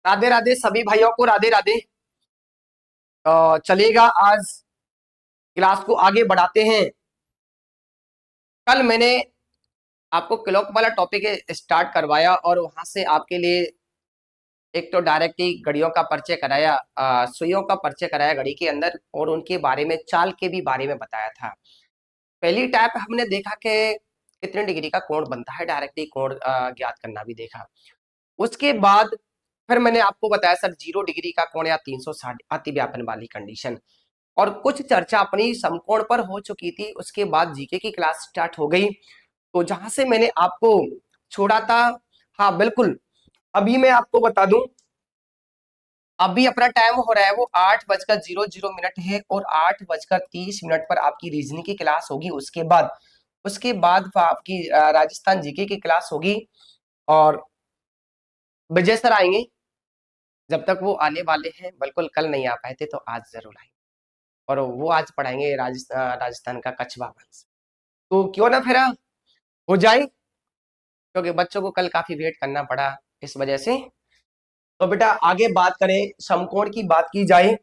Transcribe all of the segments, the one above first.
राधे राधे सभी भाइयों को राधे राधे। चलिएगा आज क्लास को आगे बढ़ाते हैं। कल मैंने आपको क्लॉक वाला टॉपिक स्टार्ट करवाया और वहां से आपके लिए एक तो डायरेक्ट ही घड़ियों का परिचय कराया, सुइयों का परिचय कराया घड़ी के अंदर, और उनके बारे में चाल के भी बारे में बताया था। पहली टाइप हमने देखा कि कितने डिग्री का कोण बनता है, डायरेक्टली कोण ज्ञात करना भी देखा। उसके बाद फिर मैंने आपको बताया सर 0 डिग्री का कोण या 360 अतिव्यापन वाली कंडीशन, और कुछ चर्चा अपनी समकोण पर हो चुकी थी। उसके बाद जीके की क्लास स्टार्ट हो गई, तो जहां से मैंने आपको छोड़ा था, हाँ बिल्कुल, अभी मैं आपको बता दूं, अभी अपना टाइम हो रहा है वो 8:00 है और 8:30 पर आपकी रीजनिंग की क्लास होगी। उसके बाद आपकी राजस्थान जीके की क्लास होगी, और विजय सर आएंगे। जब तक वो आने वाले हैं, बिल्कुल कल नहीं आ पाए थे तो आज जरूर आएंगे, और वो आज पढ़ाएंगे राजस्थान का कछवा वंश। तो क्यों ना फिर हो जाए, क्योंकि बच्चों को कल काफी वेट करना पड़ा इस वजह से। तो बेटा आगे बात करें, समकोण की बात की जाए।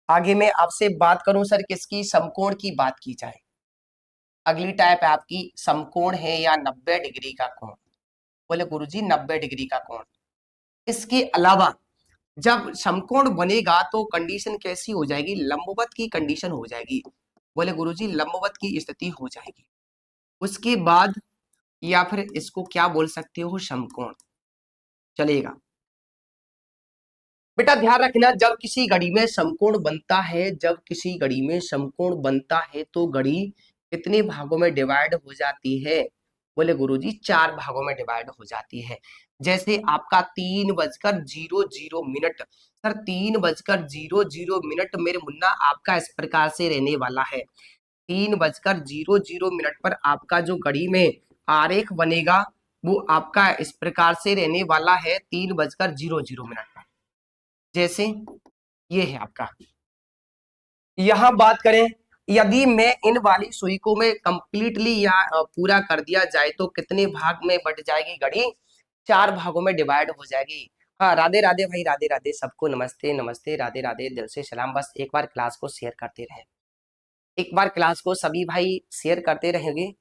आगे मैं आपसे बात करूं सर किसकी, समकोण की बात की जाए। अगली टाइप है आपकी समकोण है या 90 डिग्री का कोण। बोले गुरुजी 90 डिग्री का कोण। इसके अलावा जब समकोण बनेगा तो कंडीशन कैसी हो जाएगी, लंबवत की कंडीशन हो जाएगी। बोले गुरुजी लंबवत की स्थिति हो जाएगी। उसके बाद या फिर इसको क्या बोल सकते हो, समकोण चलेगा। बेटा ध्यान रखना, जब किसी घड़ी में समकोण बनता है, जब किसी घड़ी में समकोण बनता है तो घड़ी कितने भागों में डिवाइड हो जाती है। बोले गुरुजी 4 भागों में डिवाइड हो जाती है। जैसे आपका 3:00 सर 3:00 मेरे मुन्ना आपका इस प्रकार से रहने वाला है। 3:00 पर आपका जो घड़ी में आरेख बनेगा वो आपका इस प्रकार से रहने वाला है। 3:00 पर जैसे ये है आपका। यहां बात करें, यदि मैं इन वाली सुई को मैं कंप्लीटली या पूरा कर दिया जाए तो कितने भाग में बट जाएगी घड़ी, 4 भागों में डिवाइड हो जाएगी। हाँ राधे राधे भाई, राधे राधे सबको, नमस्ते नमस्ते, राधे राधे, दिल से सलाम। बस एक बार क्लास को शेयर करते रहे, एक बार क्लास को सभी भाई शेयर करते रहेंगे।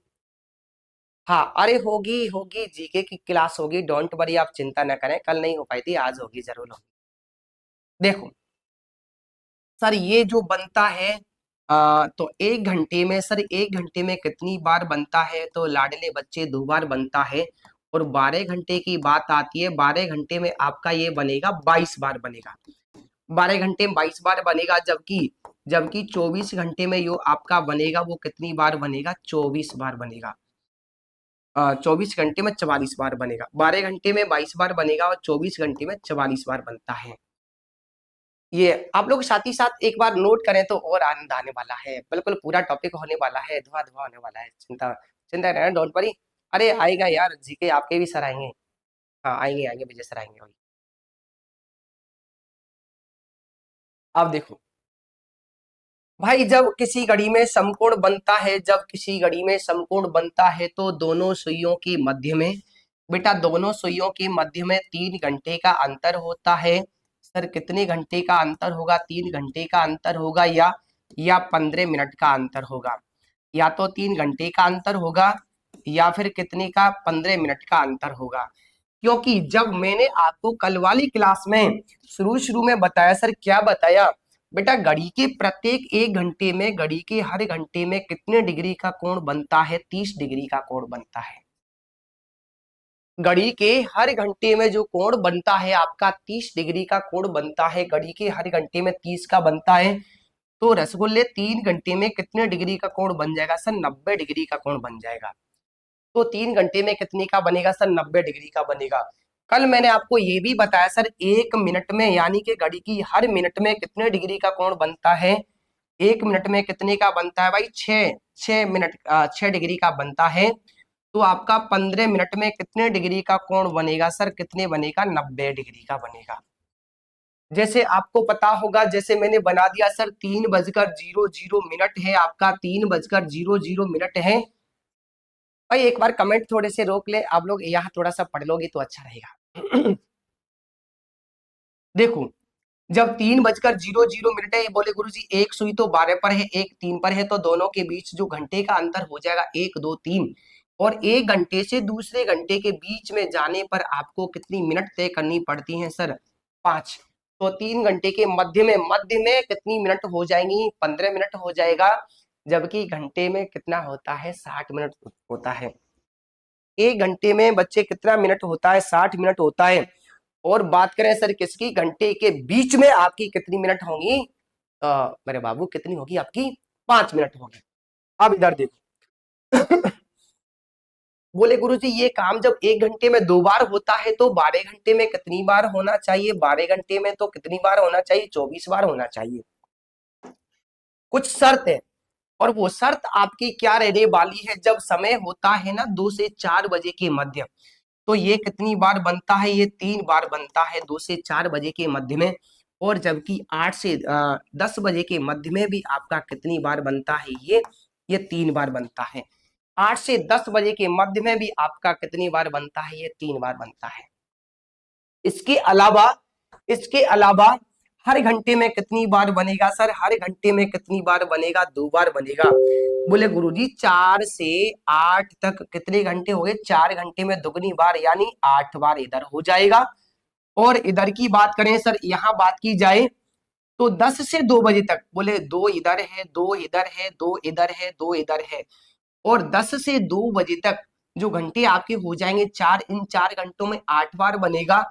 हाँ अरे होगी होगी, जीके की क्लास होगी, डोंट वरी, आप चिंता न करें। कल नहीं हो पाई थी, आज होगी, जरूर होगी। देखो सर ये जो बनता है, तो 1 घंटे में सर, 1 घंटे में कितनी बार बनता है, तो लाडले बच्चे 2 बार बनता है। और 12 घंटे की बात आती है, 12 घंटे में आपका ये बनेगा 22 बार बनेगा। 12 घंटे में 22 बार बनेगा, जबकि जबकि 24 घंटे में जो आपका बनेगा वो कितनी बार बनेगा, 24 बार बनेगा। 24 घंटे में 44 बार बनेगा। 12 घंटे में 22 बार बनेगा और 24 घंटे में 44 बार बनता है। ये आप लोग साथ ही साथ एक बार नोट करें तो और आनंद आने वाला है। बिल्कुल पूरा टॉपिक होने वाला है, धुआं धुआं होने वाला है। चिंता चिंता रहना, डोंट वरी। अरे आएगा यार, जीके आपके भी सर आएंगे। हाँ आएंगे आएंगे, विजय सर आएंगे। अब देखो भाई, जब किसी घड़ी में समकोण बनता है, जब किसी घड़ी में समकोण बनता है तो दोनों सुइयों के मध्य में, बेटा दोनों सुइयों के मध्य में 3 घंटे का अंतर होता है। सर कितने घंटे का अंतर होगा, 3 घंटे का अंतर होगा या 15 मिनट का अंतर होगा। या तो 3 घंटे का अंतर होगा या फिर कितने का, 15 मिनट का अंतर होगा। क्योंकि जब मैंने आपको कल वाली क्लास में शुरू शुरू में बताया, सर क्या बताया बेटा, घड़ी के प्रत्येक 1 घंटे में, घड़ी के हर घंटे में कितने डिग्री का कोण बनता है, 30 डिग्री का कोण बनता है। घड़ी के हर घंटे में जो कोण बनता है आपका 30 डिग्री का कोण बनता है। घड़ी के हर घंटे में 30 का बनता है, तो रसगुल्ले 3 घंटे में कितने डिग्री का कोण बन जाएगा, सर 90 डिग्री का कोण बन जाएगा। तो 3 घंटे में कितने का बनेगा, सर 90 डिग्री का बनेगा। कल मैंने आपको ये भी बताया सर, 1 मिनट में यानी कि घड़ी की हर मिनट में कितने डिग्री का कोण बनता है। 1 मिनट में कितने का बनता है भाई, 6 डिग्री का बनता है। तो आपका 15 मिनट में कितने डिग्री का कोण बनेगा, सर कितने बनेगा, 90 डिग्री का बनेगा। जैसे आपको पता होगा, जैसे मैंने बना दिया सर, 3:00 है आपका, 3:00 है भाई। एक बार कमेंट थोड़े से रोक ले आप लोग, यहाँ थोड़ा सा पढ़ लोगे तो अच्छा रहेगा। देखो जब 3:00 है, बोले गुरुजी एक सुई तो 12 पर है, एक 3 पर है, तो दोनों के बीच जो घंटे का अंतर हो जाएगा 1 2 3, और एक घंटे से दूसरे घंटे के बीच में जाने पर आपको कितनी मिनट तय करनी पड़ती हैं सर? 5। तो 3 घंटे के मध्य में कितनी मिनट हो जाएंगी? 15 मिनट हो जाएगा, जबकि घंटे में कितना होता है? 60 मिनट होता है। एक घंटे में बच्चे कितना मिनट होता है? 60 मिनट होता है। और बात करें सर किसकी? घंटे के बीच में आपकी कितनी मिनट होंगी? मेरे बाबू कितनी होगी आपकी? 5 मिनट होगी। अब इधर देखो बोले गुरुजी ये काम जब एक घंटे में 2 बार होता है तो 12 घंटे में कितनी बार होना चाहिए? 12 घंटे में तो कितनी बार होना चाहिए? 24 बार होना चाहिए। कुछ शर्त है, और वो शर्त आपकी क्या रहने वाली है? जब समय होता है ना 2 से 4 बजे के मध्य, तो ये कितनी बार बनता है? ये 3 बार बनता है 2 से 4 बजे के मध्य में। और जबकि 8 से 10 बजे के मध्य में भी आपका कितनी बार बनता है? ये 3 बार बनता है। 8 से 10 बजे के मध्य में भी आपका कितनी बार बनता है? ये 3 बार बनता है। इसके अलावा हर घंटे में कितनी बार बनेगा सर? हर घंटे में कितनी बार बनेगा? 2 बार बनेगा। बोले गुरुजी 4 से 8 तक कितने घंटे हो गए? 4 घंटे में दुगनी बार यानी 8 बार इधर हो जाएगा। और इधर की बात करें सर, यहाँ बात की जाए तो 10 से 2 बजे तक, बोले 2 इधर है, 2 इधर है, 2 इधर है, 2 इधर है, और 10 से 2 बजे तक जो घंटे आपके हो जाएंगे 4, इन 4 घंटों में 8 बार बनेगा।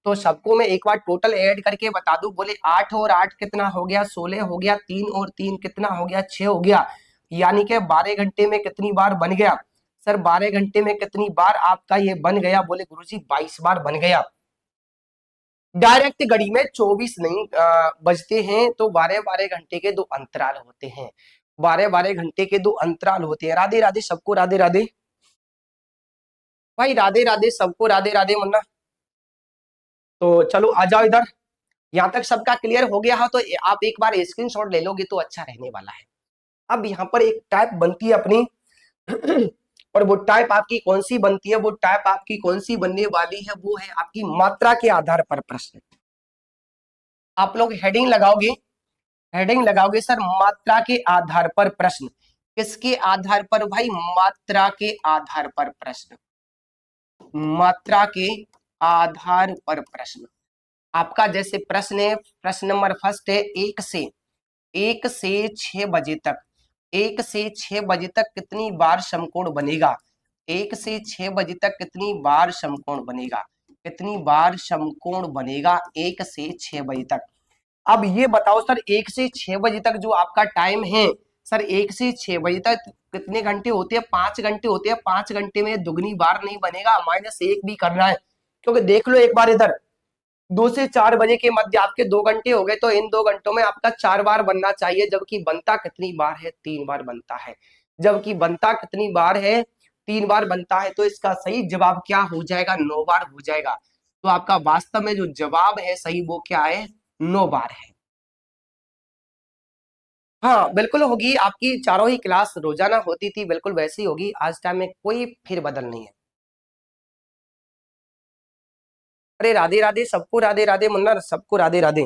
तो सबको मैं एक बार टोटल ऐड करके बता दूं, बोले 8 और 8 कितना हो गया? 16 हो गया। 3 और 3 कितना हो गया? 6 हो गया। यानी कि 12 घंटे में कितनी बार बन गया सर? 12 घंटे में कितनी बार आपका ये बन गया? बोले गुरुजी 22 बार बन गया। डायरेक्ट घड़ी में 24 नहीं बजते हैं, तो 12-12 घंटे के 2 अंतराल होते हैं। 12-12 घंटे के 2 अंतराल होते हैं। राधे राधे सबको, राधे राधे भाई, राधे राधे सबको, राधे राधे मुन्ना। तो चलो आ जाओ इधर। यहाँ तक सबका क्लियर हो गया हो तो आप एक बार स्क्रीनशॉट ले लोगे तो अच्छा रहने वाला है। अब यहाँ पर एक टाइप बनती है अपनी और वो टाइप आपकी कौन सी बनती है? वो टाइप आपकी कौन सी बनने वाली है? वो है आपकी मात्रा के आधार पर प्रश्न। आप लोग हेडिंग लगाओगे सर, मात्रा के आधार पर प्रश्न। किसके आधार पर भाई? मात्रा के आधार पर प्रश्न। मात्रा के आधार पर प्रश्न। आपका जैसे प्रश्न है, प्रश्न नंबर फर्स्ट है, 1 से 6 बजे तक, 1 से 6 बजे तक कितनी बार समकोण बनेगा? 1 से 6 बजे तक कितनी बार समकोण बनेगा? कितनी बार समकोण बनेगा 1 से 6 बजे तक? अब ये बताओ सर, 1 से 6 बजे तक जो आपका टाइम है सर, 1 से 6 बजे तक कितने घंटे होते हैं? 5 घंटे होते हैं। 5 घंटे में दुगनी बार नहीं बनेगा, -1 भी करना है, क्योंकि देख लो एक बार इधर, 2 से 4 बजे के मध्य आपके 2 घंटे हो गए, तो इन 2 घंटों में आपका 4 बार बनना चाहिए, जबकि बनता कितनी बार है? 3 बार बनता है। जबकि बनता कितनी बार है? 3 बार बनता है। तो इसका सही जवाब क्या हो जाएगा? 9 बार हो जाएगा। तो आपका वास्तव में जो जवाब है सही वो क्या है? 9 बार है। हाँ बिल्कुल होगी, आपकी चारों ही क्लास रोजाना होती थी, बिल्कुल वैसी होगी। आज टाइम में कोई फिर बदल नहीं है। अरे राधे राधे सबको, राधे राधे मुन्ना सबको, राधे राधे।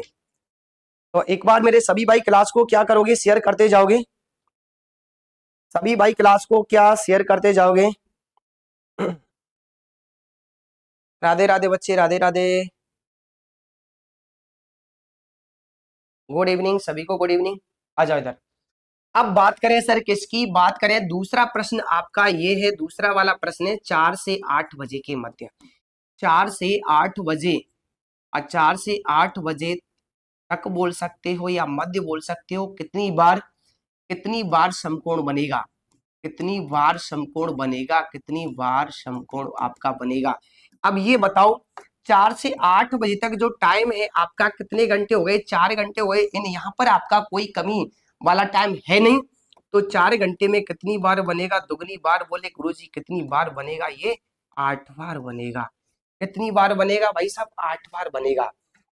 तो एक बार मेरे सभी भाई क्लास को क्या करोगे? शेयर करते जाओगे। सभी भाई क्लास को क्या शेयर करते जाओगे? राधे राधे बच्चे, राधे राधे। गुड इवनिंग सभी को, गुड इवनिंग। आ जाओ इधर। अब बात करें सर किसकी? बात करें दूसरा प्रश्न आपका ये है, दूसरा वाला प्रश्न है 4 से 8 बजे के मध्य। 4 से 8 बजे, 4 से 8 बजे तक बोल सकते हो या मध्य बोल सकते हो, कितनी बार समकोण बनेगा? कितनी बार समकोण बनेगा? कितनी बार समकोण आपका बनेगा? अब ये बताओ, 4 से 8 बजे तक जो टाइम है आपका, कितने घंटे हो गए? 4 घंटे हो गए। इन यहाँ पर आपका कोई कमी वाला टाइम है नहीं, तो 4 घंटे में कितनी बार बनेगा? दुगनी बार। बोले गुरुजी कितनी बार बनेगा? ये 8 बार बनेगा। कितनी बार बनेगा भाई साहब? 8 बार बनेगा।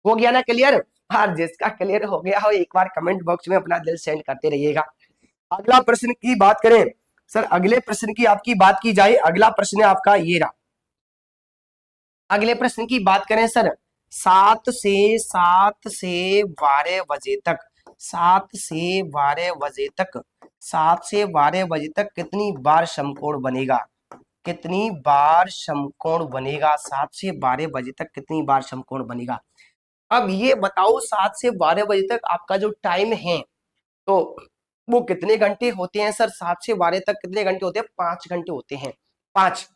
हो गया ना क्लियर? हाँ, जिसका क्लियर हो गया हो एक बार कमेंट बॉक्स में अपना दिल सेंड करते रहिएगा। अगला प्रश्न की बात करें सर, अगले प्रश्न की आपकी बात की जाए, अगला प्रश्न है आपका ये रहा। अगले प्रश्न की बात करें सर, 7 से 12 बजे तक, 7 से 12 बजे तक कितनी बार समकोण बनेगा, कितनी बार समकोण बनेगा, 7 से 12 बजे तक कितनी बार समकोण बनेगा। अब ये बताओ 7 से 12 बजे तक आपका जो टाइम है तो वो कितने घंटे होते हैं सर? 7 से 12 तक कितने घंटे होते हैं? 5 घंटे होते हैं। 5,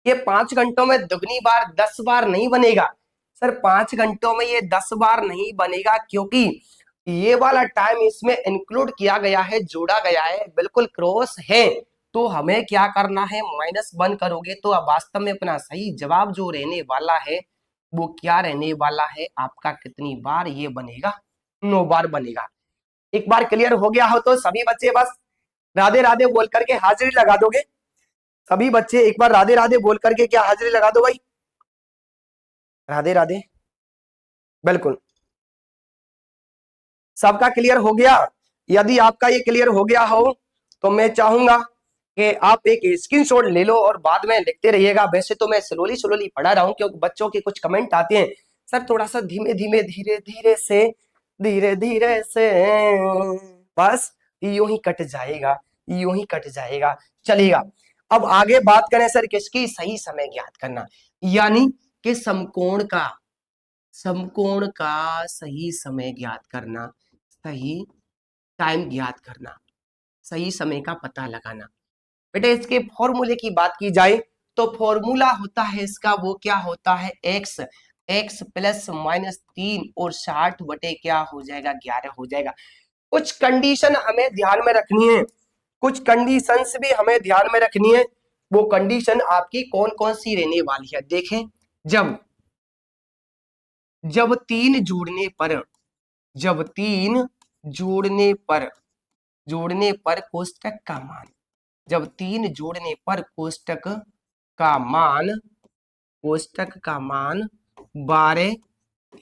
ये 5 घंटों में दुगनी बार 10 बार नहीं बनेगा सर, 5 घंटों में ये 10 बार नहीं बनेगा, क्योंकि ये वाला टाइम इसमें इंक्लूड किया गया है, जोड़ा गया है, बिल्कुल क्रॉस है। तो हमें क्या करना है, -1 करोगे तो अब वास्तव में अपना सही जवाब जो रहने वाला है वो क्या रहने वाला है आपका, कितनी बार ये बनेगा? 9 बार बनेगा। एक बार क्लियर हो गया हो तो सभी बच्चे बस राधे राधे बोल करके हाजिरी लगा दोगे। सभी बच्चे एक बार राधे राधे बोल करके क्या हाजिरी लगा दो भाई, राधे राधे। बिल्कुल सबका क्लियर हो गया? यदि आपका ये क्लियर हो गया हो तो मैं चाहूंगा कि आप एक स्क्रीनशॉट ले लो और बाद में लिखते रहिएगा। वैसे तो मैं स्लोली स्लोली पढ़ा रहा हूं क्योंकि बच्चों के कुछ कमेंट आते हैं, सर थोड़ा सा धीमे धीमे धीरे धीरे से, धीरे धीरे से, बस यूं ही कट जाएगा, यूं ही कट जाएगा, चलेगा। अब आगे बात करें सर किसकी, सही समय ज्ञात करना, यानी कि समकोण का सही समय ज्ञात करना, सही टाइम ज्ञात करना, सही समय का पता लगाना। बेटा इसके फॉर्मूले की बात की जाए तो फॉर्मूला होता है इसका, वो क्या होता है, x, x प्लस माइनस 3 और 60 बटे क्या हो जाएगा, 11 हो जाएगा। कुछ कंडीशन हमें ध्यान में रखनी है, कुछ कंडीशंस भी हमें ध्यान में रखनी है। वो कंडीशन आपकी कौन कौन सी रहने वाली है, देखें। जब 3 जोड़ने पर, जब 3 जोड़ने पर कोष्टक का मान, जब 3 जोड़ने पर कोष्टक का मान, कोष्टक का मान 12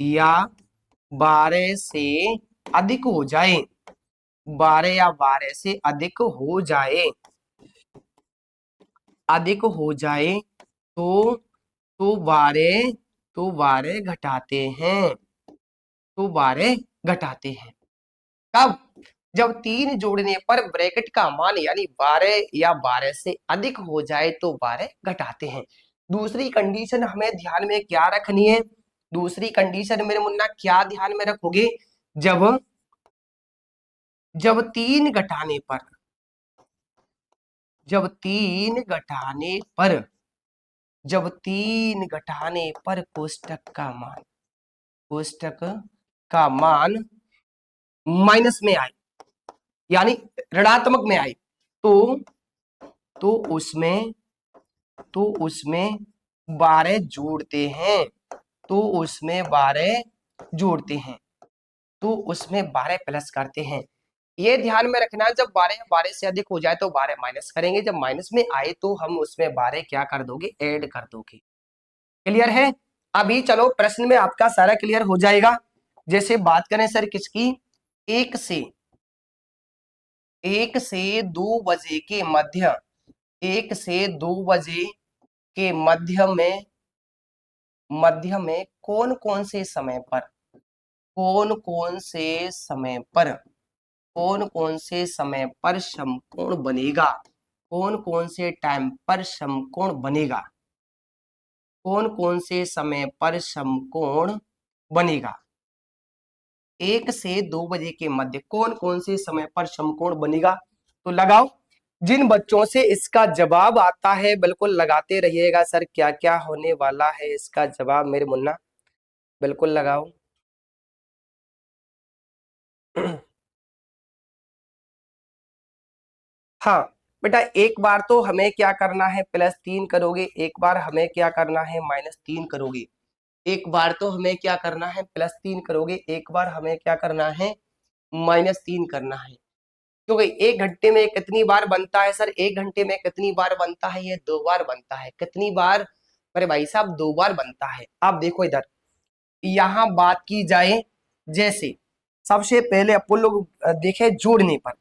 या 12 से अधिक हो जाए, 12 या 12 से अधिक हो जाए, अधिक हो जाए तो 12 घटाते हैं, तो 12 घटाते हैं। कब? जब 3 जोड़ने पर ब्रैकेट का मान यानी 12 या 12 से अधिक हो जाए तो 12 घटाते हैं। दूसरी कंडीशन हमें ध्यान में क्या रखनी है, दूसरी कंडीशन मेरे मुन्ना क्या ध्यान में रखोगे, जब जब 3 घटाने पर, जब 3 घटाने पर, जब 3 घटाने पर कोष्टक का मान, कोष्टक का मान माइनस में आए यानी ऋणात्मक में आए तो उसमें 12 जोड़ते हैं, तो उसमें 12 जोड़ते हैं, तो उसमें 12 प्लस करते हैं। ये ध्यान में रखना, जब 12 या 12 से अधिक हो जाए तो 12 माइनस करेंगे, जब माइनस में आए तो हम उसमें 12 क्या कर दोगे, ऐड कर दोगे। क्लियर है? अभी चलो प्रश्न में आपका सारा क्लियर हो जाएगा। जैसे बात करें सर किसकी, 1 से 2 बजे के मध्य, 1 से 2 बजे के मध्य में कौन कौन से समय पर, कौन कौन से समय पर, कौन कौन से समय पर समकोण बनेगा, कौन कौन से टाइम पर समकोण बनेगा, कौन कौन से समय पर समकोण बनेगा। 1 से 2 बजे के मध्य कौन कौन से समय पर समकोण बनेगा, तो लगाओ। जिन बच्चों से इसका जवाब आता है बिल्कुल लगाते रहिएगा, सर क्या क्या होने वाला है इसका जवाब मेरे मुन्ना, बिल्कुल लगाओ। हाँ बेटा एक बार तो हमें क्या करना है, +3 करोगे, एक बार हमें क्या करना है, -3 करोगे, एक बार तो हमें क्या करना है, +3 करोगे, एक बार हमें क्या करना है, -3 करना है। क्योंकि 1 घंटे में कितनी बार बनता है सर, 1 घंटे में कितनी बार बनता है, ये 2 बार बनता है। कितनी बार अरे भाई साहब, 2 बार बनता है। आप देखो इधर, यहां बात की जाए, जैसे सबसे पहले अपन लोग देखें जोड़ने पर,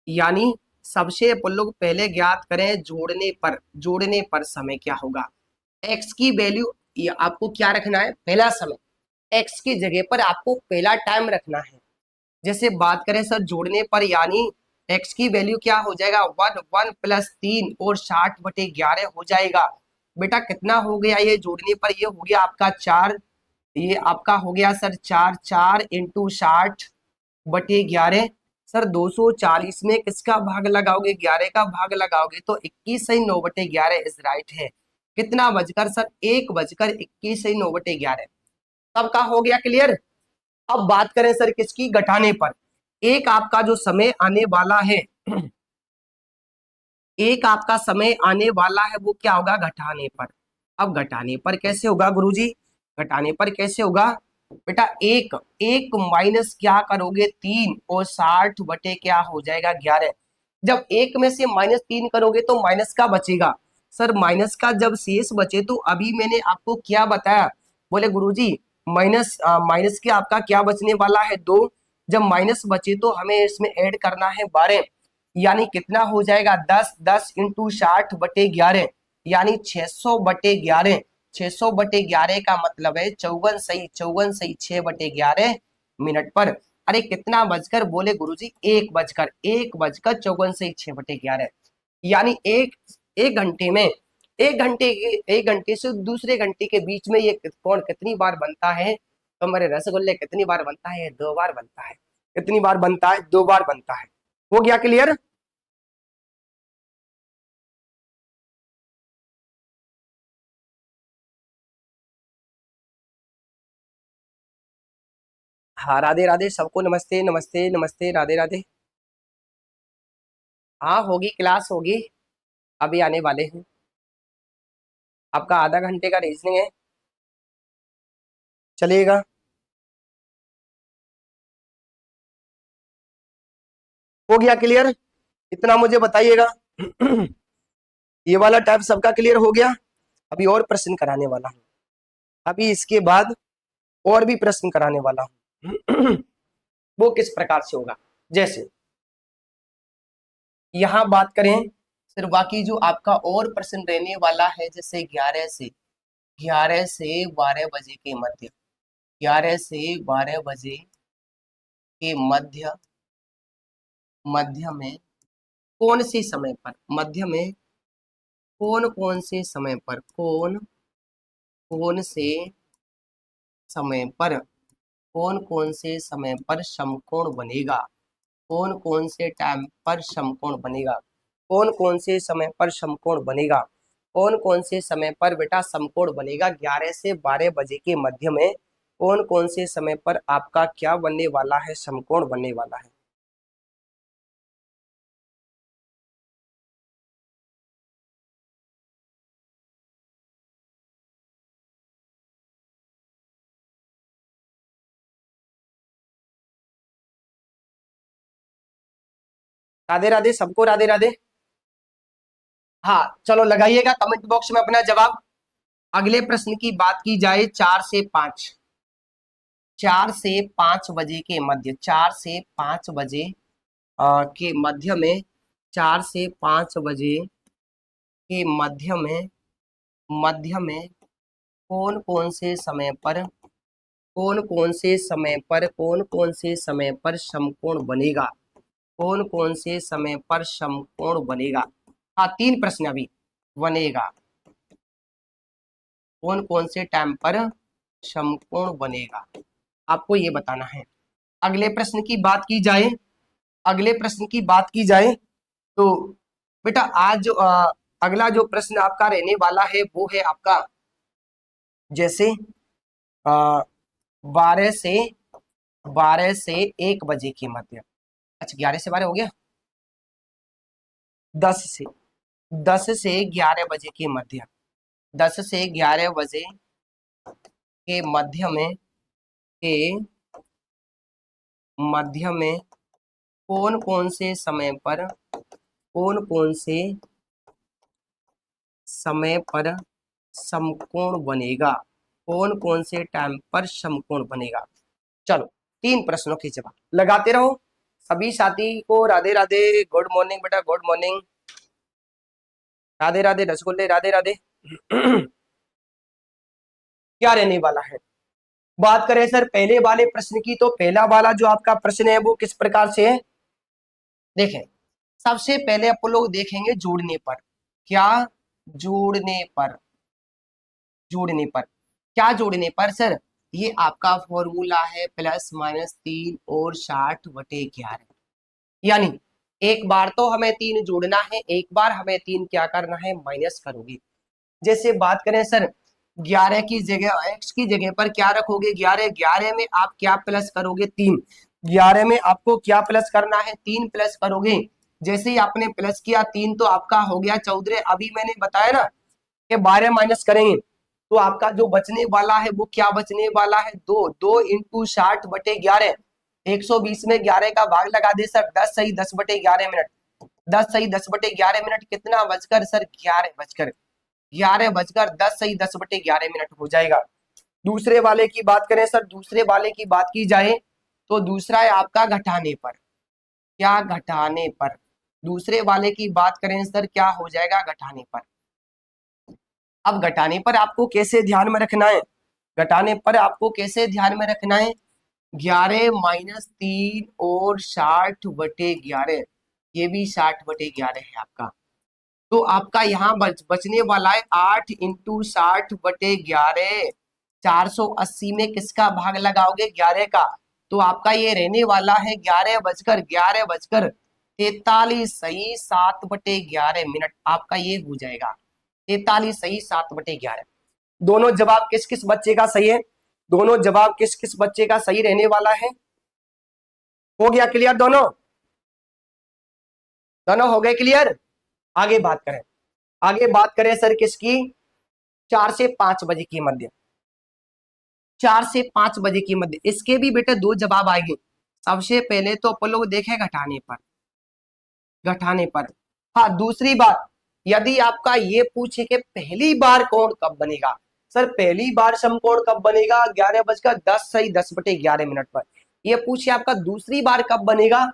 यानी सबसे अपन लोग पहले ज्ञात करें जोड़ने पर, जोड़ने पर समय क्या होगा, x की वैल्यू ये आपको क्या रखना है, पहला समय, एक्स की जगह पर आपको पहला टाइम रखना है। जैसे बात करें सर जोड़ने पर, यानी एक्स की वैल्यू क्या हो जाएगा, 1 प्लस 3 और 60/11 हो जाएगा। बेटा कितना हो गया ये जोड़ने पर, ये हो गया आपका 4, ये आपका हो गया सर 4 इंटू 60/11। सर 240 में किसका भाग लगाओगे, 11 का भाग लगाओगे तो 21 सही 9/11 इज राइट है। कितना बजकर सर, 1 बजकर 21 सही 9/11। सबका हो गया क्लियर। अब बात करें सर किसकी, घटाने पर। एक आपका जो समय आने वाला है, एक आपका समय आने वाला है वो क्या होगा, घटाने पर। अब घटाने पर कैसे होगा गुरुजी, घटाने पर कैसे होगा बेटा, एक एक माइनस क्या करोगे 3 और 60 क्या हो जाएगा 11। जब एक में से -3 करोगे तो माइनस का बचेगा। सर माइनस का जब शेष बचे, तो अभी मैंने आपको क्या बताया, बोले गुरुजी माइनस के आपका क्या बचने वाला है 2। जब माइनस बचे तो हमें इसमें ऐड करना है 12, यानी कितना हो जाएगा 10 इंटू 60/11, यानी 600/11। 600/11 का मतलब है 54 सही 6/11 पर। अरे कितना बजकर, बोले गुरुजी 1 बजकर 54 सही 6/11, यानी एक घंटे में, एक घंटे से दूसरे घंटे के बीच में ये कौन कितनी बार बनता है, तो हमारे रसगुल्ले कितनी बार बनता है, 2 बार बनता है। कितनी बार बनता है, 2 बार बनता है। हो गया क्लियर। हाँ राधे राधे सबको, नमस्ते नमस्ते नमस्ते, राधे राधे। हाँ होगी, क्लास होगी, अभी आने वाले हैं। आपका आधा घंटे का रीजनिंग है, चलिएगा। हो गया क्लियर, इतना मुझे बताइएगा। ये वाला टाइप सबका क्लियर हो गया। अभी और प्रश्न कराने वाला हूँ, अभी इसके बाद और भी प्रश्न कराने वाला हूँ। वो किस प्रकार से होगा, जैसे यहाँ बात करें, फिर बाकी जो आपका और प्रश्न रहने वाला है, जैसे 11 से 12 बजे के मध्य, 11 से 12 बजे के मध्य में कौन से समय पर, मध्य में कौन कौन से समय पर, कौन कौन से समय पर, कौन कौन से समय पर समकोण बनेगा, कौन कौन से टाइम पर समकोण बनेगा, कौन कौन से समय पर समकोण बनेगा, कौन कौन से समय पर बेटा समकोण बनेगा 11 से 12 बजे के मध्य में, कौन कौन से समय पर आपका क्या बनने वाला है, समकोण बनने वाला है। राधे राधे सबको, राधे राधे। हाँ चलो लगाइएगा कमेंट बॉक्स में अपना जवाब। अगले प्रश्न की बात की जाए, 4 से 5, 4 से 5 बजे के मध्य, 4 से 5 बजे के मध्य में, 4 से 5 बजे के मध्य में कौन कौन से समय पर, कौन कौन से समय पर, कौन कौन से समय पर समकोण बनेगा, कौन कौन से समय पर समकोण बनेगा। हाँ 3 प्रश्न अभी, बनेगा कौन कौन से टाइम पर समकोण बनेगा, आपको ये बताना है। अगले प्रश्न की बात की जाए, अगले प्रश्न की बात की जाए तो बेटा आज जो अगला जो प्रश्न आपका रहने वाला है वो है आपका, जैसे 12 से 1 बजे के मध्य। अच्छा 11 से 12 हो गया, 10 से 10 से 11 बजे के मध्य, 10 से 11 बजे के मध्य में कौन कौन से समय पर, कौन कौन से समय पर समकोण बनेगा, कौन कौन से टाइम पर समकोण बनेगा। चलो 3 प्रश्नों के जवाब लगाते रहो। सभी साथी को राधे राधे, गुड मॉर्निंग बेटा, गुड मॉर्निंग, राधे राधे रसगुल्ले, राधे राधे। क्या रहने वाला है। बात करें सर पहले वाले प्रश्न की, तो पहला वाला जो आपका प्रश्न है वो किस प्रकार से है, देखें। सबसे पहले अपन लोग देखेंगे जोड़ने पर। क्या जोड़ने पर, जोड़ने पर क्या जोड़ने पर सर, ये आपका फॉर्मूला है +-3 और 60/11। यानी एक बार तो हमें 3 जोड़ना है, एक बार हमें 3 क्या करना है, माइनस करोगे। जैसे बात करें सर 11 की जगह, x की जगह पर क्या रखोगे, 11, 11 में आप क्या प्लस करोगे, 3। 11 में आपको क्या प्लस करना है, 3 प्लस करोगे। जैसे ही आपने प्लस किया 3 तो आपका हो गया 14। अभी मैंने बताया ना कि 12 माइनस करेंगे तो आपका जो बचने वाला है वो क्या बचने वाला है, 2। 2 इंटू 60/11, 120 में 11 का भाग लगा दे सर, 10 सही 10/11 मिनट, 10 सही 10/11 मिनट, कितना बजकर सर, 11 बजकर 10 सही 10/11 मिनट हो जाएगा। दूसरे वाले की बात करें सर, दूसरे वाले की बात की जाए तो दूसरा है आपका घटाने पर। क्या घटाने पर, दूसरे वाले की बात करें सर, क्या हो जाएगा, घटाने पर। अब घटाने पर आपको कैसे ध्यान में रखना है, घटाने पर आपको कैसे ध्यान में रखना है, 11-3 और 60/11, ये भी 60/11 है आपका। तो आपका यहाँ बचने वाला है 8 इंटू 60/11, 480 में किसका भाग लगाओगे, 11 का। तो आपका ये रहने वाला है 11 बजकर सही 7/11 मिनट, आपका ये हो जाएगा 43 सही 7/11। दोनों जवाब किस किस बच्चे का सही है, दोनों जवाब किस किस बच्चे का सही रहने वाला है। हो गया क्लियर, दोनों दोनों हो गए क्लियर। आगे बात करें, आगे बात करें सर किसकी, 4 से 5 बजे की मध्य, 4 से 5 बजे की मध्य, इसके भी बेटे दो जवाब आएंगे। सबसे पहले तो अपन लोग देखें घटाने पर, घटाने पर। हाँ दूसरी बात, यदि आपका ये पूछे कि पहली बार कोण कब बनेगा, सर पहली बार समकोण कब बनेगा, 11 बजकर 10 सही 10/11 मिनट पर। ये पूछे आपका दूसरी बार कब बनेगा,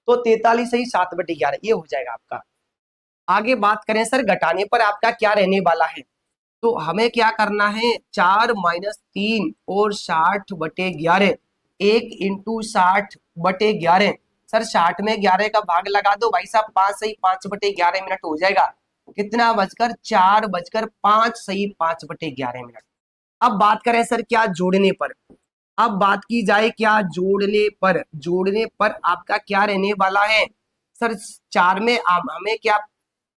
तो 43 सही 7/11, ये हो जाएगा आपका। आगे बात करें सर घटाने पर आपका क्या रहने वाला है, तो हमें क्या करना है, 4-3 और 60/11, 1 इंटू 60/11। सर 60 में 11 का भाग लगा दो भाई साहब, 5 सही 5/11 मिनट हो जाएगा, कितना बजकर, 4 बजकर 5 सही 5/11 मिनट। अब बात करें सर क्या जोड़ने पर, अब बात की जाए क्या जोड़ने पर, जोड़ने पर आपका क्या रहने वाला है सर, 4 में हमें क्या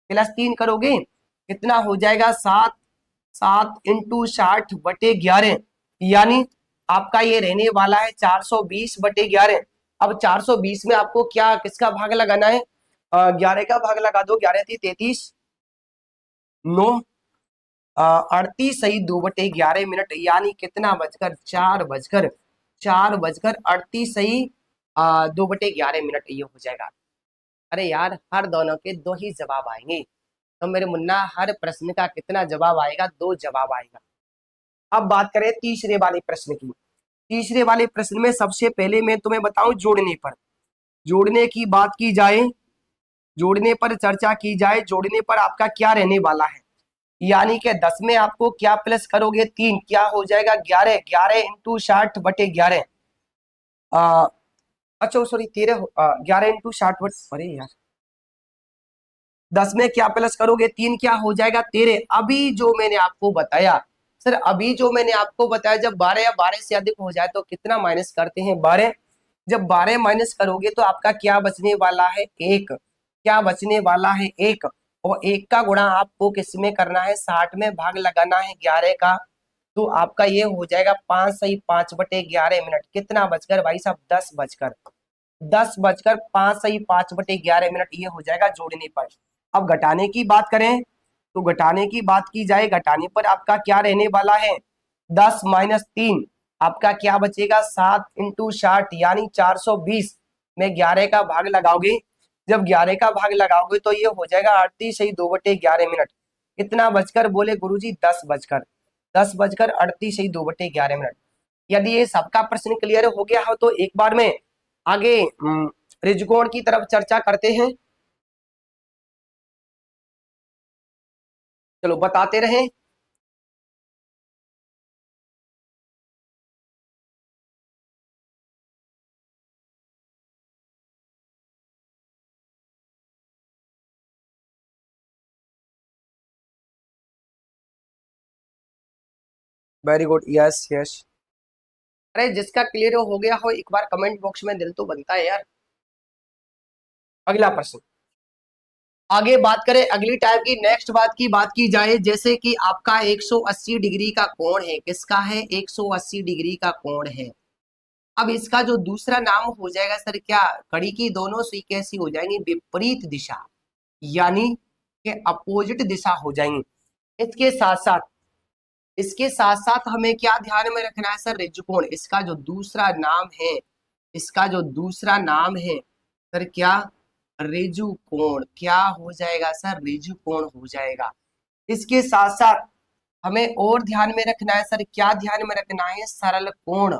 +3 करोगे, कितना हो जाएगा, 7। 7 इंटू 60/11, यानी आपका ये रहने वाला है 420/11। अब 420 में आपको क्या किसका भाग लगाना है, 11 का भाग लगा दो, 11 थी 33, 9, 38 सही 2/11 मिनट, यानी कितना बजकर, 4 बजकर 38 सही 2/11 मिनट, ये हो जाएगा। अरे यार हर दोनों के दो ही जवाब आएंगे, तो मेरे मुन्ना हर प्रश्न का कितना जवाब आएगा, दो जवाब आएगा। अब बात करें तीसरे वाले प्रश्न की, तीसरे वाले प्रश्न में सबसे पहले मैं तुम्हें बताऊं जोड़ने पर, जोड़ने की बात की जाए, जोड़ने पर चर्चा की जाए, जोड़ने पर आपका क्या रहने वाला है, यानी कि 10 में आपको क्या प्लस करोगे, 3, क्या हो जाएगा, 11। 11 इंटू 60/11, अच्छा सॉरी 13, 11 इंटू 60, अरे यार 10 में क्या प्लस करोगे, 3, क्या हो जाएगा, 13। अभी जो मैंने आपको बताया सर, अभी जो मैंने आपको बताया, जब 12 या 12 से अधिक हो जाए तो कितना माइनस करते हैं, 12। जब 12 माइनस करोगे तो आपका क्या बचने वाला है, 1। क्या बचने वाला है, 1। और 1 का गुणा आपको किस में करना है, 60 में भाग लगाना है 11 का। तो आपका ये हो जाएगा 5 सही 5/11 मिनट, कितना बचकर भाई साहब, 10 बजकर 5 सही 5/11 मिनट, ये हो जाएगा जोड़ने पर। अब घटाने की बात करें, तो घटाने की बात की जाए, घटाने पर आपका क्या रहने वाला है, 10-3, आपका क्या बचेगा, 7 इंटू 60, यानी 420 में 11 का भाग लगाओगे। जब 11 का भाग लगाओगे तो ये हो जाएगा 38 सही 2/11 मिनट, कितना बजकर बोले गुरुजी, 10 बजकर 38 सही 2/11 मिनट। यदि ये सबका प्रश्न क्लियर हो गया हो तो एक बार में आगे त्रिकोण की तरफ चर्चा करते हैं। चलो बताते रहें। Very good, yes yes. अरे जिसका क्लियर हो गया हो एक बार कमेंट बॉक्स में दिल तो बनता है यार। अगला प्रश्न, आगे बात करें अगली टाइप की, नेक्स्ट बात की जाए, जैसे कि आपका 180 डिग्री का कोण है, किसका है, 180 डिग्री का कोण है। अब इसका जो दूसरा नाम हो जाएगा सर क्या, घड़ी की दोनों सुई कैसी हो जाएंगी, विपरीत दिशा, यानी कि अपोजिट दिशा हो जाएंगी। इसके साथ साथ हमें क्या ध्यान में रखना है सर, ऋजुकोण, इसका जो दूसरा नाम है, इसका जो दूसरा नाम है सर क्या, ऋजुकोण, क्या हो जाएगा सर, ऋजुकोण हो जाएगा। इसके साथ साथ हमें और ध्यान में रखना है सर, क्या ध्यान में रखना है, सरल कोण,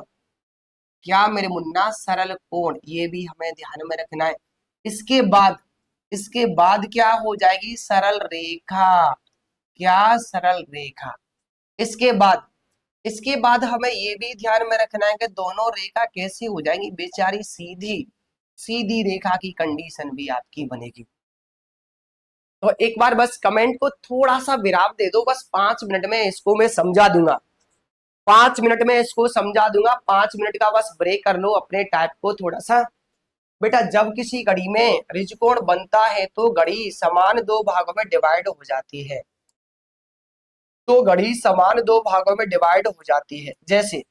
क्या मेरे मुन्ना, सरल कोण, ये भी हमें ध्यान में रखना है। इसके बाद क्या हो जाएगी, सरल रेखा, क्या, सरल रेखा। इसके बाद हमें ये भी ध्यान में रखना है कि दोनों रेखा कैसी हो जाएंगी, बेचारी सीधी, सीधी रेखा की कंडीशन भी आपकी बनेगी। तो एक बार बस कमेंट को थोड़ा सा विराम दे दो, बस 5 मिनट में इसको मैं समझा दूंगा, 5 मिनट में इसको समझा दूंगा, 5 मिनट का बस ब्रेक कर लो अपने टाइप को थोड़ा सा। बेटा जब किसी घड़ी में ऋजुकोण बनता है तो घड़ी समान दो भागों में डिवाइड हो जाती है, तो घड़ी समान दो भागों में डिवाइड हो जाती है। जैसे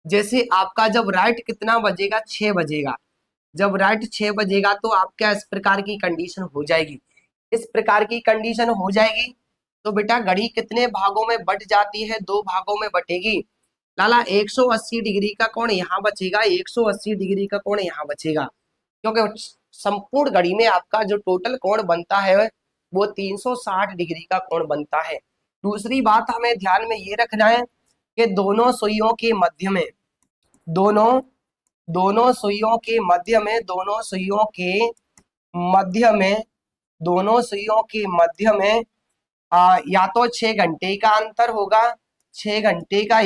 जैसे आपका जब राइट कितना बजेगा, 6 बजेगा, जब राइट 6 बजेगा तो आपका इस प्रकार की कंडीशन हो जाएगी, इस प्रकार की कंडीशन हो जाएगी। तो बेटा घड़ी कितने भागों में बट जाती है, 2 भागों में बटेगी। लाला 180 डिग्री का कोण यहाँ बचेगा, 180 डिग्री का कोण यहाँ बचेगा, क्योंकि संपूर्ण घड़ी में आपका जो टोटल कोण बनता है वो 360 डिग्री का कोण बनता है। दूसरी बात हमें ध्यान में ये रखना है कि दोनों सुइयों के मध्य में, दोनों दोनों सुइयों के मध्य में, दोनों सुइयों के मध्य में, दोनों सुइयों के मध्य में या तो 6 घंटे का अंतर होगा, 6 घंटे का,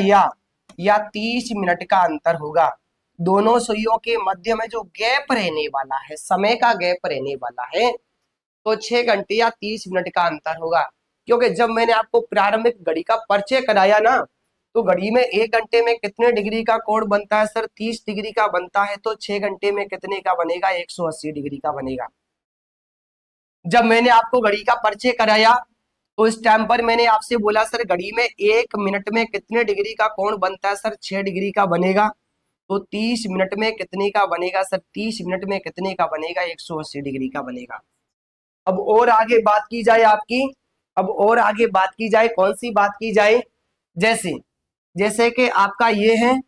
या 30 मिनट का अंतर होगा। दोनों सुइयों के मध्य में जो गैप रहने वाला है, समय का गैप रहने वाला है, तो 6 घंटे या 30 मिनट का अंतर होगा। क्योंकि जब मैंने आपको प्रारंभिक घड़ी का परिचय कराया ना, तो घड़ी में 1 घंटे में कितने डिग्री का कोण बनता है सर, 30 डिग्री का बनता है, तो 6 घंटे में कितने का बनेगा, 180 डिग्री का बनेगा। जब मैंने आपको घड़ी का परिचय कराया तो इस टाइम पर मैंने आपसे बोला सर घड़ी में 1 मिनट में कितने डिग्री का कोण बनता है सर, 6 डिग्री का बनेगा। तो 30 मिनट में कितने का बनेगा सर, 30 मिनट में कितने का बनेगा, 180 डिग्री का बनेगा। अब और आगे बात की जाए आपकी, अब और आगे बात की जाए, कौन सी बात की जाए, जैसे जैसे कि आपका ये है,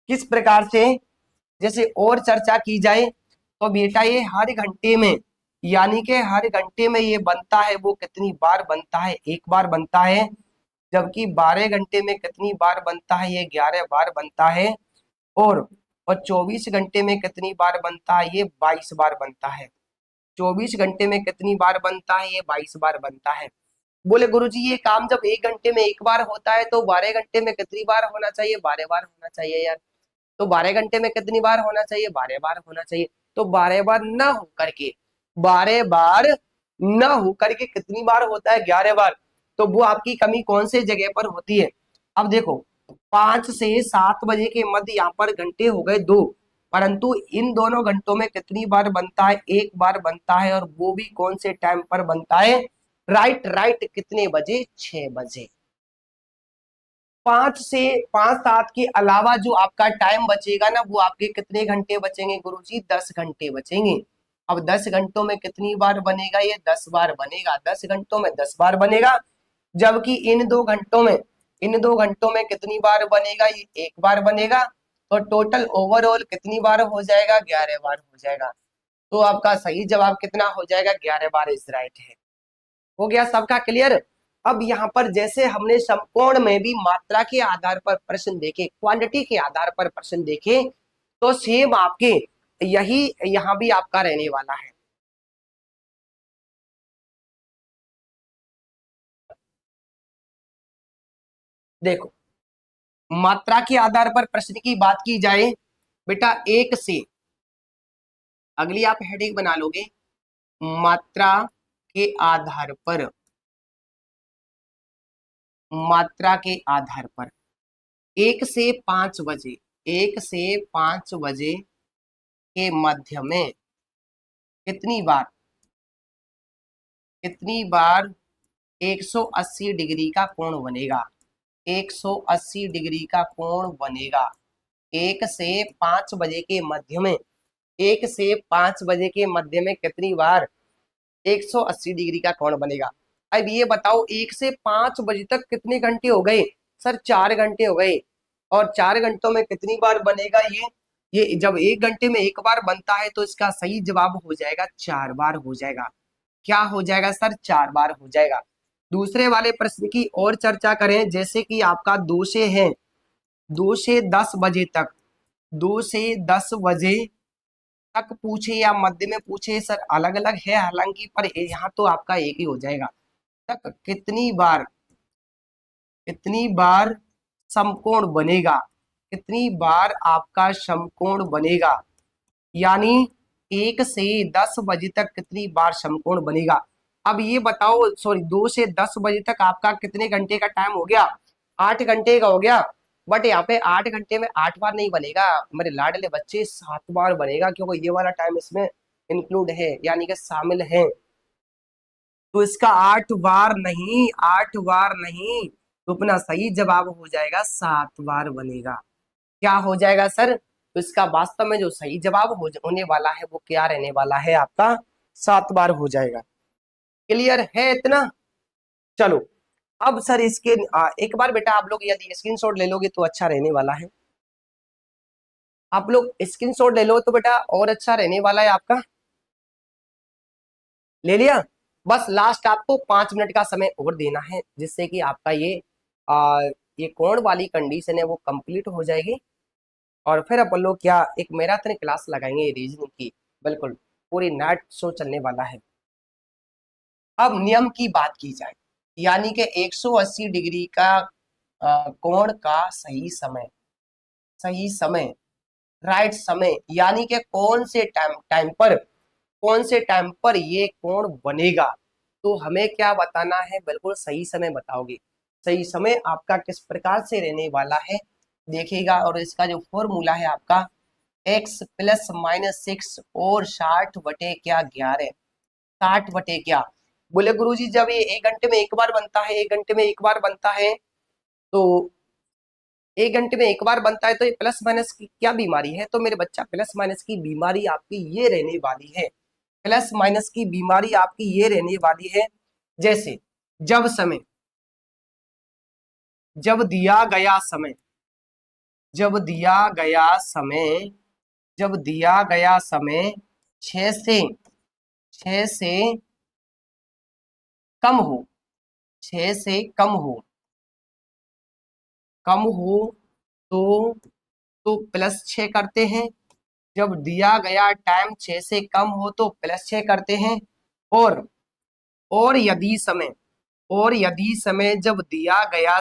किस प्रकार से, जैसे और चर्चा की जाए तो बेटा ये हर घंटे में, यानी कि हर घंटे में ये बनता है, वो कितनी बार बनता है, 1 बार बनता है। जबकि 12 घंटे में कितनी बार बनता है, ये 11 बार बनता है। और 24 घंटे में कितनी बार बनता है, ये 22 बार बनता है। 24 घंटे में कितनी बार बनता है, ये 22 बार बनता है। बोले गुरुजी ये काम जब 1 घंटे में 1 बार होता है तो 12 घंटे में कितनी बार होना चाहिए, 12 बार होना चाहिए यार। तो 12 घंटे में कितनी बार होना चाहिए, 12 बार होना चाहिए। तो 12 बार न हो करके, 12 बार न हो करके कितनी बार होता है, 11 बार। तो वो आपकी कमी कौन से जगह पर होती है। अब देखो 5 से 7 बजे के मध्य यहाँ पर घंटे हो गए 2, परंतु इन दोनों घंटों में कितनी बार बनता है, 1 बार बनता है, और वो भी कौन से टाइम पर बनता है, राइट राइट, कितने बजे, 6 बजे। 5 से 7 के अलावा जो आपका टाइम बचेगा ना, वो आपके कितने घंटे बचेंगे गुरुजी, 10 घंटे बचेंगे। अब 10 घंटों में कितनी बार बनेगा, ये 10 बार बनेगा, 10 घंटों में 10 बार बनेगा। जबकि इन दो घंटों में कितनी बार बनेगा, ये 1 बार बनेगा। तो टोटल ओवरऑल कितनी बार हो जाएगा, 11 बार हो जाएगा। तो आपका सही जवाब कितना हो जाएगा, 11 बार इज राइट है। हो गया सबका क्लियर। अब यहाँ पर जैसे हमने समकोण में भी मात्रा के आधार पर प्रश्न देखे, क्वांटिटी के आधार पर प्रश्न देखे, तो सेम आपके यही यहाँ भी आपका रहने वाला है। देखो मात्रा के आधार पर प्रश्न की बात की जाए, बेटा 1 से, अगली आप हेडिंग बना लोगे, मात्रा के आधार पर, मात्रा के आधार पर 1 से 5 बजे, 1 से 5 बजे के मध्य में कितनी बार 180 डिग्री का कोण बनेगा, 180 डिग्री का कोण बनेगा। 1 से 5 बजे के मध्य में, 1 से 5 बजे के मध्य में कितनी बार 180 डिग्री का कोण बनेगा। अब ये बताओ 1 से 5 बजे तक कितने घंटे हो गए सर, 4 घंटे हो गए। और 4 घंटों में कितनी बार बनेगा ये जब 1 घंटे में एक बार बनता है तो इसका सही जवाब हो जाएगा 4 बार हो जाएगा। क्या हो जाएगा सर, 4 बार हो जाएगा। दूसरे वाले प्रश्न की और चर्चा करें, जैसे कि आपका 2 से 10 बजे तक, 2 से 10 बजे तक पूछे या मध्य में पूछे सर, अलग अलग है हालांकि, पर यहाँ तो आपका एक ही हो जाएगा। तक कितनी बार समकोण बनेगा, कितनी बार आपका समकोण बनेगा, यानी 1 से 10 बजे तक कितनी बार समकोण बनेगा। अब ये बताओ, सॉरी 2 से 10 बजे तक आपका कितने घंटे का टाइम हो गया, 8 घंटे का हो गया। बट यहाँ पे 8 घंटे में 8 बार नहीं बनेगा मेरे लाडले बच्चे, 7 बार बनेगा, क्योंकि ये वाला टाइम इसमें इंक्लूड है, यानी कि शामिल है। तो इसका 8 बार नहीं, 8 बार नहीं, तो अपना सही जवाब हो जाएगा 7 बार बनेगा। क्या हो जाएगा सर, तो इसका वास्तव में जो सही जवाब होने वाला है वो क्या रहने वाला है आपका, 7 बार हो जाएगा। क्लियर है इतना। चलो अब सर इसके एक बार बेटा आप लोग यदि स्क्रीनशॉट ले लोगे तो अच्छा रहने वाला है। आप लोग स्क्रीनशॉट ले लो तो बेटा और अच्छा रहने वाला है आपका। ले लिया। बस लास्ट आपको 5 मिनट का समय और देना है, जिससे कि आपका ये कोण वाली कंडीशन है वो कंप्लीट हो जाएगी। और फिर अपन लोग क्या एक मैराथन क्लास लगाएंगे रीजनिंग की, बिल्कुल पूरी नाइट शो चलने वाला है। अब नियम की बात की जाए, यानी कि 180 डिग्री का कोण का सही समय राइट समय, यानी कि कौन से टाइम पर ये कोण बनेगा। तो हमें क्या बताना है, बिल्कुल सही समय बताओगे। सही समय आपका किस प्रकार से रहने वाला है देखिएगा, और इसका जो फॉर्मूला है आपका x + -6 और 60/11, 60/11। बोले गुरुजी जब ये 1 घंटे में एक बार बनता है, 1 घंटे में एक बार बनता है, तो 1 घंटे में एक बार बनता है, तो ये प्लस माइनस की क्या बीमारी है, तो मेरे बच्चा प्लस माइनस की बीमारी आपकी ये रहने वाली है, प्लस माइनस की बीमारी आपकी ये रहने वाली है। जैसे जब दिया गया समय, जब दिया गया समय, जब दिया गया समय 6 से कम हो, 6 से कम हो तो +6 करते हैं। जब दिया गया टाइम 6 से कम हो तो +6 करते हैं। और यदि समय जब दिया गया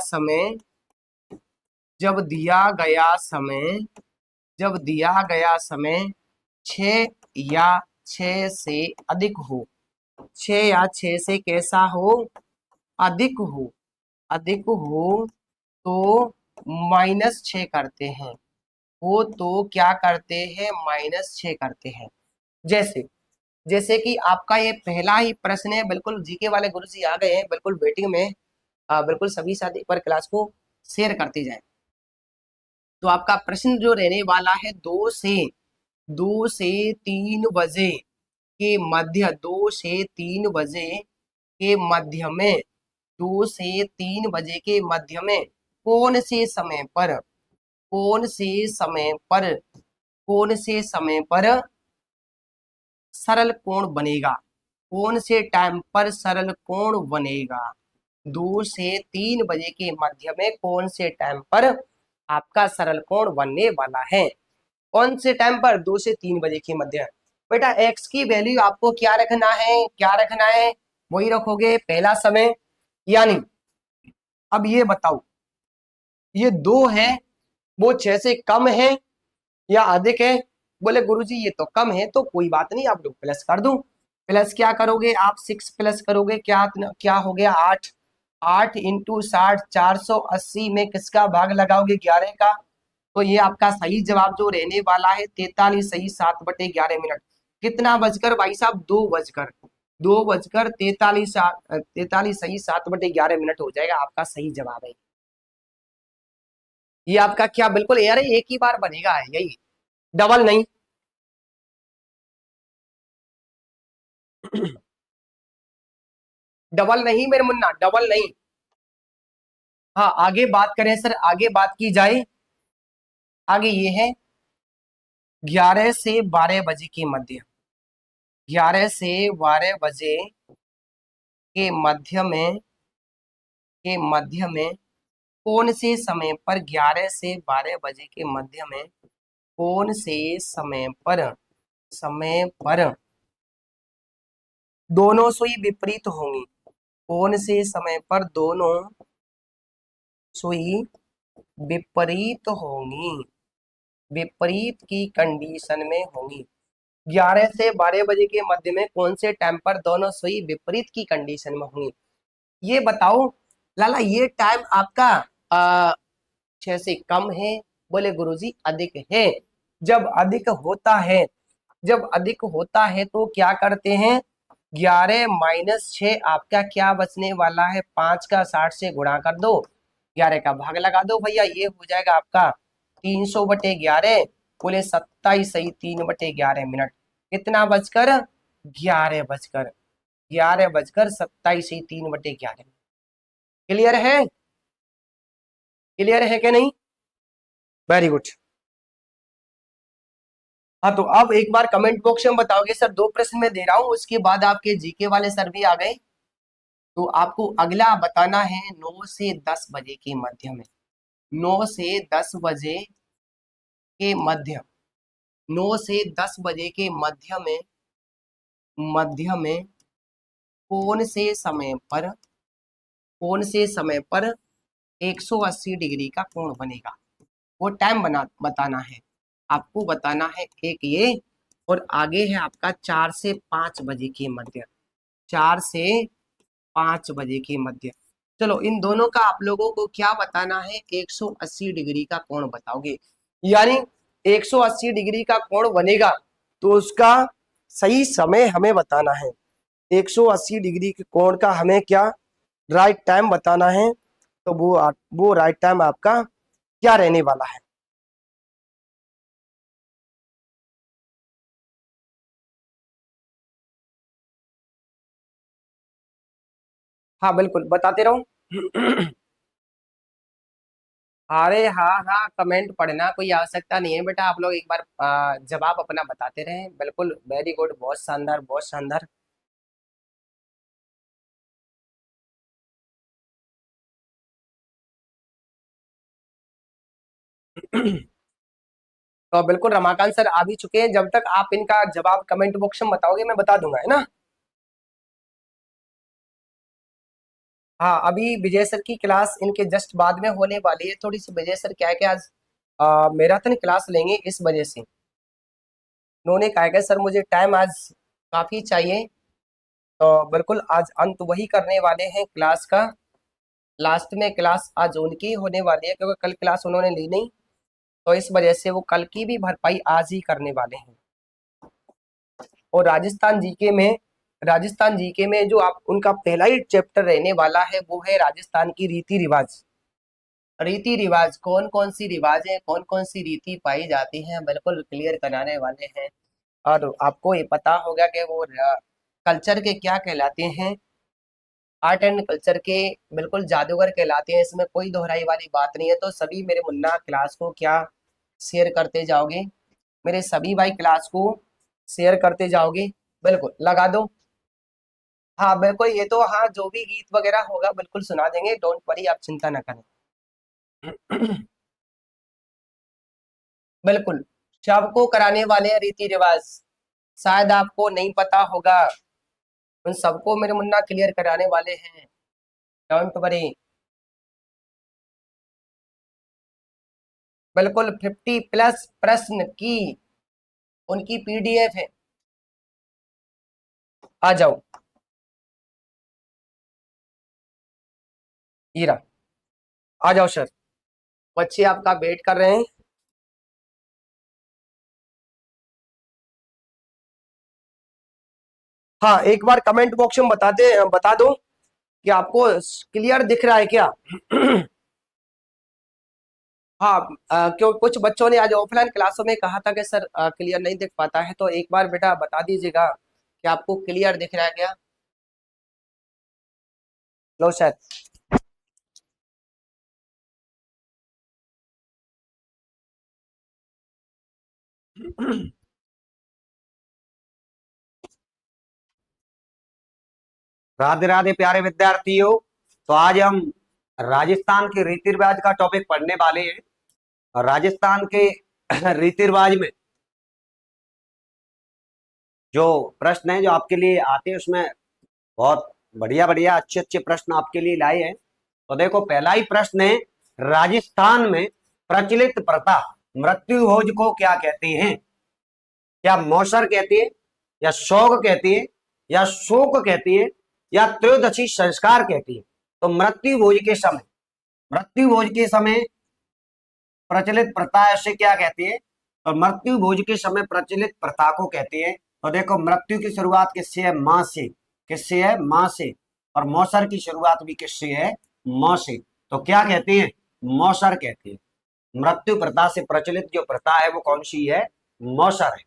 समय 6 या 6 से अधिक हो, 6 या 6 से कैसा हो, अधिक हो तो -6 करते हैं, हो तो क्या करते हैं, -6 करते हैं। जैसे कि आपका ये पहला ही प्रश्न है, बिल्कुल जीके वाले गुरुजी आ गए हैं, बिल्कुल वेटिंग में, बिल्कुल सभी साथी एक बार क्लास को शेयर करते जाएं। तो आपका प्रश्न जो रहने वाला है 2 से 3 बजे के मध्य, 2 से 3 बजे के मध्य में, 2 से 3 बजे के मध्य में कौन से समय पर सरल कोण बनेगा, कौन से टाइम पर सरल कोण बनेगा। 2 से 3 बजे के मध्य में कौन से टाइम पर आपका सरल कोण बनने वाला है, कौन से टाइम पर, 2 से 3 बजे के मध्य। बेटा x की वैल्यू आपको क्या रखना है, वही रखोगे पहला समय। यानी अब ये बताओ, ये 2 है वो 6 से कम है या अधिक है, बोले गुरुजी ये तो कम है, तो कोई बात नहीं, आप लोग प्लस कर दो। प्लस क्या करोगे आप, 6 प्लस करोगे, क्या हो गया 8, 8 × 60 480 में किसका भाग लगाओगे 11 का, तो ये आपका सही जवाब जो रहने वाला है 43 सही 7/11 मिनट। कितना बजकर भाई साहब, 2 बजकर 43 सही 7/11 मिनट हो जाएगा, आपका सही जवाब है। ये आपका क्या बिल्कुल यार एक ही बार बनेगा है यही, डबल नहीं। डबल नहीं मेरे मुन्ना, डबल नहीं। हाँ आगे बात करें सर, आगे बात की जाए, आगे ये है 11 से 12 बजे के मध्य, 11 से 12 बजे के मध्य में कौन से समय पर, 11 से 12 बजे के मध्य में कौन से समय पर दोनों सुई विपरीत होंगी, कौन से समय पर दोनों सुई विपरीत होंगी, विपरीत की कंडीशन में होंगी। 11 से 12 बजे के मध्य में कौन से टाइम पर दोनों सुई विपरीत की कंडीशन में होंगी, ये बताओ लाला। ये टाइम आपका 6 से कम है, बोले गुरुजी अधिक है। जब अधिक होता है, जब अधिक होता है तो क्या करते हैं, 11 - 6 आपका क्या बचने वाला है, 5 का 60 से गुणा कर दो, 11 का भाग लगा दो भैया, ये हो जाएगा आपका 300/11, बोले 27 सही 3/11 मिनट। कितना बजकर, 11 बजकर 27 सही 3/11। क्लियर है, क्लियर है कि नहीं, वेरी गुड। हाँ तो अब एक बार कमेंट बॉक्स में बताओगे सर, 2 प्रश्न में दे रहा हूं, उसके बाद आपके जीके वाले सर भी आ गए, तो आपको अगला बताना है 9 से 10 बजे के मध्य में, 9 से 10 बजे के मध्य, 9 से 10 बजे के मध्य में कौन से समय पर, कौन से समय पर 180 डिग्री का कोण बनेगा, वो टाइम बताना है आपको, बताना है एक ये, और आगे है आपका 4 से 5 बजे के मध्य, 4 से 5 बजे के मध्य। चलो इन दोनों का आप लोगों को क्या बताना है, 180 डिग्री का कोण बताओगे, यानी 180 डिग्री का कोण बनेगा तो उसका सही समय हमें बताना है, 180 डिग्री के कोण का हमें क्या राइट टाइम बताना है, तो वो राइट टाइम आपका क्या रहने वाला है। हाँ बिल्कुल बताते रहो। अरे हाँ हाँ, कमेंट पढ़ना कोई आवश्यकता नहीं है बेटा, आप लोग एक बार जवाब अपना बताते रहे, बिल्कुल वेरी गुड, बहुत शानदार बहुत शानदार। तो बिल्कुल रमाकांत सर आ भी चुके हैं, जब तक आप इनका जवाब कमेंट बॉक्स में बताओगे मैं बता दूंगा, है ना। हाँ अभी विजय सर की क्लास इनके जस्ट बाद में होने वाली है, थोड़ी सी विजय सर क्या है कि आज मैराथन क्लास लेंगे, इस वजह से उन्होंने कहा कि सर मुझे टाइम आज काफी चाहिए, तो बिल्कुल आज अंत वही करने वाले हैं क्लास का, लास्ट में क्लास आज उनकी होने वाली है, क्योंकि कल क्लास उन्होंने ली नहीं, तो इस वजह से वो कल की भी भरपाई आज ही करने वाले हैं। और राजस्थान जीके में जो आप उनका पहला ही चैप्टर रहने वाला है वो है राजस्थान की रीति रिवाज, रीति रिवाज कौन कौन सी रिवाज है, कौन कौन सी रीति पाई जाती हैं, बिल्कुल क्लियर कराने वाले हैं। और आपको ये पता होगा कि वो कल्चर के क्या कहलाते हैं, आर्ट एंड कल्चर के बिल्कुल जादूगर कहलाते हैं, इसमें कोई दोहराई वाली बात नहीं है। तो सभी मेरे मुन्ना क्लास को क्या शेयर करते जाओगे, मेरे सभी भाई क्लास को शेयर करते जाओगे, बिल्कुल लगा दो। हाँ बिल्कुल, ये तो हाँ जो भी गीत वगैरह होगा बिल्कुल सुना देंगे, डोंट वरी, आप चिंता ना करें। बिल्कुल, सबको कराने वाले हैं रीति रिवाज, शायद आपको नहीं पता होगा, उन सबको मेरे मुन्ना क्लियर कराने वाले हैं, डोंट वरी। बिल्कुल 50+ प्रश्न की उनकी पीडीएफ है, आ जाओ। ये रहा, आ जाओ सर। बच्चे आपका वेट कर रहे हैं। हाँ, एक बार कमेंट बॉक्स में बता दो कि आपको क्लियर दिख रहा है क्या। हाँ, क्यों कुछ बच्चों ने आज ऑफलाइन क्लासों में कहा था कि सर क्लियर नहीं दिख पाता है, तो एक बार बेटा बता दीजिएगा कि आपको क्लियर दिख रहा है क्या। लो सर। राधे राधे प्यारे विद्यार्थियों। तो आज हम राजस्थान के रीति रिवाज का टॉपिक पढ़ने वाले हैं। और राजस्थान के रीति रिवाज में जो प्रश्न है जो आपके लिए आते हैं उसमें बहुत बढ़िया बढ़िया अच्छे अच्छे प्रश्न आपके लिए लाए हैं। तो देखो, पहला ही प्रश्न है, राजस्थान में प्रचलित प्रथा मृत्यु भोज को क्या कहते हैं? क्या मौसर कहती है, या शोक कहती है, या शोक कहती है, या त्रयोदशी संस्कार कहती है? तो मृत्यु भोज के समय प्रचलित प्रथा ऐसे क्या कहती है? और मृत्यु भोज के समय प्रचलित प्रथा को कहते हैं। तो देखो, मृत्यु की शुरुआत किससे है? मां से। किससे है? मां से। और मौसर की शुरुआत भी किससे है? मां से। तो क्या कहते हैं? मौसर कहते हैं। मृत्यु प्रथा से प्रचलित जो प्रथा है वो कौन सी है? मौसर है।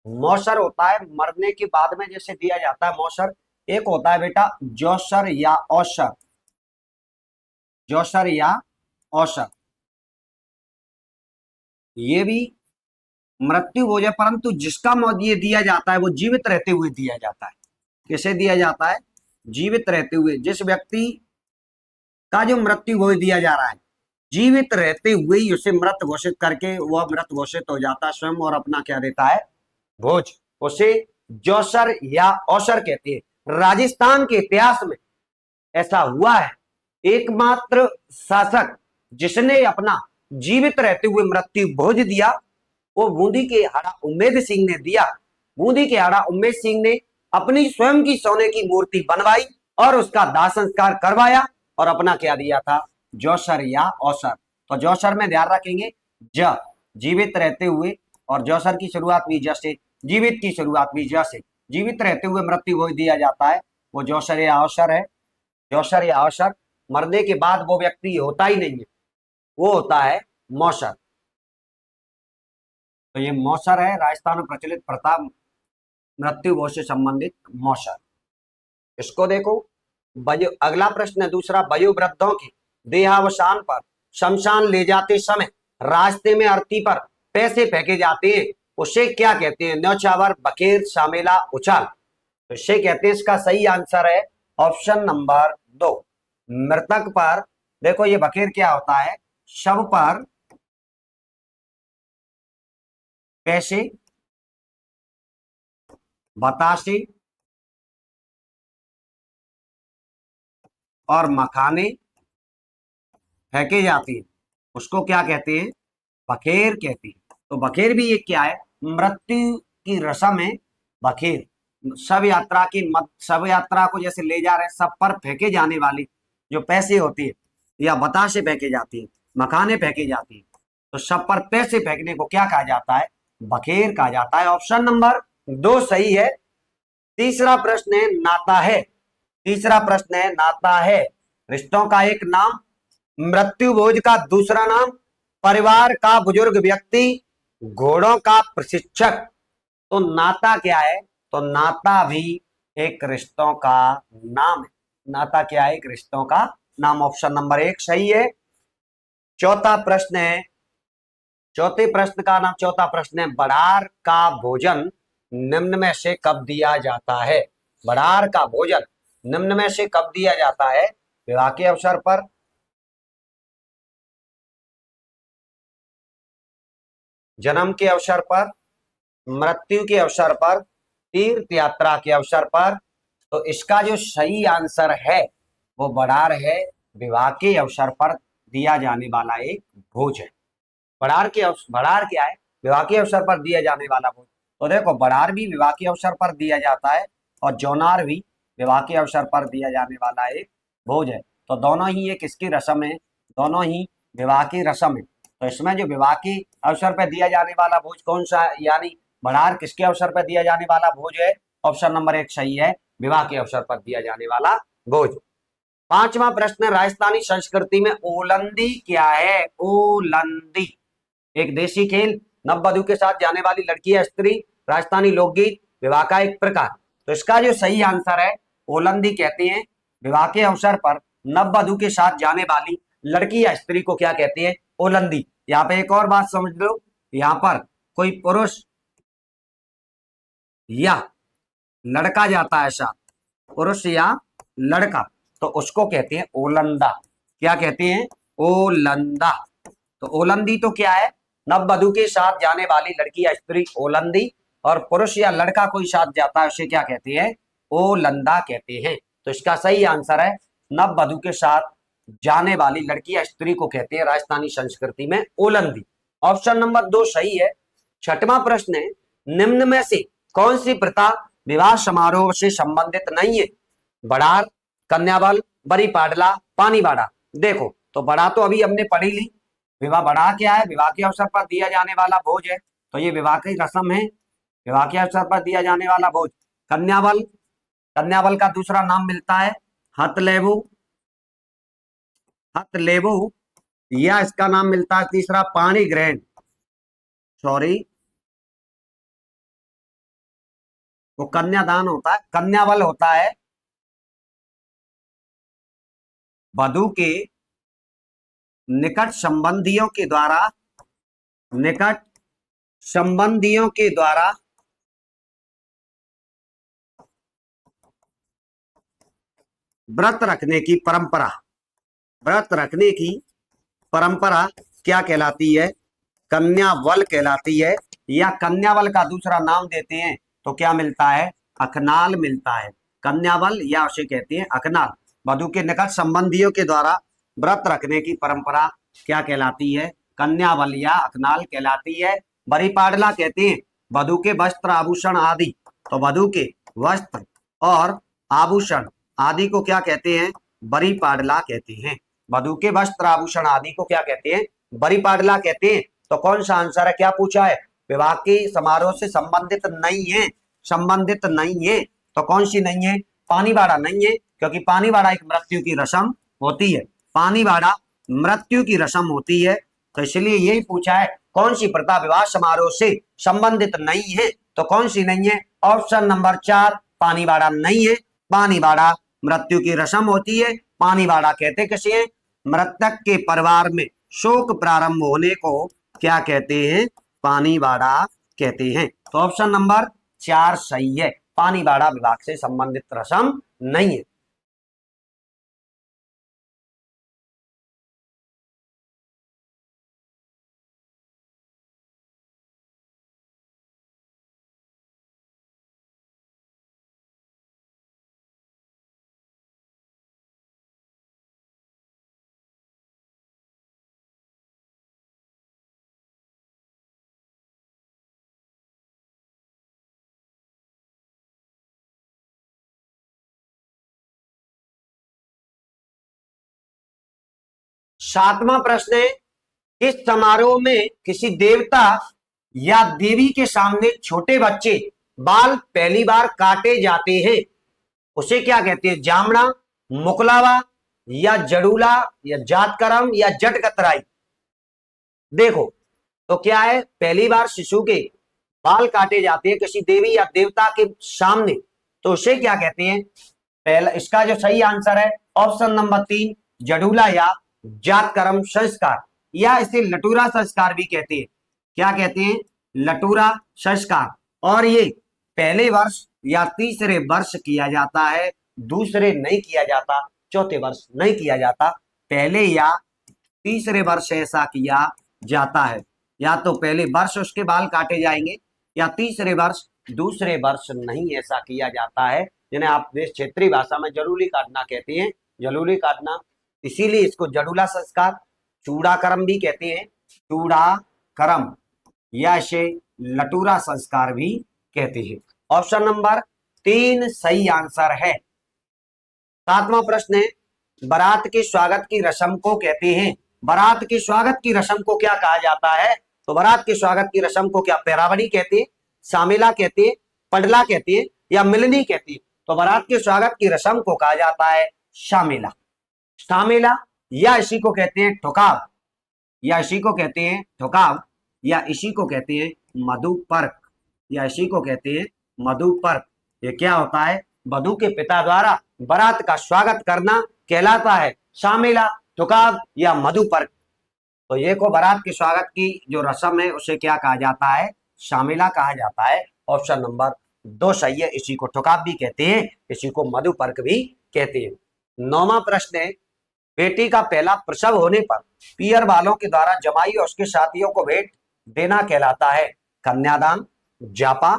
मौसर होता है मरने के बाद में जैसे दिया जाता है मौसर। एक होता है बेटा जौसर या औसर। जौसर या औसर, ये भी मृत्यु हो जाए, परंतु जिसका मौत ये दिया जाता है वो जीवित रहते हुए दिया जाता है। किसे दिया जाता है? जीवित रहते हुए। जिस व्यक्ति का जो मृत्यु हो दिया जा रहा है, जीवित रहते हुए ही उसे मृत घोषित करके वह मृत घोषित हो जाता है स्वयं, और अपना क्या देता है? भोज। उसे जौसर या औसर कहते हैं। राजस्थान के इतिहास में ऐसा हुआ है, एकमात्र शासक जिसने अपना जीवित रहते हुए मृत्यु भोज दिया वो बूंदी के हाड़ा उम्मेद सिंह ने दिया। बूंदी के हाड़ा उम्मेद सिंह ने अपनी स्वयं की सोने की मूर्ति बनवाई और उसका दाह संस्कार करवाया और अपना क्या दिया था? जौसर या औसर। तो जौसर में ध्यान रखेंगे, ज जीवित रहते हुए, और जौसर की शुरुआत भी ज से, जीवित की शुरुआत भी ज से। जीवित रहते हुए मृत्यु भोज दिया जाता है वो जौसर या औसर है। जौसर या औसर। मरने के बाद वो व्यक्ति होता ही नहीं है, वो होता है मौसर। तो ये मौसर है राजस्थान में प्रचलित प्रथा, मृत्यु भोज से संबंधित मौसर। इसको देखो। अगला प्रश्न है दूसरा, वयोवृद्धों की देहावसान पर शमशान ले जाते समय रास्ते में अर्थी पर पैसे फेंके जाते हैं, उसे क्या कहते हैं? न्यौछावर, बखेर, शामेला, उछाल। तो इसे कहते हैं, इसका सही आंसर है ऑप्शन नंबर 2, मृतक पर। देखो, ये बखेर क्या होता है? शव पर पैसे, बतासे और मखाने फेंके जाते हैं, उसको क्या कहते हैं? बखेर कहते हैं। तो बखेर भी ये क्या है? मृत्यु की रस्म है बखेर। शव यात्रा को जैसे ले जा रहे हैं, सब पर फेंके जाने वाली जो पैसे होती है, या बतासे फेंके जाती है, मखाने फेंके जाती है, तो सब पर पैसे फेंकने को क्या कहा जाता है? बखेर कहा जाता है। ऑप्शन नंबर 2 सही है। तीसरा प्रश्न है नाता है। तीसरा प्रश्न है नाता है। रिश्तों का एक नाम, मृत्यु भोज का दूसरा नाम, परिवार का बुजुर्ग व्यक्ति, घोड़ों का प्रशिक्षक। तो नाता क्या है? तो नाता भी एक रिश्तों का नाम है। नाता क्या है? एक रिश्तों का नाम। ऑप्शन नंबर 1 सही है। चौथा प्रश्न है, चौथा प्रश्न है, बड़ार का भोजन निम्न में से कब दिया जाता है? बड़ार का भोजन निम्न में से कब दिया जाता है? विवाह के अवसर पर, जन्म के अवसर पर, मृत्यु के अवसर पर, तीर्थ यात्रा के अवसर पर। तो इसका जो सही आंसर है वो बड़ार है। विवाह के अवसर पर दिया जाने वाला एक भोज है। बड़ार क्या है? विवाह के अवसर पर दिया जाने वाला भोज। तो देखो, बड़ार भी विवाह के अवसर पर दिया जाता है और जौनार भी विवाह के अवसर पर दिया जाने वाला एक भोज है। तो दोनों ही ये किसकी रस्म है, दोनों ही विवाह की रस्म है। तो इसमें जो विवाह के अवसर पर दिया जाने वाला भोज कौन सा है, यानी बढ़ार किसके अवसर पर दिया जाने वाला भोज है, ऑप्शन नंबर 1 सही है, विवाह के अवसर पर दिया जाने वाला भोज। पांचवा प्रश्न, राजस्थानी संस्कृति में ओलंदी क्या है, ओलंदी एक देसी खेल, नववधु के साथ जाने वाली लड़की या स्त्री, राजस्थानी लोकगीत, विवाह का एक प्रकार। तो इसका जो सही आंसर है, ओलंदी कहते हैं विवाह के अवसर पर नववधु के साथ जाने वाली लड़की या स्त्री को क्या कहते हैं, ओलंदी। यहाँ पे एक और बात समझ लो, यहाँ पर कोई पुरुष या लड़का जाता है साथ, पुरुष या लड़का, तो उसको कहते हैं ओलंदा। क्या कहते हैं, ओलंदा। तो ओलंदी तो क्या है, नववधु के साथ जाने वाली लड़की या स्त्री ओलंदी, और पुरुष या लड़का कोई साथ जाता है उसे क्या कहते हैं, ओलंदा कहते हैं। तो इसका सही आंसर है, नववधु के साथ जाने वाली लड़की या स्त्री को कहते हैं राजस्थानी संस्कृति में ओलंदी। ऑप्शन नंबर 2 सही है। छठवां प्रश्न है, निम्न में से कौन सी प्रथा विवाह समारोह से संबंधित नहीं है, बढ़ार, कन्याबल, बरी पाडला, पानी बाड़ा। देखो तो बड़ा तो अभी हमने पढ़ी ली, विवाह बढ़ा क्या है, विवाह के अवसर पर दिया जाने वाला भोज है, तो ये विवाह की रस्म है, विवाह के अवसर पर दिया जाने वाला भोज। कन्याबल, कन्याबल का दूसरा नाम मिलता है हथलेबू, हथलेबू, या इसका नाम मिलता है तीसरा पाणी ग्रहण, सॉरी वो कन्यादान होता है, कन्याबल होता है वधु के निकट संबंधियों के द्वारा, निकट संबंधियों के द्वारा व्रत रखने की परंपरा, व्रत रखने की परंपरा क्या कहलाती है, कन्यावल कहलाती है, या कन्यावल का दूसरा नाम देते हैं तो क्या मिलता है, अखनाल मिलता है। कन्यावल या उसे कहते हैं अखनाल। वधु के निकट संबंधियों के द्वारा व्रत रखने की परंपरा क्या कहलाती है, कन्यावल या अखनाल कहलाती है। बरीपाडला कहते हैं वधु के वस्त्र आभूषण आदि, तो वधु के वस्त्र और आभूषण आदि को क्या कहते हैं, बरीपाडला कहते हैं। वधु के वस्त्र आभूषण आदि को क्या कहते हैं, बरीपाडला कहते हैं। तो कौन सा आंसर है, क्या पूछा है, विवाह के समारोह से संबंधित नहीं है, संबंधित नहीं है, तो कौन सी नहीं है, पानी बाड़ा नहीं है, क्योंकि पानी बाड़ा एक मृत्यु की रस्म होती है, पानी बाड़ा मृत्यु की रस्म होती है, तो इसलिए यही पूछा है कौन सी प्रथा विवाह समारोह से संबंधित नहीं है, तो कौन सी नहीं है, ऑप्शन नंबर 4 पानी बाड़ा नहीं है। पानी बाड़ा मृत्यु की रस्म होती है। पानी बाड़ा कहते किसे हैं, मृतक के परिवार में शोक प्रारंभ होने को क्या कहते हैं, पानी बाड़ा कहते हैं। तो ऑप्शन नंबर 4 सही है, पानी बाड़ा विभाग से संबंधित रस्म नहीं है। सातवां प्रश्न है, इस समारोह में किसी देवता या देवी के सामने छोटे बच्चे बाल पहली बार काटे जाते हैं, उसे क्या कहते हैं, जामड़ा, मुकलावा, या जड़ूला, या जातकर्म, या जट कतराई। देखो तो क्या है, पहली बार शिशु के बाल काटे जाते हैं किसी देवी या देवता के सामने, तो उसे क्या कहते हैं, पहला इसका जो सही आंसर है ऑप्शन नंबर 3 जड़ूला या जातकर्म संस्कार, या इसे लटूरा संस्कार भी कहते हैं। क्या कहते हैं, लटूरा संस्कार। और ये पहले वर्ष या तीसरे वर्ष किया जाता है, दूसरे नहीं किया जाता, चौथे वर्ष नहीं किया जाता, पहले या तीसरे वर्ष ऐसा किया जाता है। या तो पहले वर्ष उसके बाल काटे जाएंगे, या तीसरे वर्ष, दूसरे वर्ष नहीं ऐसा किया जाता है, जिन्हें आप देश क्षेत्रीय भाषा में जरूरी काटना कहते हैं, जरूरी काटना, इसीलिए इसको जड़ूला संस्कार, चूड़ाकर्म भी कहते हैं, चूड़ाकर्म, या इसे लटूरा संस्कार भी कहते हैं। ऑप्शन नंबर 3 सही आंसर है। सातवां प्रश्न है, बारात के स्वागत की रस्म को कहते हैं? बारात के स्वागत की रस्म को क्या कहा जाता है? तो बारात के स्वागत की रस्म को क्या पैरावड़ी कहते हैं, शामिला कहते हैं, पडला कहते हैं या मिलनी कहते हैं? तो बारात के स्वागत की रस्म को कहा जाता है शामिला। शामिला या इसी को कहते हैं ठुकाव, या इसी को कहते हैं ठुकाव, या इसी को कहते हैं मधुपर्क, या इसी को कहते हैं मधुपर्क। ये क्या होता है? वधू के पिता द्वारा बारात का स्वागत करना कहलाता है शामिला, ठुकाव या मधुपर्क। तो ये को बारात के स्वागत की जो रस्म है उसे क्या कहा जाता है? शामिला कहा जाता है। ऑप्शन नंबर 2 सही है। इसी को ठुकाव भी कहते हैं, इसी को मधुपर्क भी कहते हैं। 9वां प्रश्न है, बेटी का पहला प्रसव होने पर पियर वालों के द्वारा जमाई और उसके साथियों को भेंट देना कहलाता है? कन्यादान, जापा,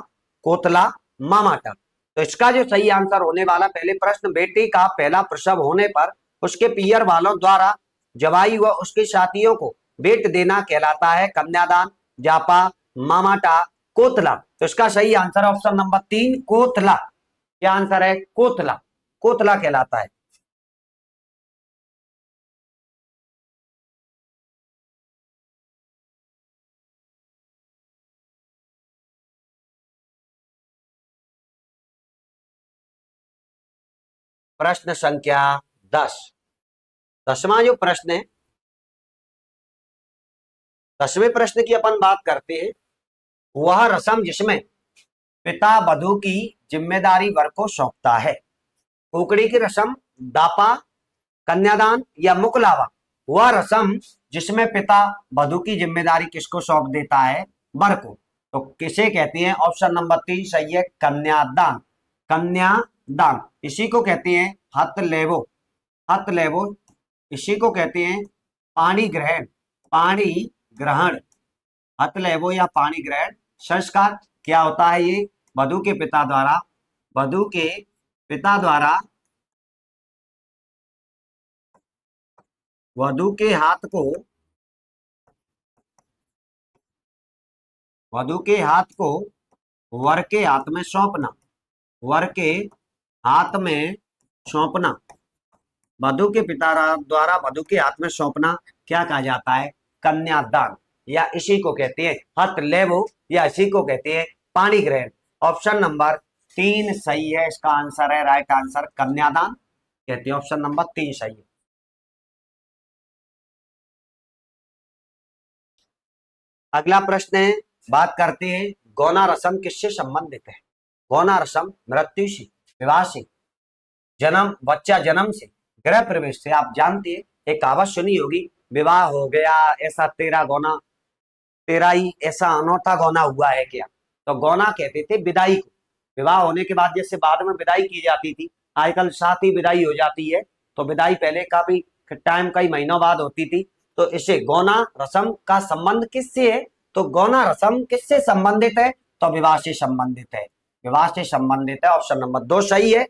कोतला, मामाटा। तो इसका जो सही आंसर होने वाला, पहले प्रश्न, बेटी का पहला प्रसव होने पर उसके पियर वालों द्वारा जवाई व उसके साथियों को भेंट देना कहलाता है कन्यादान, जापा, मामाटा, कोतला। तो इसका सही आंसर ऑप्शन नंबर 3 कोतला। क्या आंसर है? कोतला, कोतला कहलाता है। प्रश्न संख्या 10। 10वां जो प्रश्न है, 10वें प्रश्न की अपन बात करते हैं। वह रस्म जिसमें पिता वधू की जिम्मेदारी वर को सौंपता है? कुकड़ी की रस्म, दापा, कन्यादान या मुकलावा। वह रस्म जिसमें पिता वधू की जिम्मेदारी किसको सौंप देता है? वर को। तो किसे कहते हैं? ऑप्शन नंबर 3 सही है, कन्यादान। कन्यादान इसी को कहते हैं हथ लेवो, हथ लेवो। इसी को कहते हैं पाणी ग्रहण, पाणी ग्रहण। हथ लेवो या पाणी ग्रहण संस्कार क्या होता है? ये वधू के पिता द्वारा, वधू के पिता द्वारा वधू के हाथ को, वधू के हाथ को वर के हाथ में सौंपना, वर के हाथ में सौंपना। वधू के पिता द्वारा वधू के हाथ में सौंपना क्या कहा जाता है? कन्यादान, या इसी को कहते हैं हथ लेवो, या इसी को कहते हैं पाणी ग्रहण। ऑप्शन नंबर 3 सही है। इसका आंसर है, राइट आंसर कन्यादान कहते हैं। ऑप्शन नंबर 3 सही है। अगला प्रश्न है, बात करते हैं गौना रस्म किससे संबंधित है? गौना रस्म मृत्यु से, विवाह से, जन्म, बच्चा जन्म से, गृह प्रवेश से। आप जानते हैं, एक कहावत सुनी होगी, विवाह हो गया ऐसा तेरा गौना, तेरा ही ऐसा अनोखा गौना हुआ है क्या? तो गौना कहते थे विदाई को। विवाह होने के बाद जैसे बाद में विदाई की जाती थी, आजकल साथ ही विदाई हो जाती है। तो विदाई पहले काफी टाइम, कई महीनों बाद होती थी। तो इसे गौना रस्म का संबंध किससे है? तो गौना रस्म किससे संबंधित है? तो विवाह से संबंधित है, विवाह से संबंधित है। ऑप्शन नंबर 2 सही है।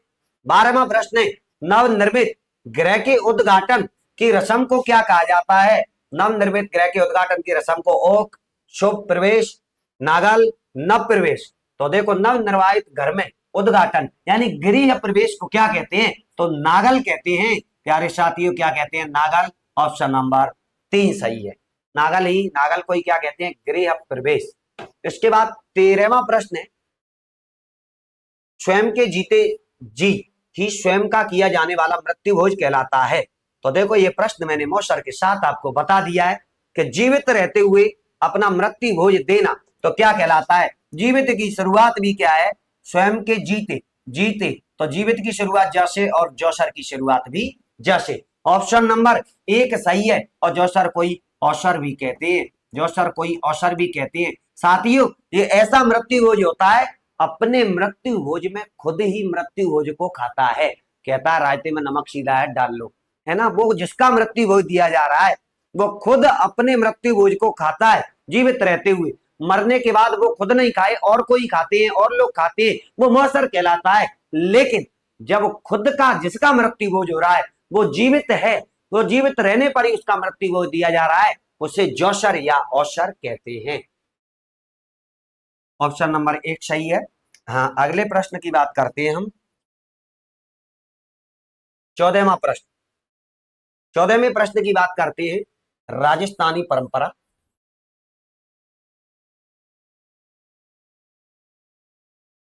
12वां प्रश्न है, नवनिर्मित गृह के उद्घाटन की रस्म को क्या कहा जाता है? नवनिर्मित गृह के उद्घाटन की रस्म को ओक, शुभ प्रवेश, नागल, नव प्रवेश। तो देखो, नव निर्वाहित घर में उद्घाटन यानी गृह प्रवेश को क्या कहते हैं? तो नागल कहते हैं। प्यारे साथियों, क्या कहते हैं? नागल। ऑप्शन नंबर 3 सही है। नागल ही, नागल को ही क्या कहते हैं? गृह प्रवेश। इसके बाद 13वां प्रश्न है, स्वयं के जीते जी ही स्वयं का किया जाने वाला मृत्यु भोज कहलाता है। तो देखो, ये प्रश्न मैंने मौसर के साथ आपको बता दिया है कि जीवित रहते हुए अपना मृत्यु भोज देना तो क्या कहलाता है? जीवित की शुरुआत भी क्या है? स्वयं के जीते, जीते। तो जीवित की शुरुआत जैसे और जौसर की शुरुआत भी जैसे। ऑप्शन नंबर 1 सही है। और जौसर कोई अवसर भी कहते हैं, जौसर कोई अवसर भी कहते हैं। साथियों, ये ऐसा मृत्यु भोज होता है, अपने मृत्यु भोज में खुद ही मृत्यु भोज को खाता है। कहता है रायते में नमक सीधा है डाल लो, है ना। वो जिसका मृत्यु भोज दिया जा रहा है वो खुद अपने मृत्यु भोज को खाता है जीवित रहते हुए। मरने के बाद वो खुद नहीं खाए और कोई खाते हैं और लोग खाते हैं, वो मौसर कहलाता है। लेकिन जब खुद का, जिसका मृत्यु भोज हो रहा है वो जीवित है, वो जीवित रहने पर ही उसका मृत्यु भोज दिया जा रहा है, उसे जौसर या औसर कहते हैं। ऑप्शन नंबर 1 सही है। हाँ, अगले प्रश्न की बात करते हैं हम। 14वां प्रश्न, 14वें प्रश्न की बात करते हैं, राजस्थानी परंपरा।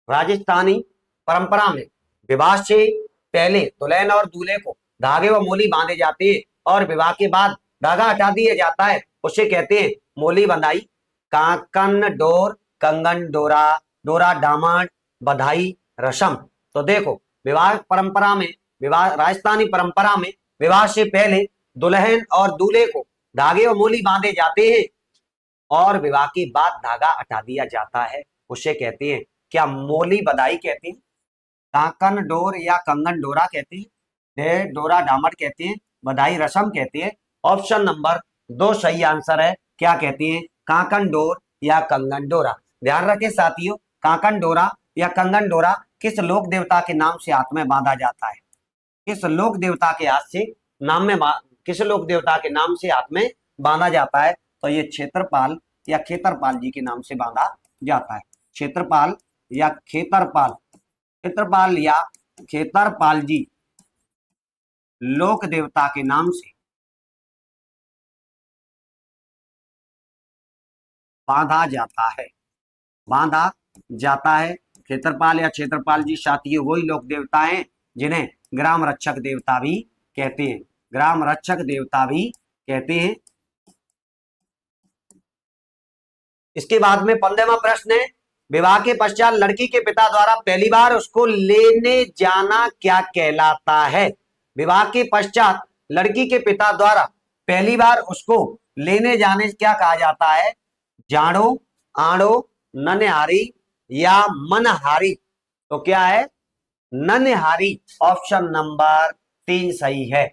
राजस्थानी परंपरा में विवाह से पहले दुल्हन और दूल्हे को धागे व मोली बांधे जाते हैं और विवाह के बाद धागा हटा दिया जाता है, उसे कहते हैं मोली बंधाई। कांकन डोर, कंगन डोरा, डोरा दामन, बधाई, रसम। तो देखो, विवाह परंपरा में, विवाह राजस्थानी परंपरा में विवाह से पहले दुल्हन और दूल्हे को धागे और मोली बांधे जाते हैं और विवाह के बाद धागा हटा दिया जाता है, उसे कहते हैं क्या मोली बधाई कहते हैं, कांकन डोर या कंगन डोरा कहते हैं, डोरा डामर कहते हैं, बधाई रसम कहते हैं। ऑप्शन नंबर 2 सही आंसर है। क्या कहते हैं, कांकन डोर या कंगन डोरा। ध्यान रखें साथियों, कांकन डोरा या कंगन डोरा किस लोक देवता के नाम से हाथ में बांधा जाता है, किस लोक देवता के हाथ से नाम में किस लोक देवता के नाम से हाथ में बांधा जाता है, तो ये क्षेत्रपाल या खेतरपाल जी के नाम से बांधा जाता है। क्षेत्रपाल या खेतरपाल, क्षेत्रपाल या खेतरपाल जी लोक देवता के नाम से बांधा जाता है, बांधा जाता है। खेतरपाल या क्षेत्रपाल जी साथियों वही लोक देवता हैं जिन्हें ग्राम रक्षक देवता भी कहते हैं, ग्राम रक्षक देवता भी कहते हैं। इसके बाद में 15वां प्रश्न है, विवाह के पश्चात लड़की के पिता द्वारा पहली बार उसको लेने जाना क्या कहलाता है। विवाह के पश्चात लड़की के पिता द्वारा पहली बार उसको लेने जाने क्या कहा जाता है, जाड़ो, आड़ो, ननहारी या मनहारी। तो क्या है, ननहारी। ऑप्शन नंबर 3 सही है।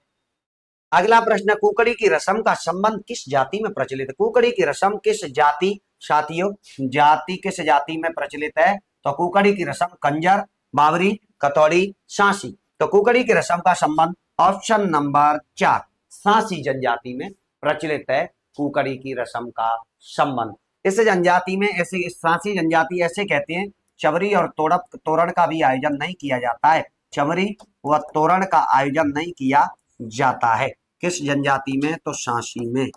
अगला प्रश्न, कुकड़ी की रस्म का संबंध किस जाति में प्रचलित है। कुकड़ी की रस्म किस जाति, साथियों जाति किस जाति में प्रचलित है, तो कुकड़ी की रस्म कंजर, बावरी, कतौड़ी, सांसी। तो कुकड़ी की रस्म का संबंध ऑप्शन नंबर 4 सांसी जनजाति में प्रचलित है, कुकड़ी की रस्म का संबंध। इस जनजाति में ऐसे, सांसी जनजाति ऐसे कहते हैं, चवरी और तोरण का भी आयोजन नहीं किया जाता है, चवरी व तोरण का आयोजन नहीं किया जाता है। किस जनजाति में, तो सांसी में।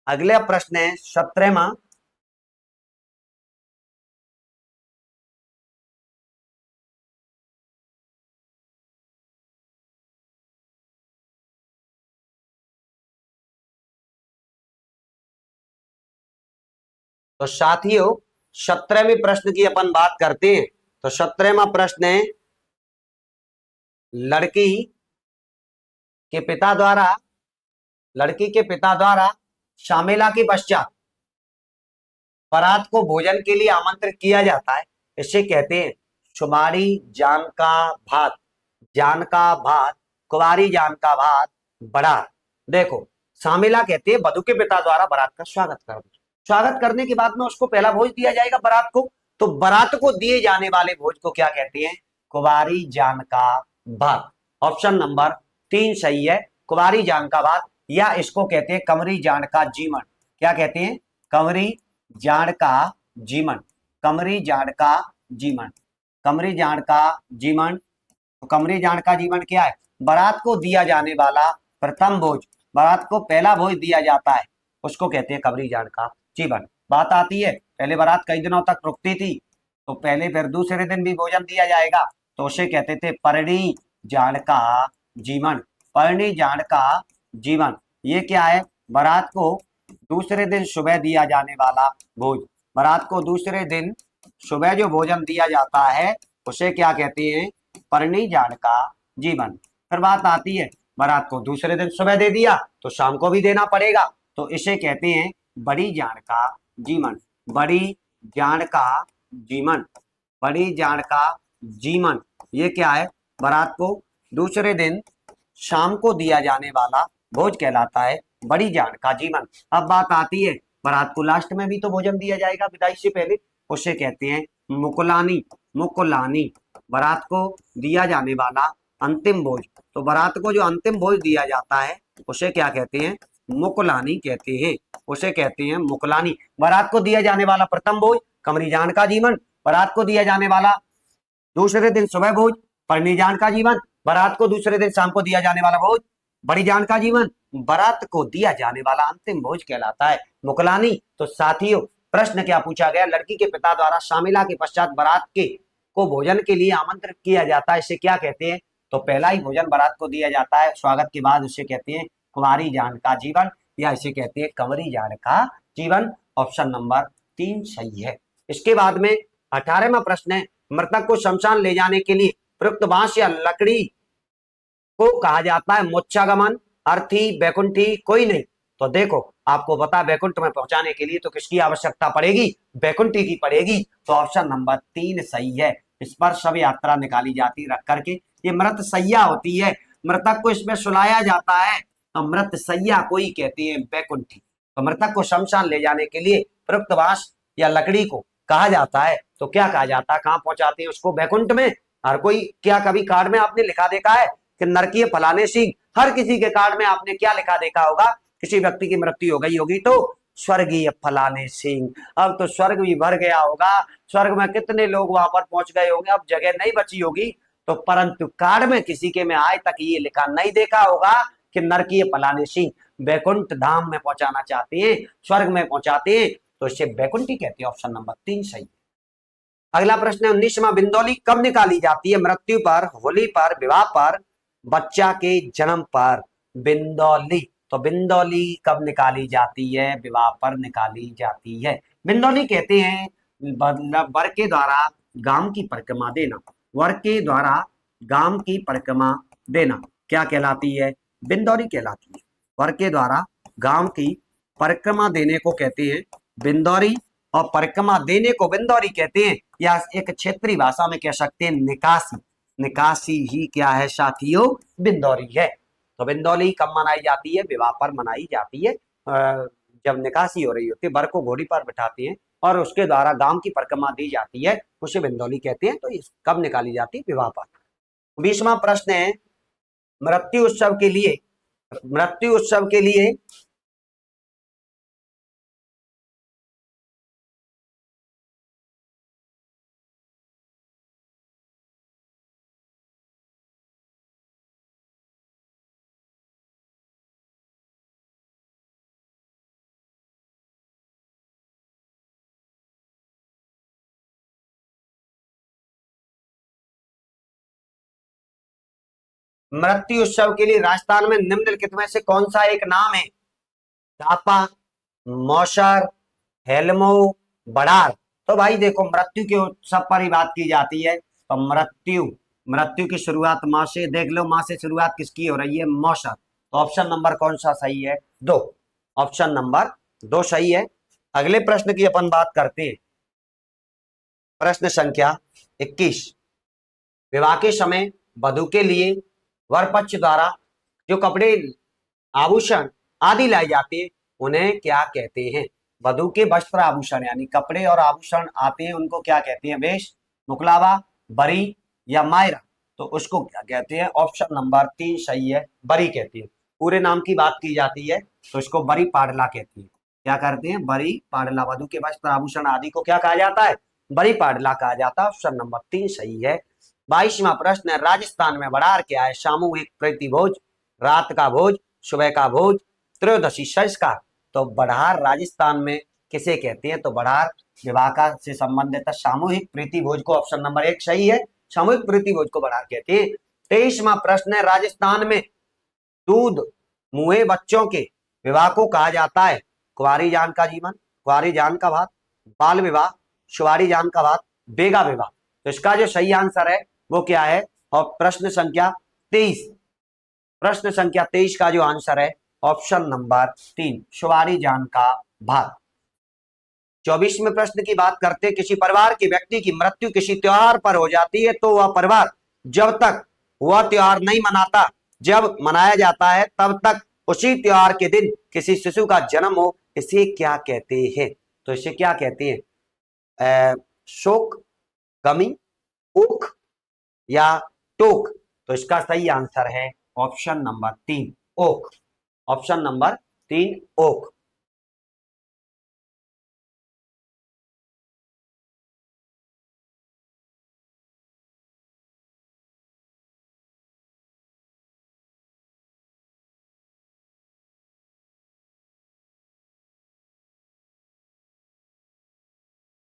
अगला प्रश्न है 17वां, तो साथियों 17वें प्रश्न की अपन बात करते हैं। तो 17वां प्रश्न है, लड़की के पिता द्वारा, लड़की के पिता द्वारा शामेला के पश्चात बारात को भोजन के लिए आमंत्रित किया जाता है, इसे कहते हैं शुमारी जान का भात, जान का भात, कुंवारी जान का भात, बारात। देखो, शामिला कहते हैं वधु के पिता द्वारा बारात का स्वागत करना, स्वागत करने के बाद में उसको पहला भोज दिया जाएगा बारात को, तो बारात को दिए जाने वाले भोज को क्या कहते हैं, कुंवारी जान का भात। ऑप्शन नंबर 3 सही है, कुंवारी जान का भात, या इसको कहते हैं कमरी जान का जीवन। क्या कहते हैं, कमरी जान का जीवन, कमरी जान का जीवन, कमरी जान का जीवन। तो कमरी जान का जीवन क्या है, बारात को दिया जाने वाला प्रथम भोज, बारात को पहला भोज दिया जाता है, उसको कहते हैं कमरी जान का जीवन। बात आती है, पहले बारात कई दिनों तक रुकती थी, तो पहले फिर दूसरे दिन भी भोजन दिया जाएगा, तो उसे कहते थे परणी जान का जीवन, परणी जान का जीवन। ये क्या है, बारात को दूसरे दिन सुबह दिया जाने वाला भोज, बारात को दूसरे दिन सुबह जो भोजन दिया जाता है उसे क्या कहते हैं, परणी जान का जीवन। फिर बात आती है, बारात को दूसरे दिन सुबह दे दिया तो शाम को भी देना पड़ेगा, तो इसे कहते हैं बड़ी जान का जीवन, बड़ी जान का जीवन, बड़ी जान का जीवन। ये क्या है, बारात को दूसरे दिन शाम को दिया जाने वाला भोज कहलाता है बड़ी जान का जीवन। अब बात आती है, बारात को लास्ट में भी तो भोजन दिया जाएगा विदाई से पहले, उसे कहते हैं मुकुलानी, मुकुलानी, बारात को दिया जाने वाला अंतिम भोज। तो बारात को जो अंतिम भोज दिया जाता है उसे क्या कहते हैं, मुकुलानी कहते हैं, उसे कहते हैं मुकुलानी। बारात को दिया जाने वाला प्रथम भोज कमरी जान का जीवन, बारात को दिया जाने वाला दूसरे दिन सुबह भोज परणी जान का जीवन, बारात को दूसरे दिन शाम को दिया जाने वाला भोज बड़ी जान का जीवन, बारात को दिया जाने वाला अंतिम भोज कहलाता है मुकलानी। तो साथियों प्रश्न क्या पूछा गया, लड़की के पिता द्वारा शामिला के पश्चात बारात के को भोजन के लिए आमंत्रित किया जाता है, इसे क्या कहते हैं? तो पहला ही भोजन बारात को दिया जाता है स्वागत के बाद, उसे कहते हैं कुंवारी जान का जीवन, या इसे कहते हैं कंवरी जान का जीवन। ऑप्शन नंबर 3 सही है। इसके बाद में 18वां प्रश्न है, मृतक को शमशान ले जाने के लिए प्रयुक्त बांस या लकड़ी को कहा जाता है मोक्षागमन, अर्थी, बैकुंठी, कोई नहीं। तो देखो आपको बता बैकुंठ में पहुंचाने के लिए तो किसकी आवश्यकता पड़ेगी? बैकुंठी की पड़ेगी। तो ऑप्शन नंबर 3 सही है। इस पर शव यात्रा निकाली जाती रख करके, ये मृत सैया होती है, मृतक को इसमें सुलाया जाता है, तो मृत सैया को ही कहते हैं बैकुंठी। तो मृतक को शमशान ले जाने के लिए प्रयुक्त बांस या लकड़ी को कहा जाता है, तो क्या कहा जाता है, कहां पहुंचाते हैं उसको? बैकुंठ में। हर कोई क्या कभी कार्ड में आपने लिखा देखा है कि नरकीय फलाने सिंह? हर किसी के कार्ड में आपने क्या लिखा देखा होगा? किसी व्यक्ति की मृत्यु हो गई होगी तो स्वर्गीय फलाने सिंह। अब तो स्वर्ग भी भर गया होगा, स्वर्ग में कितने लोग वहां पर पहुंच गए होंगे, अब जगह नहीं बची होगी। तो परंतु कार्ड में किसी के में आज तक ये लिखा नहीं देखा होगा कि नरकीय फलाने सिंह बैकुंठ धाम में पहुंचाना चाहते हैं, स्वर्ग में पहुंचाते हैं, तो इसे बैकुंठी कहते हैं। ऑप्शन नंबर 3 सही। अगला प्रश्न है, 19वां बिंदौली कब निकाली जाती है? मृत्यु पर, होली पर, विवाह पर, बच्चा के जन्म पर। बिंदौली, तो बिंदौली कब निकाली जाती है? विवाह पर निकाली जाती है। बिंदौली कहते हैं वर के द्वारा गांव की परिक्रमा देना, वर के द्वारा गांव की परिक्रमा देना क्या कहलाती है? बिंदौली कहलाती है। वर के द्वारा गांव की परिक्रमा देने को कहते हैं बिंदौरी, और परिक्रमा देने को बिंदौरी कहते हैं, या एक क्षेत्रीय भाषा में कह सकते हैं निकासी। निकासी ही क्या है साथियों? बिंदौरी है। तो बिंदौली कब मनाई जाती है? विवाह पर मनाई जाती है। जब निकासी हो रही होती है, वर को घोड़ी पर बिठाते हैं और उसके द्वारा गांव की परिक्रमा दी जाती है, उसे बिंदौली कहते हैं। तो कब निकाली जाती है? विवाह पर। 20वां प्रश्न है, मृत्यु उत्सव के लिए, मृत्यु उत्सव के लिए मृत्यु उत्सव के लिए राजस्थान में निम्नलिखित में से कौन सा एक नाम है? दापा, मौसर, हेलमो, बड़ार। तो भाई देखो मृत्यु के उत्सव पर ही बात की जाती है, तो मृत्यु, मृत्यु की शुरुआत माँ से, देख लो माँ से शुरुआत किसकी हो रही है? मौसर। तो ऑप्शन नंबर कौन सा सही है? 2। ऑप्शन नंबर 2 सही है। अगले प्रश्न की अपन बात करते हैं, प्रश्न संख्या 21। विवाह के समय वधु के लिए वर पक्ष द्वारा जो कपड़े, आभूषण आदि लाए जाते हैं उन्हें क्या कहते हैं? वधु के वस्त्र आभूषण यानी कपड़े और आभूषण आते हैं, उनको क्या कहते हैं? वेश, मुकलावा, बरी या मायरा। तो उसको क्या कहते हैं? ऑप्शन नंबर 3 सही है, बरी कहती है। पूरे नाम की बात की जाती है तो इसको बरी पाडला कहती है। क्या करते हैं? बरी पाडला। वधु के वस्त्र आभूषण आदि को क्या कहा जाता है? बरी पाडला कहा जाता है। ऑप्शन नंबर 3 सही है। 22वां प्रश्न है, राजस्थान में बड़ार क्या है? सामूहिक प्रीति भोज, रात का भोज, सुबह का भोज, त्रयोदशी संस्कार। तो बढ़ार राजस्थान में किसे कहते हैं? तो बढ़ार विवाह का से संबंधित सामूहिक प्रीति भोज को, ऑप्शन नंबर 1 सही है, सामूहिक प्रीति भोज को बढ़ार कहते हैं। 23वां प्रश्न है, राजस्थान में दूध मुहे बच्चों के विवाह को कहा जाता है? कुंवारी जान का जीवन, कुंवारी जान का भात, बाल विवाह, शुवारी जान का भात, बेगा विवाह। तो इसका जो सही आंसर है वो क्या है? और प्रश्न संख्या 23, प्रश्न संख्या 23 का जो आंसर है ऑप्शन नंबर 3 शुवारी जान का भात। 24वें प्रश्न की बात करते, किसी परिवार के व्यक्ति की मृत्यु किसी त्योहार पर हो जाती है तो वह परिवार जब तक वह त्योहार नहीं मनाता, जब मनाया जाता है तब तक उसी त्योहार के दिन किसी शिशु का जन्म हो, इसे क्या कहते हैं? तो इसे क्या कहते हैं? शोक, गमी, ऊख या टोक। तो इसका सही आंसर है option number 3 okay. Option number 3 okay.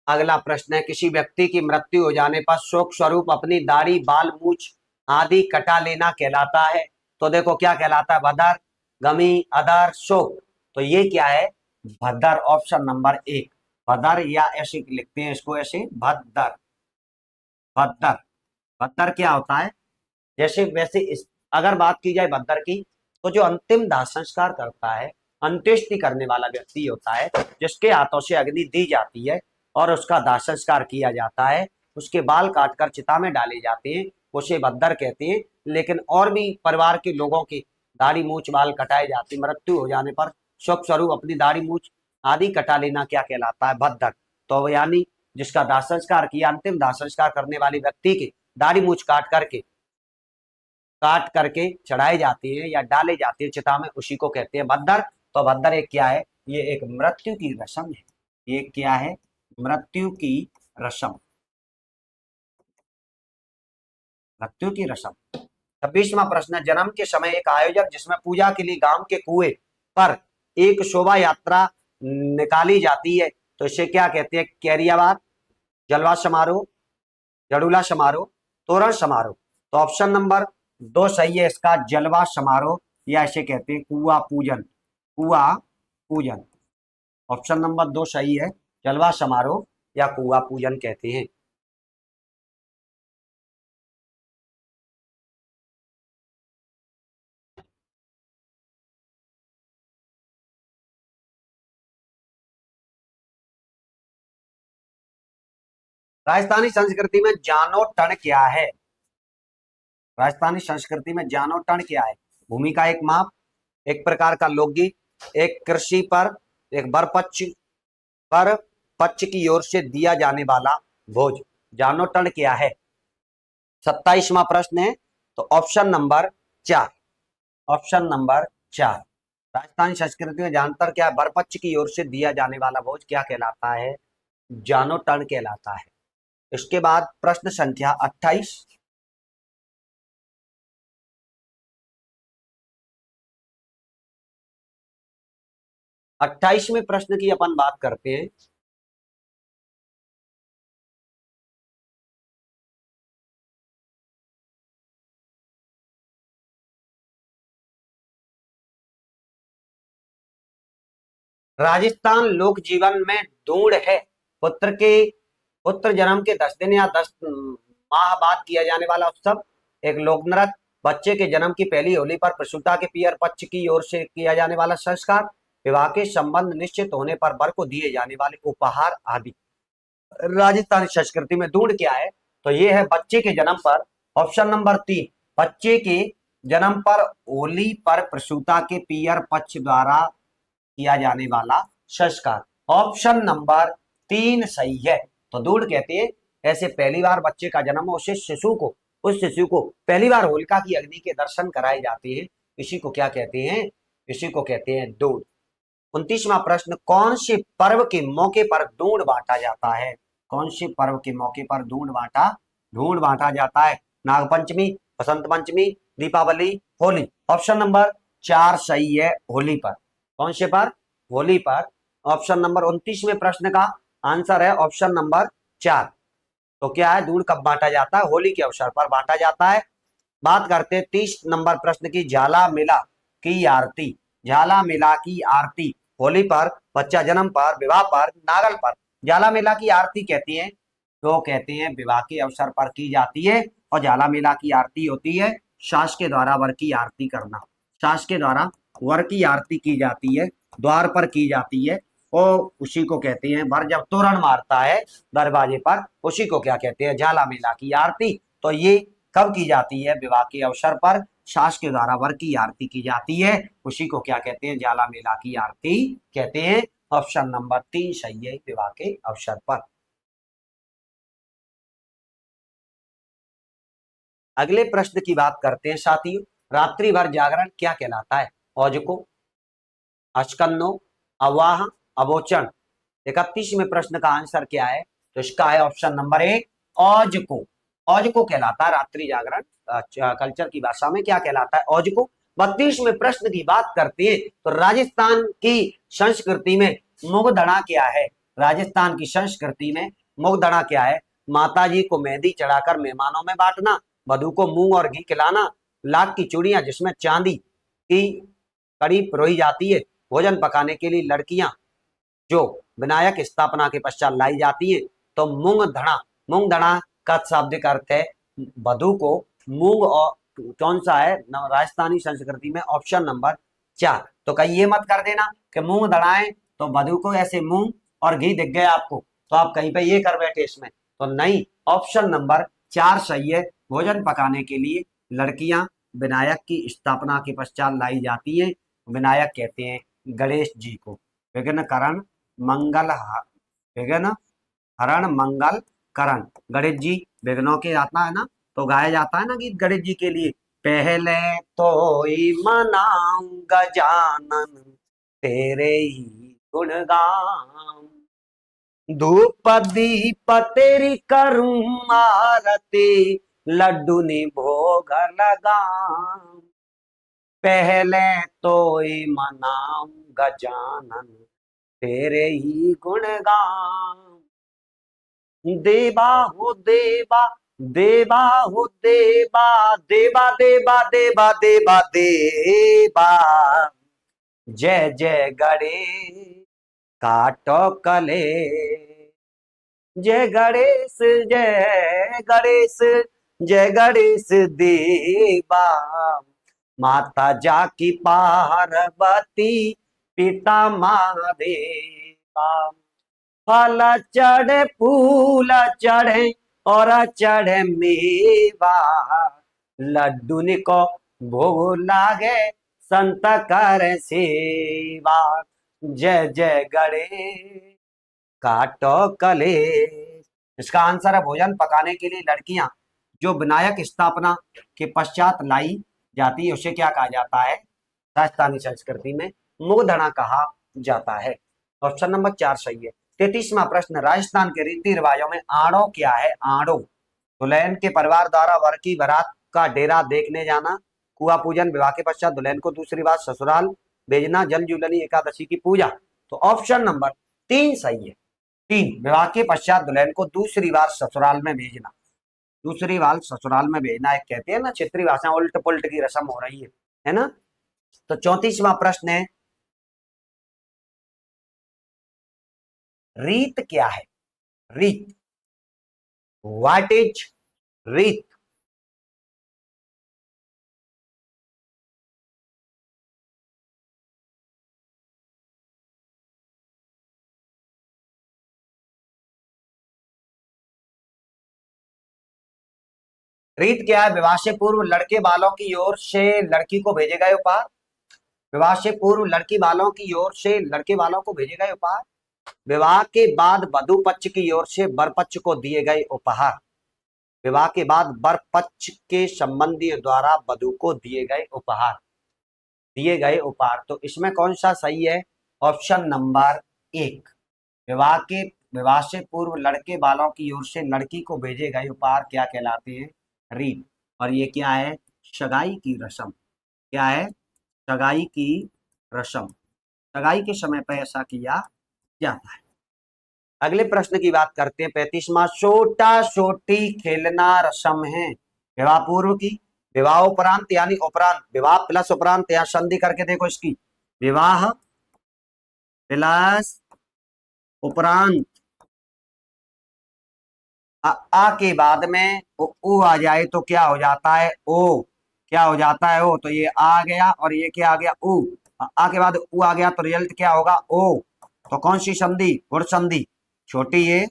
अगला प्रश्न है, किसी व्यक्ति की मृत्यु हो जाने पर शोक स्वरूप अपनी दाढ़ी, बाल, मूछ आदि कटा लेना कहलाता है। तो देखो क्या कहलाता है, भद्दर, गमी, अदर, शोक। तो ये क्या है, भद्दर, ऑप्शन नंबर 1 भद्दर, या ऐसे लिखते हैं इसको, ऐसे भद्दर। भद्दर, भद्दर क्या होता है, जैसे वैसे अगर बात की जाए भद्दर की, तो जो अंतिम दाह संस्कार करता है, अंत्येष्टि करने वाला व्यक्ति होता है, जिसके हाथों से अग्नि दी जाती है और उसका दाह संस्कार किया जाता है, उसके बाल काटकर चिता में डाले जाते हैं, उसे भद्दर कहते हैं। लेकिन और भी परिवार के लोगों की दाढ़ी, मूछ, बाल कटाए जाते, मृत्यु हो जाने पर शोक स्वरूप अपनी दाढ़ी, मूछ आदि कटा लेना क्या कहलाता है, भद्दर। तो यानी जिसका दाह संस्कार किया, अंतिम दाह संस्कार करने वाले व्यक्ति की दाढ़ी, मूछ काट करके चढ़ाए जाते हैं या डाले जाते हैं चिता में, उसी को कहते हैं भद्दर। तो भद्दर एक क्या है, ये एक मृत्यु की रस्म है। ये क्या है, मृत्यु की रस्म, मृत्यु की रस्म। 26वां प्रश्न है, जन्म के समय एक आयोजक जिसमें पूजा के लिए गांव के कुएं पर एक शोभा यात्रा निकाली जाती है, तो इसे क्या कहते हैं, कैरियावार, जलवा समारोह, जड़ूला समारोह, तोरण समारोह। तो ऑप्शन नंबर 2 सही है इसका, जलवा समारोह, या इसे कहते हैं कुआ पूजन, कुआ पूजन। ऑप्शन नंबर 2 सही है, जलवा समारोह या कुआ पूजन कहते हैं। राजस्थानी संस्कृति में जानो टन क्या है, राजस्थानी संस्कृति में जानो टन क्या है, भूमि का एक माप, एक प्रकार का लोकगीत, एक कृषि पर, एक पर पक्ष की ओर से दिया जाने वाला भोज। जानो टन क्या है। 27वां प्रश्न है, तो option number 4, option number 4, Rajasthani संस्कृति में जानतर क्या है, बरपक्ष की ओर से दिया जाने वाला भोज क्या कहलाता है, जानो टन कहलाता है। इसके बाद प्रश्न संख्या 28, 28वें प्रश्न की अपन बात करते हैं। राजस्थान लोक जीवन में दूढ़ है, पुत्र जन्म के 10 दिन या 10 माह बाद किया जाने वाला उत्सव, एक लोक नृत्य, बच्चे के जन्म की पहली होली पर प्रसूता के पियर पक्ष की ओर से किया जाने वाला संस्कार, विवाह के संबंध निश्चित होने पर वर को दिए जाने वाले उपहार आदि। राजस्थानी संस्कृति में दूढ़ क्या है, तो ये है बच्चे के जन्म पर, ऑप्शन नंबर 3, बच्चे के जन्म पर होली पर प्रसूता के पियर पक्ष द्वारा किया जाने वाला संस्कार। ऑप्शन नंबर 3 सही है। तो दूध कहते हैं ऐसे पहली बार बच्चे का जन्म उस शिशु को पहली बार होलिका की अग्नि के दर्शन कराए जाते हैं, इसी को क्या कहते हैं, इसी को कहते हैं दूध। 29वां प्रश्न, कौन से पर्व के मौके पर दूध बांटा जाता है, कौन से पर्व के मौके पर दूध बांटा जाता है, नागपंचमी, बसंत पंचमी, दीपावली, होली। ऑप्शन नंबर 4 सही है, होली पर। कौन से पर, होली पर। ऑप्शन नंबर 29वें प्रश्न का आंसर है ऑप्शन नंबर 4। तो क्या है, दूध कब बांटा जाता है, होली के अवसर पर बांटा जाता है। बात करते हैं 30 नंबर प्रश्न की, झाला मेला की आरती, झाला मेला की आरती होली पर, बच्चा जन्म पर, विवाह पर, नागल पर। झाला मेला की आरती कहती है, तो कहते हैं विवाह के अवसर पर की जाती है, और झाला मेला की आरती होती है सास के द्वारा वर की आरती करना, सास के द्वारा वर की आरती की जाती है, द्वार पर की जाती है, और उसी को कहते हैं, वर जब तोरण मारता है दरवाजे पर, उसी को क्या कहते हैं, झाला मेला की आरती। तो ये कब की जाती है, विवाह के अवसर पर सास के द्वारा वर की आरती की जाती है, उसी को क्या कहते हैं, झाला मेला की आरती कहते हैं। ऑप्शन नंबर 3 सही है, विवाह के अवसर पर। अगले प्रश्न की बात करते हैं साथियों, रात्रि भर जागरण क्या कहलाता है, औजको, अचकन्नो, अवाह, अवोचन। 31वें प्रश्न का आंसर क्या है, तो इसका है ऑप्शन नंबर 1 औजको, औजको कहलाता है रात्रि जागरण। कल्चर की भाषा में क्या कहलाता है, औजको। 32वें प्रश्न की बात करते हैं, तो राजस्थान की संस्कृति में मुगधड़ा क्या है, राजस्थान की संस्कृति में मूंगधड़ा क्या है? माता जी को मेहंदी चढ़ाकर मेहमानों में बांटना, वधु को मूंग और घी खिलाना, लाख की चूड़ियां जिसमें चांदी की कड़ी पिरोई जाती है, भोजन पकाने के लिए लड़कियां जो विनायक स्थापना के पश्चात लाई जाती है। तो मूंगधड़ा का शाब्दिक अर्थ है वधु को मूंग, और कौन सा है राजस्थानी संस्कृति में? Option number 4। तो कहीं ये मत कर देना कि मूंग दड़ाएं तो वधु को ऐसे मूंग और घी दिख गए आपको, तो आप कहीं पे ये कर बैठे इसमें, तो नहीं, ऑप्शन नंबर 4 सही है। भोजन पकाने के लिए लड़कियां विनायक की स्थापना के पश्चात लाई जाती हैं। विनायक कहते हैं गणेश जी को। विघ्न करण मंगल विघ्न हरण मंगल करण, गणेश जी विघ्नों के आता है ना, तो गाया जाता है ना गीत गणेश जी के लिए, पहले तो ही मनाऊं गजानन तेरे ही गुणगान, धूप दीप तेरी करूं आरती, लड्डू ने भोग लगाऊं, पहले तो ही मनाऊं गजानन तेरे ही गुणगान, देवा हो देवा, देवा हो देवा, देवा देवा देवा देवा देवा, जय जय गणेश काटो कले, जय गणेश जय गणेश, जय गणेश देवा, माता जाकी पार्वती पिता महादेवा, फल चढ़े फूल चढ़े और चढ़े मेवा, लड्डू को भोग लागे संत कर सेवा, जय जय गणेश काटो कले। इसका आंसर है भोजन पकाने के लिए लड़कियां जो विनायक स्थापना के पश्चात लाई जाती है उसे क्या कहा जाता है? राजस्थानी संस्कृति में मूंगधड़ा कहा जाता है। ऑप्शन नंबर 4 सही है। 33वां प्रश्न, राजस्थान के रीति रिवाजों में आड़ो क्या है? आड़ो दुल्हन के परिवार द्वारा वर की बारात का डेरा देखने जाना, कुआ पूजन, विवाह के पश्चात दुल्हन को दूसरी बार ससुराल भेजना, जल जूलनी एकादशी की पूजा। तो ऑप्शन नंबर 3 सही है। 3, विवाह के पश्चात दुल्हन को दूसरी बार ससुराल में भेजना, दूसरी बार ससुराल में भेजना एक कहते हैं ना क्षेत्रीय भाषा उल्ट पुल्ट की रस्म हो रही है ना। तो 34वां प्रश्न है, रीत क्या है? रीत, व्हाट इज रीत? रीत क्या है? विवाह से पूर्व लड़के वालों की ओर से लड़की को भेजे गए उपहार, विवाह से पूर्व लड़की वालों की ओर से लड़के वालों को भेजे गए उपहार, विवाह के बाद वधु पक्ष की ओर से वर पक्ष को दिए गए उपहार, विवाह के बाद वर पक्ष के संबंधियों द्वारा वधु को दिए गए उपहार, दिए गए उपहार। तो इसमें कौन सा सही है? ऑप्शन नंबर 1, विवाह से पूर्व लड़के वालों की ओर से लड़की को भेजे गए उपहार क्या कहलाते हैं? रीत। और ये क्या है? सगाई की रस्म। क्या है? सगाई की रस्म। सगाई के समय पर ऐसा किया जाता है। अगले प्रश्न की बात करते हैं। 35वां, छोटा छोटी खेलना रस्म है विवाह पूर्व की, विवाह उपरांत यानी उपरांत, विवाह प्लस उपरांत, या संधि करके देखो इसकी, विवाह प्लस उपरांत, आ के बाद में उ आ जाए तो क्या हो जाता है? ओ। क्या हो जाता है? ओ। तो ये आ गया और ये क्या आ गया? उ। आ के बाद उ आ गया तो रिजल्ट क्या होगा? ओ। तो कौन सी संधि? गुण संधि। छोटी ए,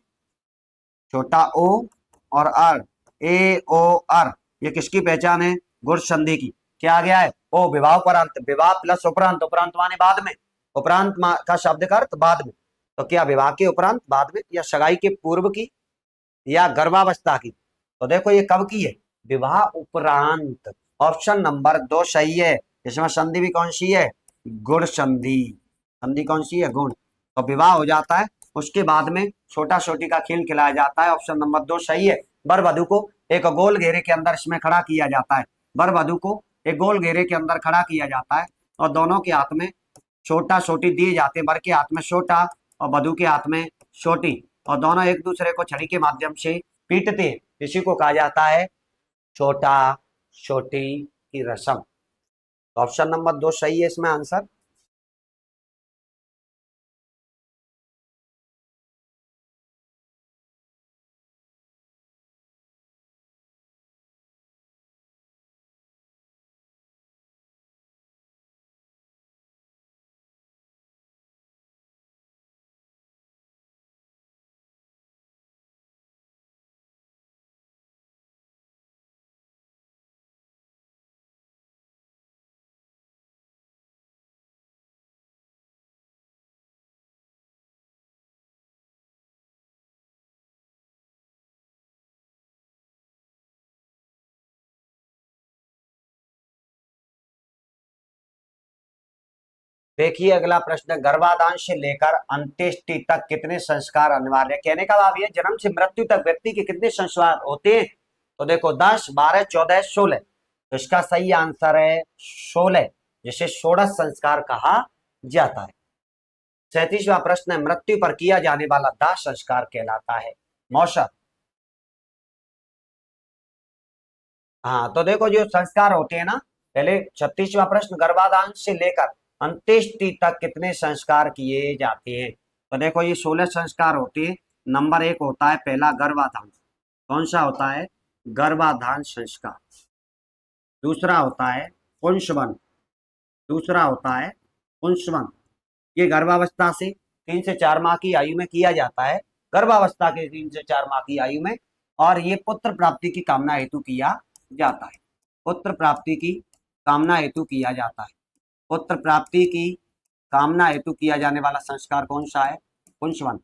छोटा ओ और अर, ए ओ अर, ये किसकी पहचान है? गुण संधि की। क्या आ गया है? ओ। विवाह उपरांत, विवाह प्लस उपरांत, उपरांत माने बाद में, उपरांत का शब्द का अर्थ बाद में। तो क्या विवाह के उपरांत, बाद में, या सगाई के पूर्व की, या गर्भावस्था की? तो देखो ये कब की है? विवाह उपरांत। ऑप्शन नंबर 2 सही है। इसमें संधि भी कौन सी है? गुण संधि। संधि कौन सी है? गुण। तो विवाह हो जाता है, उसके बाद में छोटा छोटी का खेल खिलाया जाता है। ऑप्शन नंबर 2 सही है। वर वधु को एक गोल घेरे के अंदर इसमें खड़ा किया जाता है, वर वधु को एक गोल घेरे के अंदर खड़ा किया जाता है और दोनों के हाथ में छोटा छोटी दिए जाते हैं। वर के हाथ में छोटा और वधु के हाथ में छोटी। और दोनों एक दूसरे को छड़ी के माध्यम से पीटते हैं, इसी को कहा जाता है छोटा छोटी की रस्म। तो ऑप्शन नंबर 2 सही है इसमें आंसर। देखिए अगला प्रश्न, गर्भाधान से लेकर अंत्येष्टि तक कितने संस्कार अनिवार्य है। कहने का भाव ये, जन्म से मृत्यु तक व्यक्ति के कितने संस्कार होते हैं। तो देखो 10, 12, 14, 16। तो इसका सही आंसर है 16, जिसे षोडश संस्कार कहा जाता है। 37वां प्रश्न है, मृत्यु पर किया जाने वाला दाह संस्कार कहलाता है। मौसम। हाँ तो देखो जो संस्कार होते हैं ना, पहले 36वां प्रश्न, गर्भाधान से लेकर अंत्येष्टि तक कितने संस्कार किए जाते हैं। तो देखो ये 16 संस्कार होते हैं। नंबर 1 होता है पहला गर्भाधान। कौन सा होता है? गर्भाधान संस्कार। दूसरा होता है पुंसवन। दूसरा होता है पुंसवन। ये गर्भावस्था से 3 से 4 माह की आयु में किया जाता है। गर्भावस्था के 3 से 4 माह की आयु में। और ये पुत्र प्राप्ति की कामना हेतु किया जाता है। पुत्र प्राप्ति की कामना हेतु किया जाता है। पुत्र प्राप्ति की कामना हेतु किया जाने वाला संस्कार कौन सा है? पुंसवन।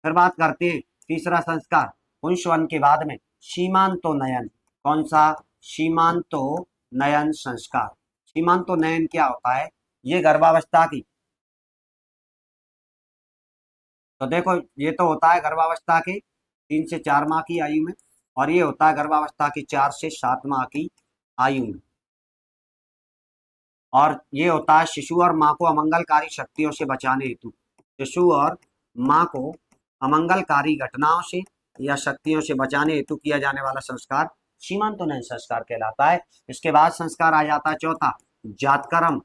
फिर बात करते हैं तीसरा संस्कार, पुंसवन के बाद में सीमांतो नयन। कौन सा? सीमांतो नयन संस्कार। सीमांतो नयन क्या होता है? ये गर्भावस्था की, तो देखो ये तो होता है गर्भावस्था के 3 से 4 माह की आयु में, और ये होता है गर्भावस्था की 4 से 7 माह की आयु में। और ये होता है शिशु और माँ को अमंगलकारी शक्तियों से बचाने हेतु। शिशु और माँ को अमंगलकारी घटनाओं से या शक्तियों से बचाने हेतु किया जाने वाला संस्कार सीमांतोन्नयन संस्कार कहलाता है। इसके बाद संस्कार आ जाता है चौथा, जातकर्म।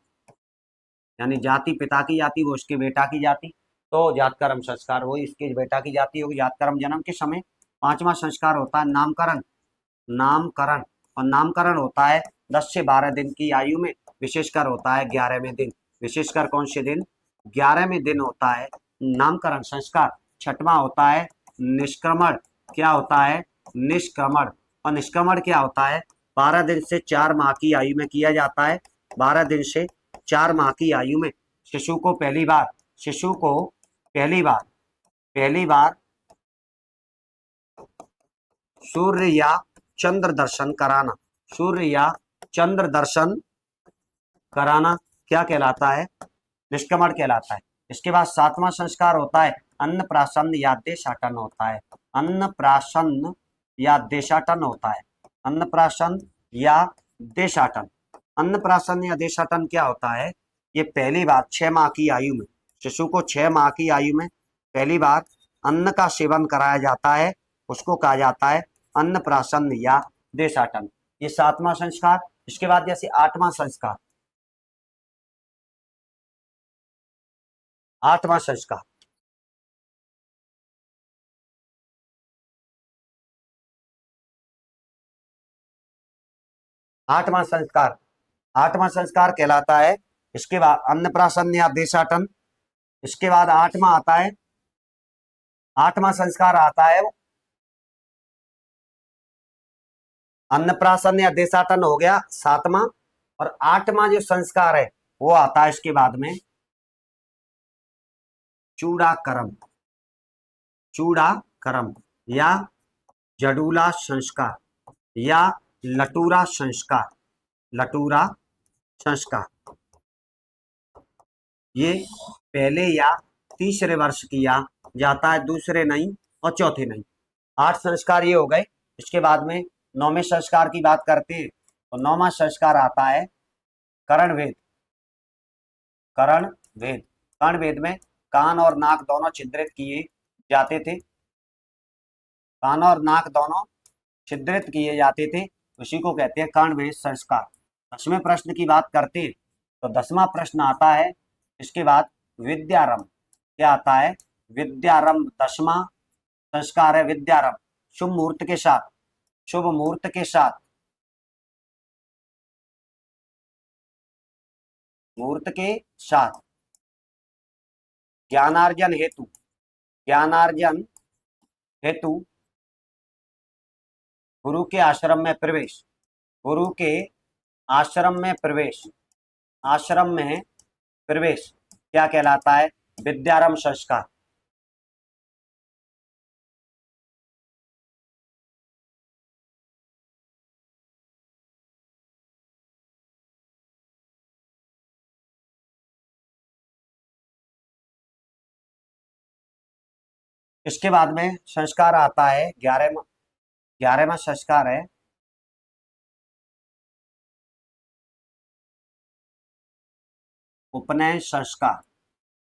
यानी जाति, पिता की जाति वो उसके बेटा की जाति, तो जातकर्म संस्कार वो इसके बेटा की जाति होगी, जातकर्म जन्म के समय। पांचवा संस्कार होता है नामकरण। नामकरण, और नामकरण होता है 10 से 12 दिन की आयु में, विशेषकर होता है 11वें दिन। विशेषकर कौन से दिन? 11वें दिन होता है नामकरण संस्कार। छठवां होता है निष्क्रमण। क्या होता है? निष्क्रमण। और निष्क्रमण क्या होता है? 12 दिन से 4 माह की आयु में किया जाता है। 12 दिन से 4 माह की आयु में शिशु को पहली बार सूर्य या चंद्र दर्शन कराना। सूर्य या चंद्र दर्शन कराना क्या कहलाता है? निष्क्रमण कहलाता है। इसके बाद 7वां संस्कार होता है अन्नप्राशन या देशाटन होता है। अन्नप्राशन या देशाटन होता है। अन्नप्राशन या देशाटन। अन्नप्राशन या देशाटन क्या होता है? ये पहली बार 6 माह की आयु में, शिशु को 6 माह की आयु में पहली बार अन्न का सेवन कराया जाता है, उसको कहा जाता है अन्नप्राशन या देशाटन। ये 7वां संस्कार। इसके बाद जैसे 8वां संस्कार, 8वां संस्कार, आठवां संस्कार, 8वां संस्कार कहलाता है। इसके बाद अन्नप्राशन या देशाटन। इसके बाद 8वां आता है, 8वां संस्कार आता है अन्नप्राशन या देशाटन हो गया 7वां। और 8वां जो संस्कार है वो आता है इसके बाद में चूड़ाकर्म। चूड़ाकर्म या जडूला संस्कार या लटूरा संस्कार। लटूरा संस्कार ये पहले या तीसरे वर्ष किया जाता है, दूसरे नहीं और चौथे नहीं। 8 संस्कार ये हो गए। इसके बाद में 9वें संस्कार की बात करते हैं। तो 9वां संस्कार आता है करण भेद। करण भेद। कर्ण भेद में कान और नाक दोनों छिद्रित किए जाते थे। कान और नाक दोनों छिद्रित किए जाते थे, उसी को कहते हैं कर्णवेध संस्कार। 10वें प्रश्न की बात करते हैं तो 10वां प्रश्न आता है इसके बाद विद्यारंभ। क्या आता है? विद्यारंभ। 10वां संस्कार है विद्यारंभ। शुभ मुहूर्त के साथ, शुभ मुहूर्त के साथ, मुहूर्त के साथ ज्ञानार्जन हेतु, ज्ञानार्जन हेतु गुरु के आश्रम में प्रवेश, गुरु के आश्रम में प्रवेश, आश्रम में प्रवेश क्या कहलाता है? विद्यारंभ संस्कार। इसके बाद में संस्कार आता है 11वां, 11वां संस्कार है उपनयन संस्कार।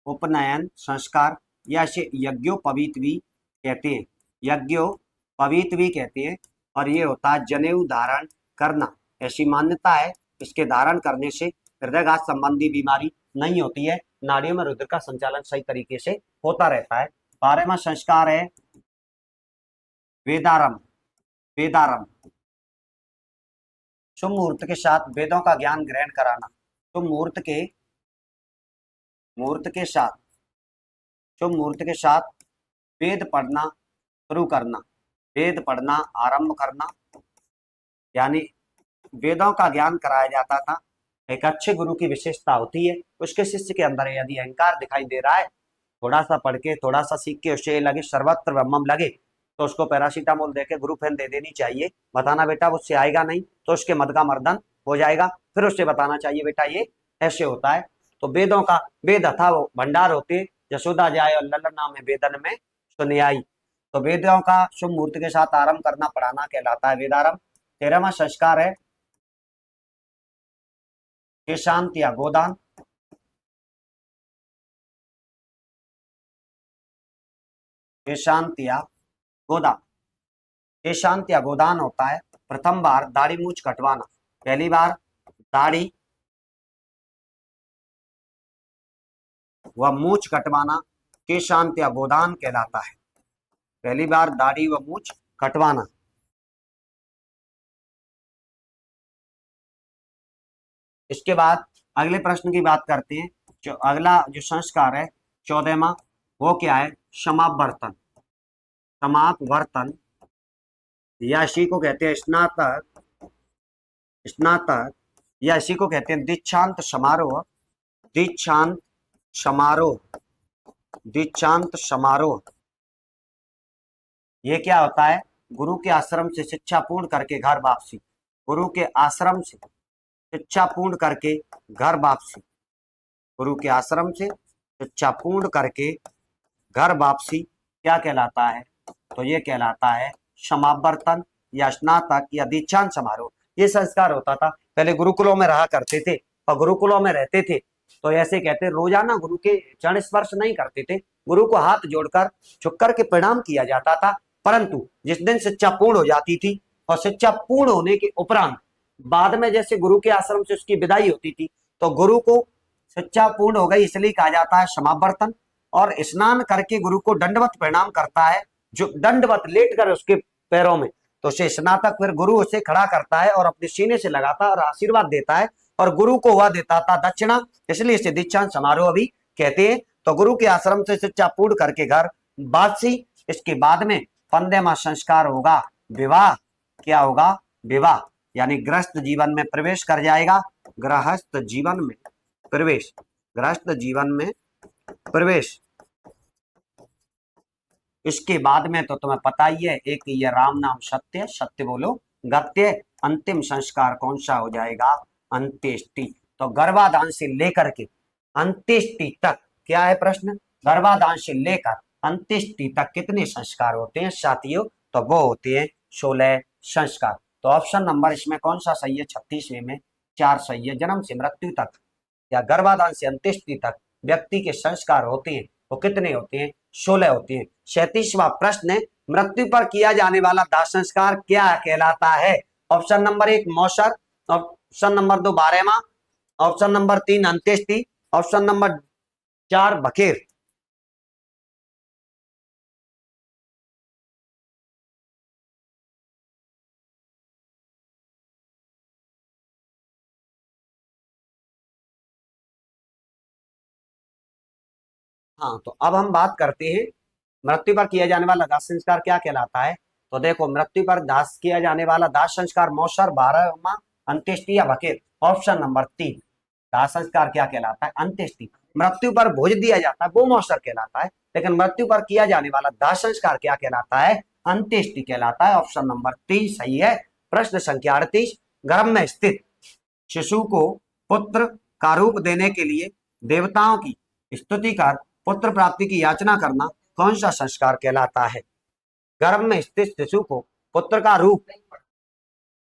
उपनयन संस्कार या इसे यज्ञोपवीत भी कहते हैं, यज्ञोपवीत भी कहते हैं। और ये होता है जनेऊ धारण करना। ऐसी मान्यता है इसके धारण करने से हृदयघात संबंधी बीमारी नहीं होती है, नाड़ियों में रुधिर का संचालन सही तरीके से होता रहता है। 12वां संस्कार है वेदारंभ। वेदारंभ शुभ मुहूर्त के साथ वेदों का ज्ञान ग्रहण कराना। शुभ मुहूर्त के, मुहूर्त के साथ, शुभ मुहूर्त के साथ वेद पढ़ना शुरू करना, वेद पढ़ना आरंभ करना, यानी वेदों का ज्ञान कराया जाता था। एक अच्छे गुरु की विशेषता होती है उसके शिष्य के अंदर यदि अहंकार दिखाई दे रहा है, थोड़ा सा पढ़ के थोड़ा सा सीख के उसे लगे सर्वत्र ब्रह्मम लगे, तो उसको पैरासीटामोल देके ग्रुपेन दे देनी चाहिए। बताना बेटा उससे आएगा नहीं तो उसके मद का मर्दन हो जाएगा। फिर उससे बताना चाहिए बेटा ये ऐसे होता है। तो वेदों का, वेद अथा वो भंडार होते, यशोदा जाए और ललना में वेदन में सुनियाई। तो वेदों का शुभ मुहूर्त के साथ आरंभ करना पढ़ाना कहलाता है वेदारंभ। 13वां संस्कार है केशांत या गोदान। केशांत या गोदान, केशांत या गोदान होता है प्रथम बार दाढ़ी मूछ कटवाना। पहली बार दाढ़ी व मूछ कटवाना केशांत या गोदान कहलाता है। पहली बार दाढ़ी व मूछ कटवाना। इसके बाद अगले प्रश्न की बात करते हैं। जो अगला जो संस्कार है 14वां, वो क्या है? समापवर्तन। समापवर्तन या इसी को कहते हैं स्नातक, स्नातक या इसी को कहते हैं दीक्षांत समारोह। दीक्षांत समारोह, दीक्षांत समारोह ये क्या होता है? गुरु के आश्रम से शिक्षा पूर्ण करके घर वापसी, गुरु के आश्रम से शिक्षा पूर्ण करके घर वापसी, गुरु के आश्रम से शिक्षा पूर्ण करके घर वापसी क्या कहलाता है? तो ये कहलाता है समावर्तन या स्नातक या दीक्षांत समारोह। ये संस्कार होता था। पहले गुरुकुलों में रहा करते थे और गुरुकुलों में रहते थे तो ऐसे कहते रोजाना गुरु के चरण स्पर्श नहीं करते थे, गुरु को हाथ जोड़कर झुककर के प्रणाम किया जाता था। परंतु जिस दिन शिक्षा पूर्ण हो जाती थी और शिक्षा पूर्ण होने के उपरांत बाद में जैसे गुरु के आश्रम से उसकी विदाई होती थी, तो गुरु को शिक्षा पूर्ण हो गई इसलिए कहा जाता है समावर्तन। और स्नान करके गुरु को दंडवत प्रणाम करता है, जो दंडवत लेट कर उसके पैरों में, तो उसे स्नातक फिर गुरु उसे खड़ा करता है और अपने सीने से लगाता है और आशीर्वाद देता है और गुरु को वह देता था दक्षिणा, इसलिए इसे दीक्षांत समारोह भी कहते हैं। तो गुरु के आश्रम से शिक्षा पूर्ण करके घर वापसी। इसके बाद में 15वां संस्कार होगा विवाह। क्या होगा? विवाह, यानी गृहस्थ जीवन में प्रवेश कर जाएगा। गृहस्थ जीवन में प्रवेश, गृहस्थ जीवन में प्रवेश। इसके बाद में तो तुम्हें पता ही है, एक ये राम नाम सत्य, सत्य बोलो गत्य। अंतिम संस्कार कौन सा हो जाएगा? अंत्येष्टि। तो गर्भाधान से लेकर के अंत्येष्टि तक क्या है प्रश्न? गर्भाधान से लेकर अंत्येष्टि तक कितने संस्कार होते हैं साथियों? तो वो होते हैं 16 संस्कार। तो ऑप्शन नंबर इसमें कौन सा सही है? 36वें में 4 सही है। जन्म से मृत्यु तक या गर्भाधान से अंत्येष्टि तक व्यक्ति के संस्कार होते हैं वो कितने होते हैं? 16 होते हैं। 37वां प्रश्न मृत्यु पर किया जाने वाला दाह संस्कार क्या कहलाता है? ऑप्शन नंबर 1 मौसर, ऑप्शन नंबर 2 बारहमा, ऑप्शन नंबर 3 अंत्येष्टि, ऑप्शन नंबर 4 बखेर। हाँ, तो अब हम बात करते हैं मृत्यु पर किया जाने वाला दाह संस्कार क्या कहलाता है। तो देखो, मृत्यु पर दाह किया जाने वाला दाह संस्कार मौसर, बारहमा, अंत्येष्टि या बखेर। ऑप्शन नंबर 3 दाह संस्कार क्या कहलाता है? अंत्येष्टि। मृत्यु पर भोज दिया जाता है वो मौसर कहलाता है, लेकिन मृत्यु पर किया जाने वाला दाह संस्कार क्या कहलाता है? अंत्येष्टि कहलाता है। ऑप्शन नंबर 3 सही है। प्रश्न संख्या 38, गर्भ में स्थित शिशु को पुत्र का रूप देने के लिए देवताओं की स्तुति कर पुत्र प्राप्ति की याचना करना कौन सा संस्कार कहलाता है? गर्भ में स्थित शिशु को पुत्र का रूप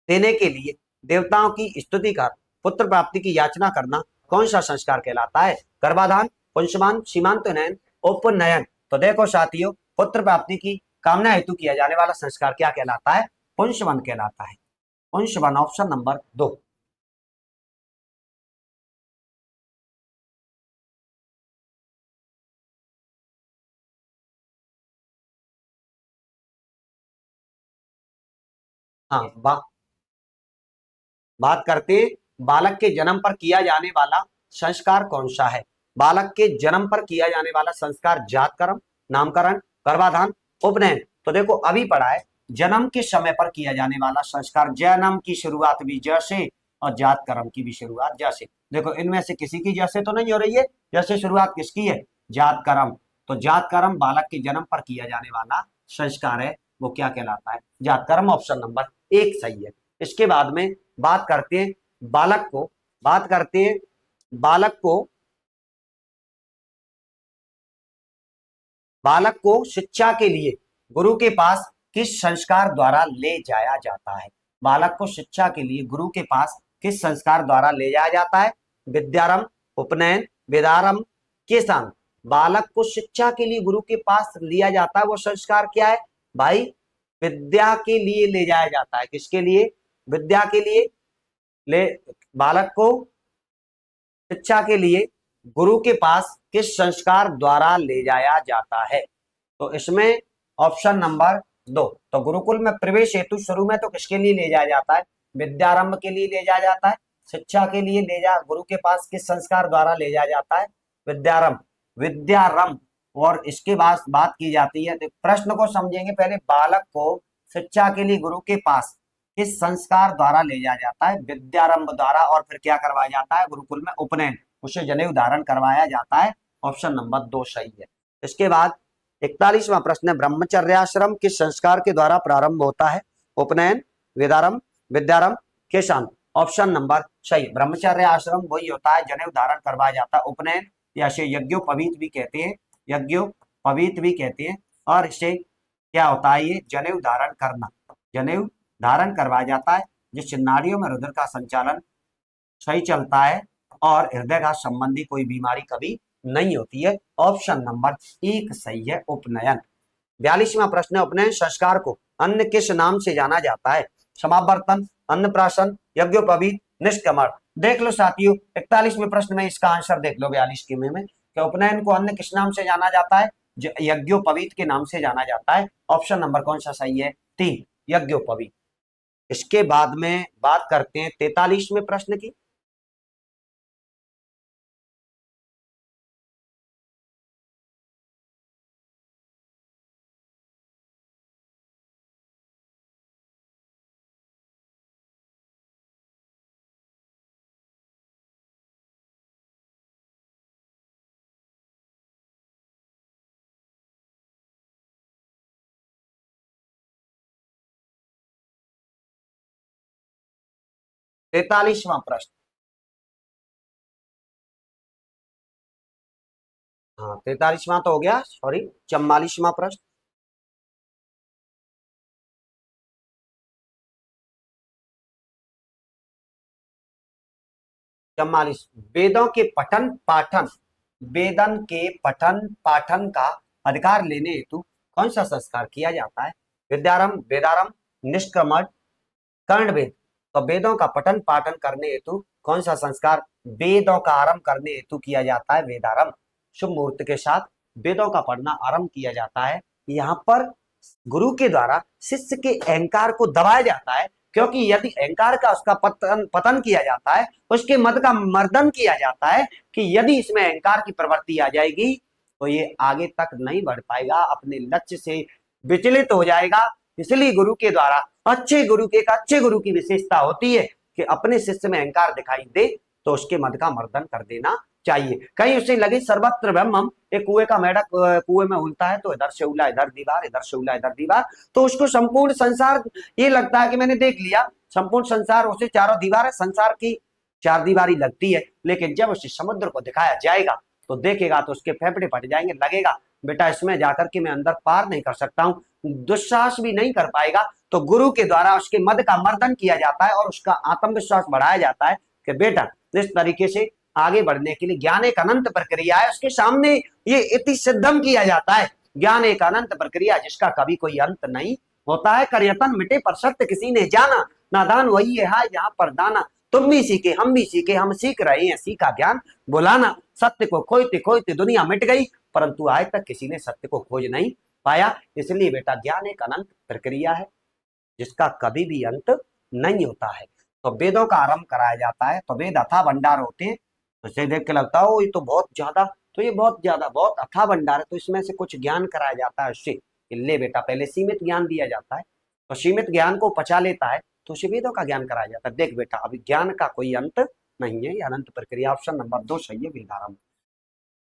देने के लिए देवताओं की स्तुति कर पुत्र प्राप्ति की याचना करना कौन सा संस्कार कहलाता है? गर्भाधान, पुंसमान, सीमांतोन्नयन, उपनयन। तो देखो साथियों, पुत्र प्राप्ति की कामना हेतु किया जाने वाला संस्कार क्या कहलाता है? पुंसवन कहलाता है। पुंसवन ऑप्शन नंबर 2। हाँ, बात करते हैं बालक के जन्म पर किया जाने वाला संस्कार कौन सा है। बालक के जन्म पर किया जाने वाला संस्कार जातकर्म, नामकरण, गर्भाधान, उपनयन। तो देखो अभी पढ़ा है जन्म के समय पर किया जाने वाला संस्कार, जन्म की शुरुआत भी जैसे और जातकर्म की भी शुरुआत जैसे। देखो इनमें से किसी की जैसे तो नहीं हो रही है, जैसे शुरुआत किसकी है? जातकर्म। तो जातकर्म बालक के जन्म पर किया जाने वाला संस्कार है, वो क्या कहलाता है? जातकर्म। ऑप्शन नंबर 1 सही है। इसके बाद में बात करते हैं बालक को बात करते हैं बालक को बालक को शिक्षा के लिए गुरु के पास किस संस्कार द्वारा ले जाया जाता है? बालक को शिक्षा के लिए गुरु के पास किस संस्कार द्वारा ले जाया जाता है? विद्यारंभ, उपनयन, वेदारंभ, केशांग। बालक को शिक्षा के लिए गुरु के पास लिया जाता है, वो संस्कार क्या है भाई? विद्या के लिए ले जाया जाता है। किसके लिए? विद्या के लिए ले बालक को शिक्षा के लिए गुरु के पास किस संस्कार द्वारा ले जाया जाता है? तो इसमें ऑप्शन नंबर 2। तो गुरुकुल में प्रवेश हेतु शुरू में तो किसके लिए ले जाया जाता है? विद्यारंभ के लिए ले जाया जाता है। शिक्षा के लिए ले जा गुरु के पास किस संस्कार द्वारा ले जाया जाता है? विद्यारंभ। विद्यारंभ। और इसके बाद बात की जाती है, तो प्रश्न को समझेंगे पहले। बालक को शिक्षा के लिए गुरु के पास किस संस्कार द्वारा ले जाया जाता है? विद्यारंभ द्वारा। और फिर क्या करवाया जाता है गुरुकुल में? उपनयन, उसे जनेऊ धारण करवाया जाता है। ऑप्शन नंबर 2 सही है। इसके बाद 41वां प्रश्न है, ब्रह्मचर्याश्रम किस संस्कार के द्वारा प्रारंभ होता है? उपनयन, वेदारंभ, विद्यारंभ, केशांत। ऑप्शन नंबर सही। ब्रह्मचर्य आश्रम वही होता है जनेऊ धारण करवाया जाता है। उपनयन या इसे यज्ञोपवीत भी कहते हैं, यज्ञोपवीत भी कहते हैं। और इसे क्या होता है? ये जनेऊ धारण करना, जनेऊ धारण करवाया जाता है, जिससे नाड़ियों में रुधिर का संचालन सही चलता है और हृदय घात संबंधी कोई बीमारी कभी नहीं होती है। ऑप्शन नंबर 1 सही है, उपनयन। 42वां प्रश्न है, उपनयन संस्कार को अन्य किस नाम से जाना जाता है? समावर्तन, अन्नप्राशन, यज्ञोपवीत, निष्क्रमण। देख लो साथियों, 41वें प्रश्न में इसका आंसर देख लो 42 के में कि उपनयन को अन्य किस नाम से जाना जाता है? यज्ञोपवीत के नाम से जाना जाता है। ऑप्शन नंबर कौन सा सही है? 3 यज्ञोपवीत। इसके बाद में बात करते हैं 43वें प्रश्न की। तैतालीसवां प्रश्न। हाँ, 43वां तो हो गया, सॉरी। 44वां प्रश्न। 44, वेदों के पठन पाठन वेदन के पठन पाठन का अधिकार लेने हेतु कौन सा संस्कार किया जाता है? विद्यारंभ, वेदारंभ, निष्क्रमण, कर्णवेद। तो वेदों का पठन पाठन करने हेतु कौन सा संस्कार? वेदों का आरंभ करने हेतु किया जाता है वेदारंभ। शुभ मुहूर्त के साथ वेदों का पढ़ना आरंभ किया जाता है। यहाँ पर गुरु के द्वारा शिष्य के अहंकार को दबाया जाता है, क्योंकि यदि अहंकार का उसका पतन किया जाता है, उसके मद का मर्दन किया जाता है कि यदि इसमें अहंकार की प्रवृत्ति आ जाएगी तो ये आगे तक नहीं बढ़ पाएगा, अपने लक्ष्य से विचलित हो जाएगा। इसलिए गुरु के द्वारा अच्छे गुरु के एक अच्छे गुरु की विशेषता होती है कि अपने शिष्य में अहंकार दिखाई दे तो उसके मद का मर्दन कर देना चाहिए। कहीं उसे लगे सर्वत्र ब्रह्मम, एक कुएं का मेढक कुएं में उलता है तो इधर से उला इधर दीवार, इधर से उला इधर दीवार, तो उसको संपूर्ण संसार ये लगता है कि मैंने देख लिया, संपूर्ण संसार उसे चारों दीवार है, संसार की चार दीवारी लगती है। लेकिन जब उसे समुद्र को दिखाया जाएगा तो देखेगा तो उसके फेफड़े फट जाएंगे, लगेगा बेटा इसमें जाकर के मैं अंदर पार नहीं कर सकता हूँ, दुस्साहस भी नहीं कर पाएगा। तो गुरु के द्वारा उसके मद का मर्दन किया जाता है और उसका आत्मविश्वास बढ़ाया जाता है कि बेटा इस तरीके से आगे बढ़ने के लिए ज्ञान एक अनंत प्रक्रिया है। उसके सामने ये इति सिद्धम किया जाता है, ज्ञान एक अनंत प्रक्रिया जिसका कभी कोई अंत नहीं होता है। करियतन मिटे पर सत्य किसी ने जाना, नादान वही है यहाँ पर दाना। तुम भी सीखे हम भी सीखे, हम सीख रहे हैं सीखा ज्ञान बुलाना। सत्य को खोजते खोजते दुनिया मिट गई, परंतु आज तक किसी ने सत्य को खोज नहीं पाया। इसलिए बेटा ज्ञान एक अनंत प्रक्रिया है जिसका कभी भी अंत नहीं होता है। तो वेदों का आरंभ कराया जाता है। तो वेद अथा भंडार होते हैं, उसे देख के लगता हो ये तो बहुत ज्यादा, तो ये बहुत ज्यादा बहुत अथा भंडार है, तो इसमें से कुछ ज्ञान कराया जाता है उससे। ले बेटा पहले सीमित ज्ञान दिया जाता है, तो सीमित ज्ञान को पचा लेता है तो उसे वेदों का ज्ञान कराया जाता है। देख बेटा अभी ज्ञान का कोई अंत नहीं है, ये अनंत प्रक्रिया। ऑप्शन नंबर 2 सही है, वेदारंभ।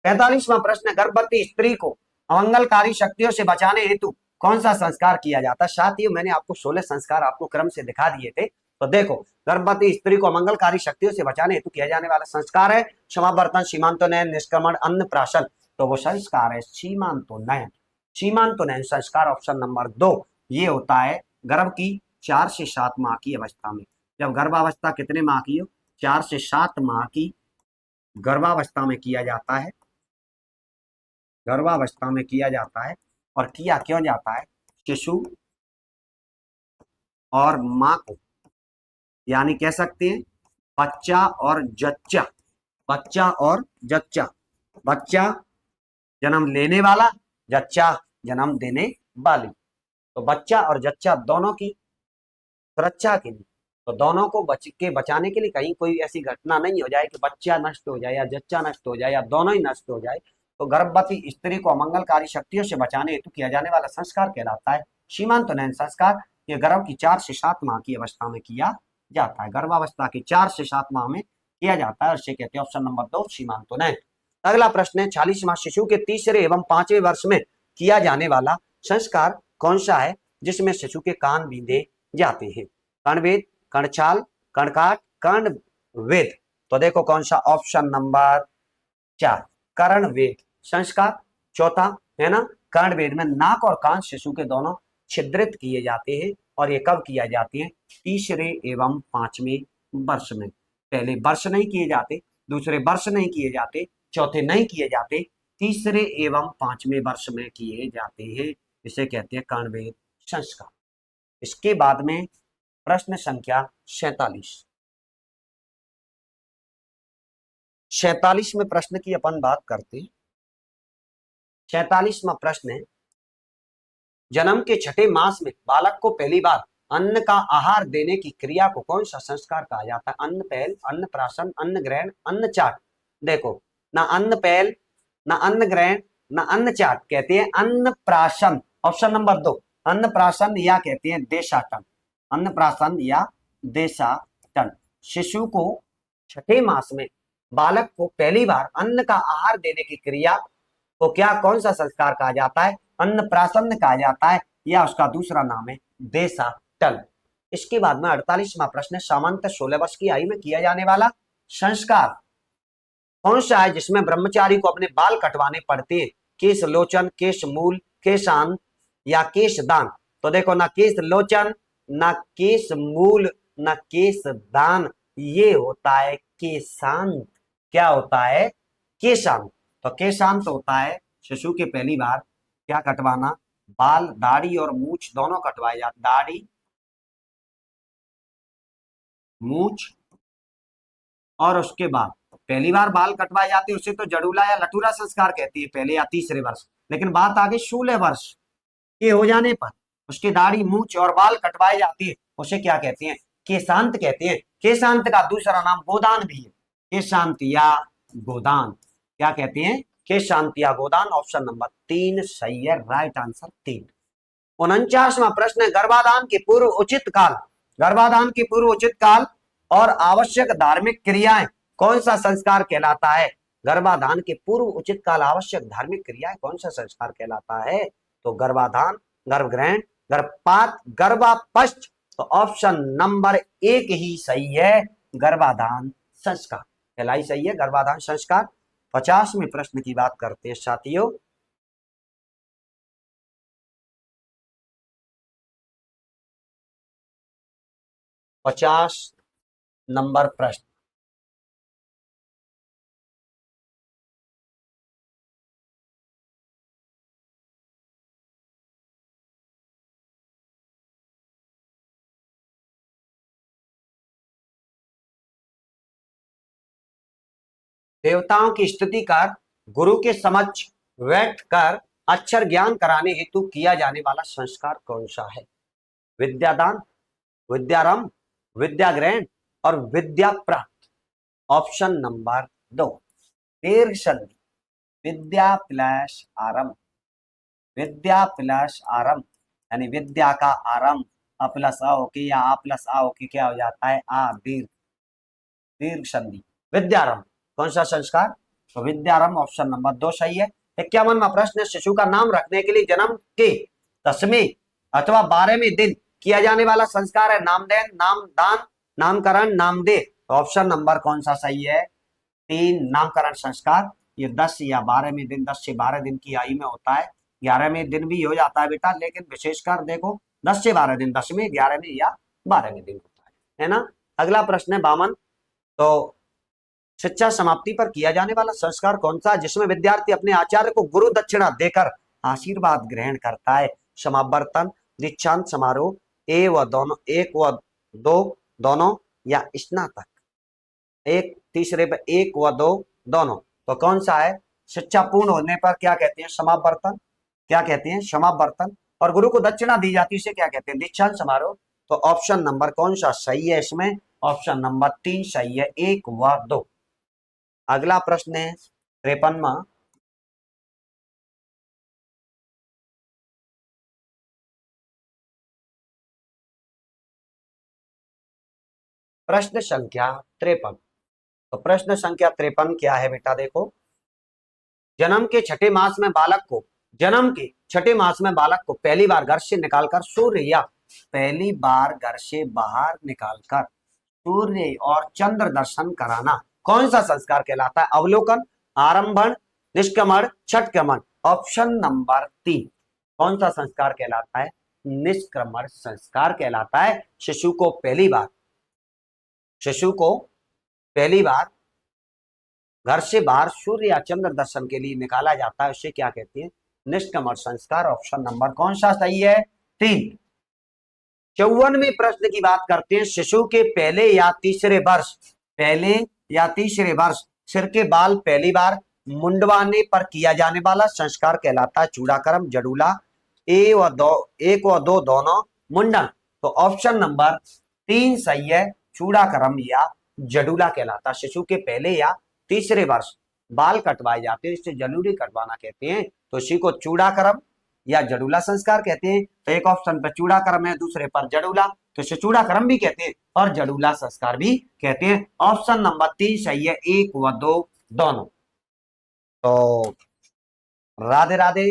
45वां प्रश्न, गर्भवती स्त्री को अमंगलकारी शक्तियों से बचाने हेतु कौन सा संस्कार किया जाता है? साथियों मैंने आपको 16 संस्कार आपको क्रम से दिखा दिए थे। तो देखो गर्भवती स्त्री को मंगलकारी शक्तियों से बचाने हेतु किया जाने वाला संस्कार है क्षमावर्तन, सीमांतोन्नयन, निष्क्रमण, अन्नप्राशन। तो वो संस्कार है सीमांतोन्नयन। सीमांतोन्नयन संस्कार ऑप्शन नंबर 2 ये होता है गर्भ की 4 से 7 माह की अवस्था में। जब गर्भावस्था कितने माह की हो? 4 से 7 माह की गर्भावस्था में किया जाता है, गर्भावस्था में किया जाता है। और किया क्यों जाता है? शिशु और मां को, यानी कह सकते हैं बच्चा और जच्चा, बच्चा और जच्चा, बच्चा जन्म लेने वाला, जच्चा जन्म देने वाली। तो बच्चा और जच्चा दोनों की सुरक्षा के लिए, तो दोनों को बचाने के लिए कहीं कोई ऐसी घटना नहीं हो जाए कि बच्चा नष्ट हो जाए या जच्चा नष्ट हो जाए या दोनों ही नष्ट हो जाए। तो गर्भवती स्त्री को अमंगलकारी शक्तियों से बचाने हेतु किया जाने वाला संस्कार कहलाता है सीमांतोन्नयन संस्कार। ये गर्भ की 4 से 7 माह की अवस्था में किया जाता है, गर्भावस्था की 4 से 7 माह में किया जाता है, इसे कहते हैं ऑप्शन नंबर 2 सीमांतोन्नयन। अगला प्रश्न है 40वां, शिशु के तीसरे एवं 5वें वर्ष में किया जाने वाला संस्कार कौन सा है जिसमें शिशु के कान बींधे जाते हैं? कर्णवेद, कर्णछाल, कर्णकाट, कर्णवेद। तो देखो कौन सा? ऑप्शन नंबर 4 कर्णवेद संस्कार। चौथा है ना, कर्णवेद में नाक और कान शिशु के दोनों छिद्रित किए जाते हैं। और ये कब किया जाते हैं? तीसरे एवं 5वें वर्ष में। पहले वर्ष नहीं किए जाते, दूसरे वर्ष नहीं किए जाते, चौथे नहीं किए जाते, तीसरे एवं 5वें वर्ष में किए जाते हैं, इसे कहते हैं कर्णवेद संस्कार। इसके बाद में प्रश्न संख्या 47। 47वें प्रश्न की अपन बात करते हैं। 47वां प्रश्न है, जन्म के छठे मास में बालक को पहली बार अन्न का आहार देने की क्रिया को कौन सा संस्कार कहा जाता है? अन्न पहल, अन्न प्राशन, अन्न ग्रहण, अन्न चाट। देखो ना अन्न पहल, ना अन्न ग्रहण, ना अन्न चाट, कहते हैं अन्न प्राशन। ऑप्शन नंबर 2 अन्न प्राशन या कहते हैं देशाटन, अन्न प्राशन या देशाटन। शिशु को छठे मास में बालक को पहली बार अन्न का आहार देने की क्रिया को क्या कौन सा संस्कार कहा जाता है? अन्न प्राशन कहा जाता है, या उसका दूसरा नाम है देशाटन। इसके बाद में 48वां प्रश्न, सामान्यतः 16 वर्ष की आयु में किया जाने वाला संस्कार कौन सा है जिसमें ब्रह्मचारी को अपने बाल कटवाने पड़ते हैं? केश लोचन, केश मूल, केशान या केश दान। तो देखो ना केश लोचन, ना केश मूल, ना केश दान, ये होता है केशांत। क्या होता है? केशांत। तो केशांत होता है शिशु के पहली बार क्या कटवाना? बाल, दाढ़ी और मूछ दोनों कटवाए जाते, दाढ़ी मूछ और उसके बाद पहली बार बाल कटवाए जाते हैं उसे तो जड़ूला या लटूरा संस्कार कहती है, पहले या तीसरे वर्ष। लेकिन बात आगे 16 वर्ष के हो जाने पर उसकी दाढ़ी मूछ और बाल कटवाए जाती है, उसे क्या कहते हैं? केशांत कहते हैं। केशांत का दूसरा नाम गोदान भी है, केशांत या गोदान। क्या कहते हैं? केशांत या गोदान। ऑप्शन नंबर 3 सही है, राइट आंसर 3। 49वां प्रश्न है, गर्भाधान के पूर्व उचित काल, गर्भाधान के पूर्व उचित काल और आवश्यक धार्मिक क्रियाएं कौन सा संस्कार कहलाता है? गर्भाधान के पूर्व उचित काल, आवश्यक धार्मिक क्रियाएं कौन सा संस्कार कहलाता है? तो गर्भाधान, गर्भग्रहण, गर्भपात, गर्भापश्च। तो ऑप्शन नंबर 1 ही सही है, गर्भाधान संस्कार। पहला सही है, गर्भाधान संस्कार। 50वें प्रश्न की बात करते हैं साथियों। 50 नंबर प्रश्न, देवताओं की स्तुति कर गुरु के समक्ष बैठ कर अक्षर ज्ञान कराने हेतु किया जाने वाला संस्कार कौन सा है? विद्यादान, विद्यारंभ, विद्या ग्रहण और विद्या प्राप्त। ऑप्शन नंबर 2 दीर्घ संधि, विद्या प्लस आरंभ, विद्या प्लस आरंभ यानी विद्या का आरंभ प्लस आ होके या आ प्लस आ होके क्या हो जाता है? आ दीर्घ, दीर्घ संधि विद्यारंभ। कौन सा संस्कार? तो विद्यारंभ। ऑप्शन नंबर 2 सही है। 51वां प्रश्न, शिशु का नाम रखने के लिए जन्म के 10वें अथवा 12वें दिन किया जाने वाला संस्कार है नामदेन, नामदान, नामकरण, नामदे। तो ऑप्शन नंबर कौन सा सही है? 3 नामकरण संस्कार। ये 10 या 12वें दिन, 10 से 12 दिन की आयु में होता है। 11वें दिन भी हो जाता है बेटा, लेकिन विशेषकर देखो 10 से 12 दिन, 10वें, 11वें या 12वें दिन होता है ना। अगला प्रश्न है 52, तो शिक्षा समाप्ति पर किया जाने वाला संस्कार कौन सा, जिसमें विद्यार्थी अपने आचार्य को गुरु दक्षिणा देकर आशीर्वाद ग्रहण करता है? समावर्तन, दीक्षांत समारोह, ए व दोनों, एक व दो दोनों, या स्नातक? एक तीसरे पर एक व दो दोनों। तो कौन सा है? शिक्षा पूर्ण होने पर क्या कहते हैं? समावर्तन। क्या कहते हैं? समावर्तन। और गुरु को दक्षिणा दी जाती है, इसे क्या कहते हैं? दीक्षांत समारोह। तो ऑप्शन नंबर कौन सा सही है इसमें? ऑप्शन नंबर 3 सही है, 1 व 2। अगला प्रश्न है 53वां, प्रश्न संख्या 53। तो प्रश्न संख्या 53 क्या है बेटा? देखो, जन्म के छठे मास में बालक को, जन्म के छठे मास में बालक को पहली बार घर से निकालकर सूर्य या पहली बार घर से बाहर निकालकर सूर्य और चंद्र दर्शन कराना कौन सा संस्कार कहलाता है? अवलोकन, आरंभण, निष्क्रमण, छठक्रमण। ऑप्शन नंबर 3 कौन सा संस्कार कहलाता है? निष्क्रमण संस्कार कहलाता है। शिशु को पहली बार, शिशु को पहली बार घर से बाहर सूर्य या चंद्र दर्शन के लिए निकाला जाता है, उसे क्या कहते हैं? निष्क्रमण संस्कार। ऑप्शन नंबर कौन सा सही है? 3। 54वें प्रश्न की बात करते हैं, शिशु के पहले या तीसरे वर्ष, पहले या तीसरे वर्ष सिर के बाल पहली बार मुंडवाने पर किया जाने वाला संस्कार कहलाता है चूड़ाकर्म, जड़ूला, ए व दो, एक व दो दोनों, मुंडन। तो ऑप्शन नंबर 3 सही है, चूड़ाकर्म या जड़ूला कहलाता है। शिशु के पहले या तीसरे वर्ष बाल कटवाए जाते हैं, इससे जरूरी कटवाना कहते हैं, तो इसी को चूड़ाकर्म या जड़ूला संस्कार कहते हैं। तो एक ऑप्शन पर चूड़ाकर्म है, दूसरे पर जड़ूला, तो इसे चूड़ाकर्म भी कहते हैं और जड़ूला संस्कार भी कहते हैं। ऑप्शन नंबर 3 सही है, 1 व 2 दोनों। तो राधे राधे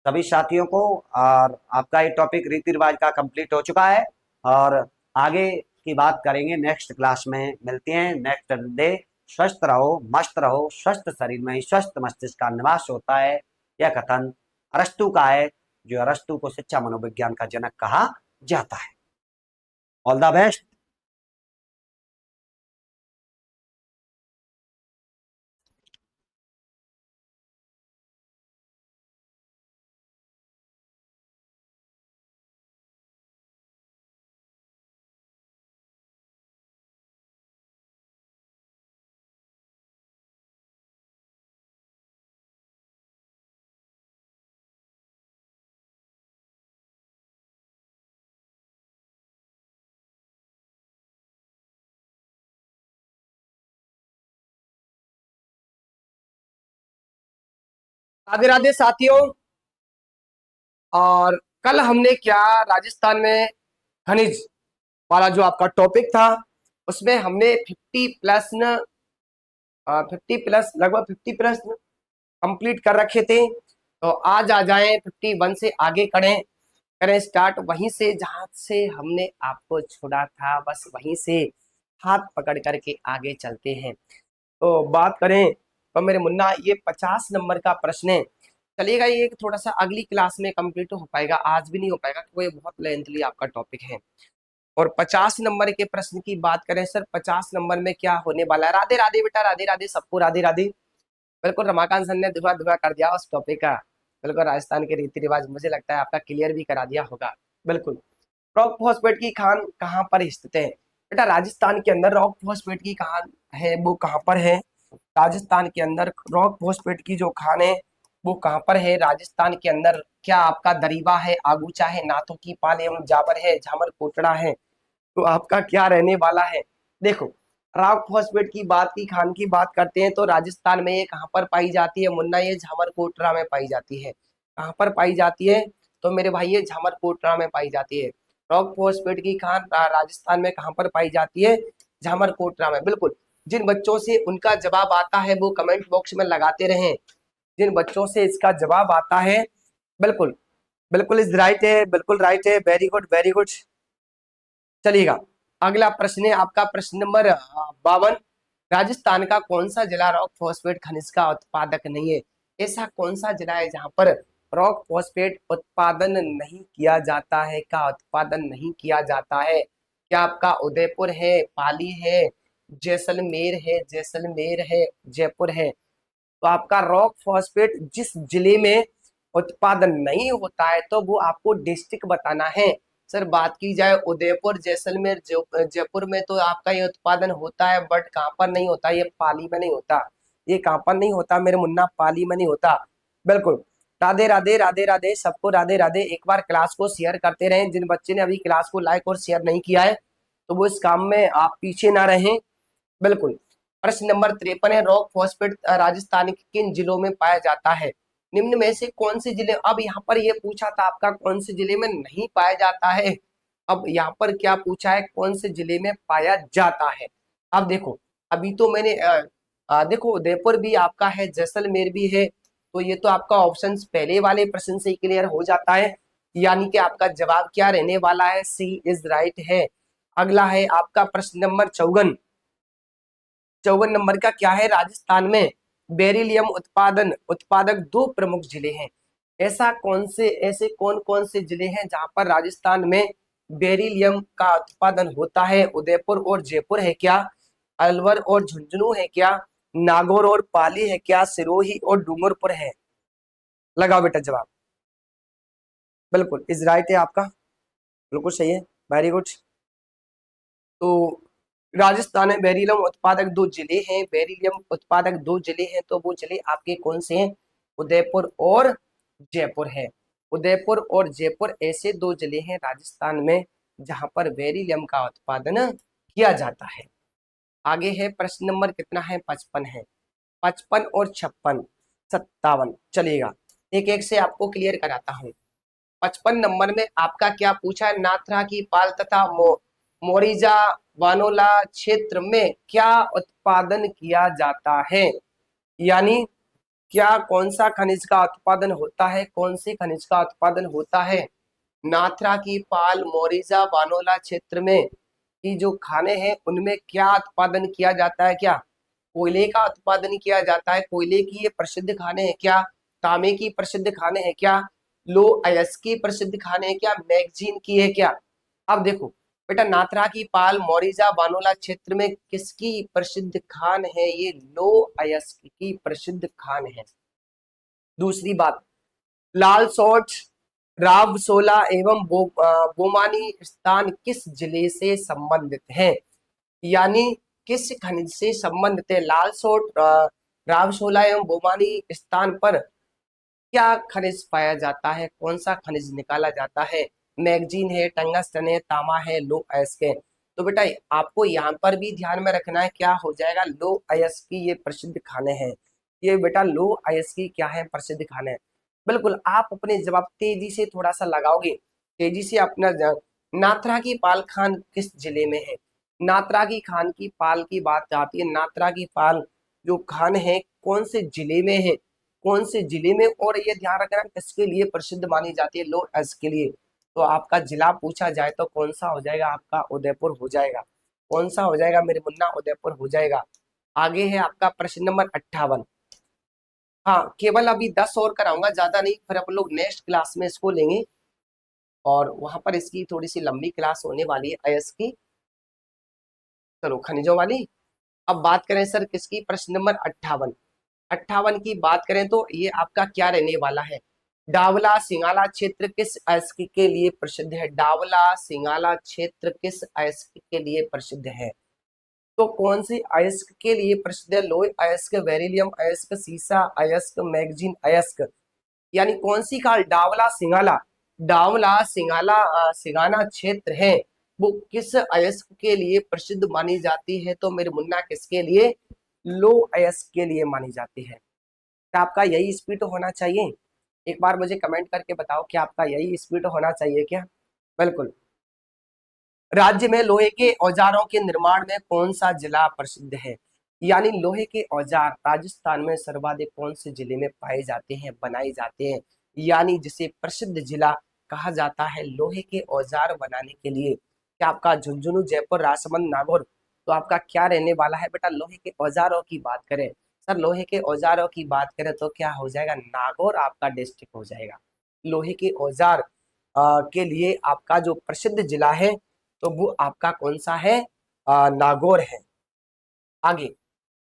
सभी साथियों को। और आपका ये टॉपिक रीति रिवाज का कंप्लीट हो चुका है और आगे की बात करेंगे नेक्स्ट क्लास में। मिलते हैं नेक्स्ट डे। स्वस्थ रहो, मस्त रहो, स्वस्थ शरीर में ही स्वस्थ मस्तिष्क का निवास होता है, यह कथन अरस्तु का है, जो अरस्तु को शिक्षा मनोविज्ञान का जनक कहा जाता है। All the best. Radhe Radhe साथियों। और कल हमने क्या, राजस्थान में खनिज वाला जो आपका टॉपिक था, उसमें हमने 50 प्लस लगभग 50 प्लस कंप्लीट कर रखे थे। तो आज आ जाएं 51 से आगे करें करें स्टार्ट वहीं से जहां से हमने आपको छोड़ा था, बस वहीं से हाथ पकड़ करके आगे चलते हैं। तो बात करें तो मेरे मुन्ना, ये 50 नंबर का प्रश्न है। चलिएगा, ये थोड़ा सा अगली क्लास में कंप्लीट हो पाएगा, आज भी नहीं हो पाएगा क्योंकि ये बहुत लेंथली आपका टॉपिक है। और 50 नंबर के प्रश्न की बात करें सर, 50 नंबर में क्या होने वाला है। राधे राधे बेटा, राधे राधे सबको, राधे राधे। बिल्कुल रमाकांत सर ने धुआ धुआ कर दिया उस टॉपिक का। बिल्कुल राजस्थान के रीति रिवाज मुझे लगता है आपका क्लियर भी करा दिया होगा। बिल्कुल। रॉक फॉस्फेट की खान कहाँ पर स्थित है बेटा? राजस्थान के अंदर रॉक फॉस्फेट की खान है, वो कहाँ पर है? राजस्थान के अंदर रॉक फॉस्फेट की जो खान है वो कहाँ पर है राजस्थान के अंदर? क्या आपका दरीबा है, आगूचा है, नाथों की पाल एवं जाबर है, झामर कोटड़ा है? तो आपका क्या रहने वाला है? देखो, रॉक फॉस्फेट की खान की बात करते हैं तो राजस्थान में ये कहाँ पर पाई जाती है मुन्ना? ये झामर कोटड़ा में पाई जाती है। कहाँ पर पाई जाती है? तो मेरे भाई ये झामर कोटड़ा में पाई जाती है। रॉक फॉस्फेट की खान राजस्थान में कहाँ पर पाई जाती है? झामर कोटड़ा में। बिल्कुल। जिन बच्चों से उनका जवाब आता है वो कमेंट बॉक्स में लगाते रहें। जिन बच्चों से इसका जवाब आता है, बिल्कुल बिल्कुल इज राइट है, बिल्कुल राइट है, वेरी गुड वेरी गुड। चलिएगा, अगला प्रश्न है आपका प्रश्न नंबर 52। राजस्थान का कौन सा जिला रॉक फॉस्फेट खनिज का उत्पादक नहीं है? ऐसा कौन सा जिला है जहां पर रॉक फॉस्फेट उत्पादन नहीं किया जाता है? का उत्पादन नहीं किया जाता है? क्या आपका उदयपुर है, पाली है, जैसलमेर है, जयपुर है? तो आपका रॉक फॉस्फेट जिस जिले में उत्पादन नहीं होता है तो वो आपको डिस्ट्रिक्ट बताना है। सर बात की जाए उदयपुर, जैसलमेर, जयपुर में तो आपका ये उत्पादन होता है, बट कहाँ पर नहीं होता? ये पाली में नहीं होता। ये कहाँ पर नहीं होता मेरे मुन्ना? पाली में नहीं होता। बिल्कुल। राधे राधे, राधे राधे सबको, राधे राधे। एक बार क्लास को शेयर करते रहें। जिन बच्चे ने अभी क्लास को लाइक और शेयर नहीं किया है तो वो इस काम में आप पीछे ना रहें। बिल्कुल। प्रश्न नंबर 53 है, रॉक फॉस्फेट राजस्थान के किन जिलों में पाया जाता है? निम्न में से कौन से जिले? अब यहाँ पर ये पूछा था आपका कौन से जिले में नहीं पाया जाता है। अब यहाँ पर क्या पूछा है? कौन से जिले में पाया जाता है। अब देखो, अभी तो मैंने देखो उदयपुर भी आपका है, जैसलमेर भी है। तो ये तो आपका ऑप्शन पहले वाले प्रश्न से ही क्लियर हो जाता है, यानी कि आपका जवाब क्या रहने वाला है? सी इज राइट है। अगला है आपका प्रश्न नंबर 54। 54 नंबर का क्या है? राजस्थान में बेरिलियम उत्पादक दो प्रमुख जिले हैं। ऐसे कौन कौन से जिले हैं जहां पर राजस्थान में बेरिलियम का उत्पादन होता है? उदयपुर और जयपुर है क्या? अलवर और झुंझुनू है क्या? नागौर और पाली है क्या? सिरोही और डूंगरपुर है? लगाओ बेटा जवाब। बिल्कुल इज राइट है आपका, बिल्कुल सही है, वेरी गुड। तो राजस्थान में बेरिलियम उत्पादक दो जिले हैं, तो वो जिले आपके कौन से हैं? उदयपुर और जयपुर है। उदयपुर और जयपुर ऐसे दो जिले हैं राजस्थान में जहां पर बेरिलियम का उत्पादन किया जाता है। आगे है प्रश्न नंबर कितना है? 55 है। 55 और 56, 57। चलिएगा, एक एक से आपको क्लियर कराता हूँ। 55 नंबर में आपका क्या पूछा है? नाथरा की पाल तथा मोरिजा वानोला क्षेत्र में क्या उत्पादन किया जाता है? यानी क्या कौन सा खनिज का उत्पादन होता है? कौन सी खनिज का उत्पादन होता है? नाथरा की पाल, मोरिजा वानोला क्षेत्र में की जो खाने हैं उनमें क्या उत्पादन किया जाता है? क्या कोयले का उत्पादन किया जाता है? कोयले की ये प्रसिद्ध खाने हैं क्या? तांबे की प्रसिद्ध खाने हैं क्या? लो अयस्क की प्रसिद्ध खाने हैं क्या? मैगजीन की है क्या? अब देखो बेटा, नाथरा की पाल, मोरिजा वानोला क्षेत्र में किसकी प्रसिद्ध खान है? ये लो अयस्क की प्रसिद्ध खान है। दूसरी बात, लाल सोट, रावसोला एवं बोमानी स्थान किस जिले से संबंधित है? यानी किस खनिज से संबंधित है? लाल सोट, रावसोला एवं बोमानी स्थान पर क्या खनिज पाया जाता है? कौन सा खनिज निकाला जाता है? मैगजीन है, टंगस्टन है, तांबा है, लो अयस्क है। तो बेटा आपको यहाँ पर भी ध्यान में रखना है, क्या हो जाएगा? लो अयस्क की ये प्रसिद्ध खाने हैं। ये बेटा लौह अयस्क की क्या है, प्रसिद्ध खान है। बिल्कुल, आप अपने जवाब तेजी से थोड़ा सा लगाओगे, तेजी से अपना नात्रा की पाल खान किस जिले में है? नात्रा की खान की पाल की बात आती है, नात्रा की पाल जो खान है कौन से जिले में है, कौन से जिले में, और ये ध्यान रखना किसके लिए प्रसिद्ध मानी जाती है, लौह अयस्क के लिए। तो आपका जिला पूछा जाए तो कौन सा हो जाएगा आपका, उदयपुर हो जाएगा। कौन सा हो जाएगा मेरे मुन्ना, उदयपुर हो जाएगा। आगे है आपका प्रश्न नंबर 58। हाँ, केवल अभी 10 और कराऊंगा, ज्यादा नहीं, फिर अपन लोग नेक्स्ट क्लास में इसको लेंगे और वहां पर इसकी थोड़ी सी लंबी क्लास होने वाली है अयस्क की, चलो खनिजों वाली। अब बात करें सर किसकी, प्रश्न नंबर 58। 58 की बात करें तो ये आपका क्या रहने वाला है, डावला सिंगाला क्षेत्र किस अयस्क के लिए प्रसिद्ध है? डावला सिंगाला क्षेत्र किस अयस्क के लिए प्रसिद्ध है? तो कौन सी अयस्क के लिए प्रसिद्ध है? लोह अयस्क, बेरिलियम अयस्क, सीसा अयस्क, मैग्नीज अयस्क, यानी कौन सी खाल, डावला सिंगाला, डावला सिंगाला सिंगाना क्षेत्र है वो किस अयस्क के लिए प्रसिद्ध मानी जाती है? तो मेरे मुन्ना किसके लिए, लोह अयस्क के लिए मानी जाती है। क्या आपका यही स्पीड होना चाहिए? एक बार मुझे कमेंट करके बताओ कि आपका यही स्पीड होना चाहिए क्या? बिल्कुल। राज्य में लोहे के औजारों के निर्माण में कौन सा जिला प्रसिद्ध है? यानी लोहे के औजार राजस्थान में सर्वाधिक कौन से जिले में पाए जाते हैं, बनाए जाते हैं, यानी जिसे प्रसिद्ध जिला कहा जाता है लोहे के औजार बनाने के लिए? क्या आपका झुंझुनू, जयपुर, राजसमंद, नागौर? तो आपका क्या रहने वाला है बेटा, लोहे के औजारों की बात करें सर, लोहे के औजारों की बात करें तो क्या हो जाएगा, नागौर आपका डिस्ट्रिक्ट हो जाएगा। लोहे के औजार के लिए आपका जो प्रसिद्ध जिला है तो वो आपका कौन सा है, नागौर है। आगे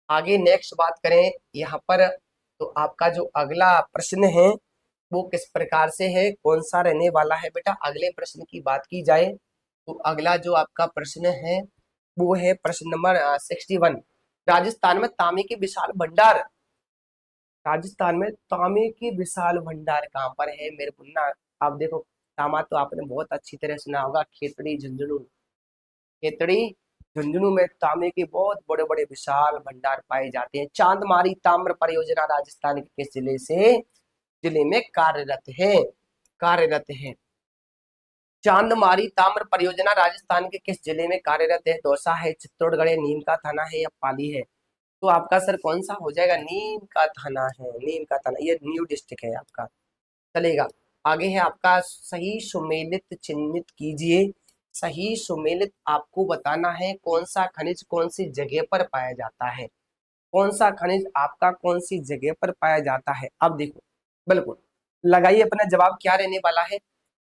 आगे नेक्स्ट बात करें यहाँ पर, तो आपका जो अगला प्रश्न है वो किस प्रकार से है, कौन सा रहने वाला है बेटा? अगले प्रश्न की बात की जाए तो अगला जो आपका प्रश्न है वो है प्रश्न नंबर 61। राजस्थान में तांबे के विशाल भंडार, राजस्थान में तांबे के विशाल भंडार कहाँ पर है मेरे मुन्ना? आप देखो, तांबा तो आपने बहुत अच्छी तरह सुना होगा, खेतड़ी झुंझुनू, खेतड़ी झुंझुनू में तांबे के बहुत बड़े बड़े विशाल भंडार पाए जाते हैं। चांदमारी ताम्र परियोजना राजस्थान के किस जिले में कार्यरत है, कार्यरत है? चांदमारी ताम्र परियोजना राजस्थान के किस जिले में कार्यरत है? दौसा है, चित्तौड़गढ़ है, नीम का थाना है या पाली है? तो आपका सर कौन सा हो जाएगा, नीम का थाना है, नीम का थाना, ये न्यू डिस्ट्रिक्ट है आपका, चलेगा। आगे है आपका सही सुमेलित चिन्हित कीजिए। सही सुमेलित आपको बताना है कौन सा खनिज कौन सी जगह पर पाया जाता है, कौन सा खनिज आपका कौन सी जगह पर पाया जाता है। अब देखो, बिल्कुल लगाइए अपना जवाब, क्या रहने वाला है,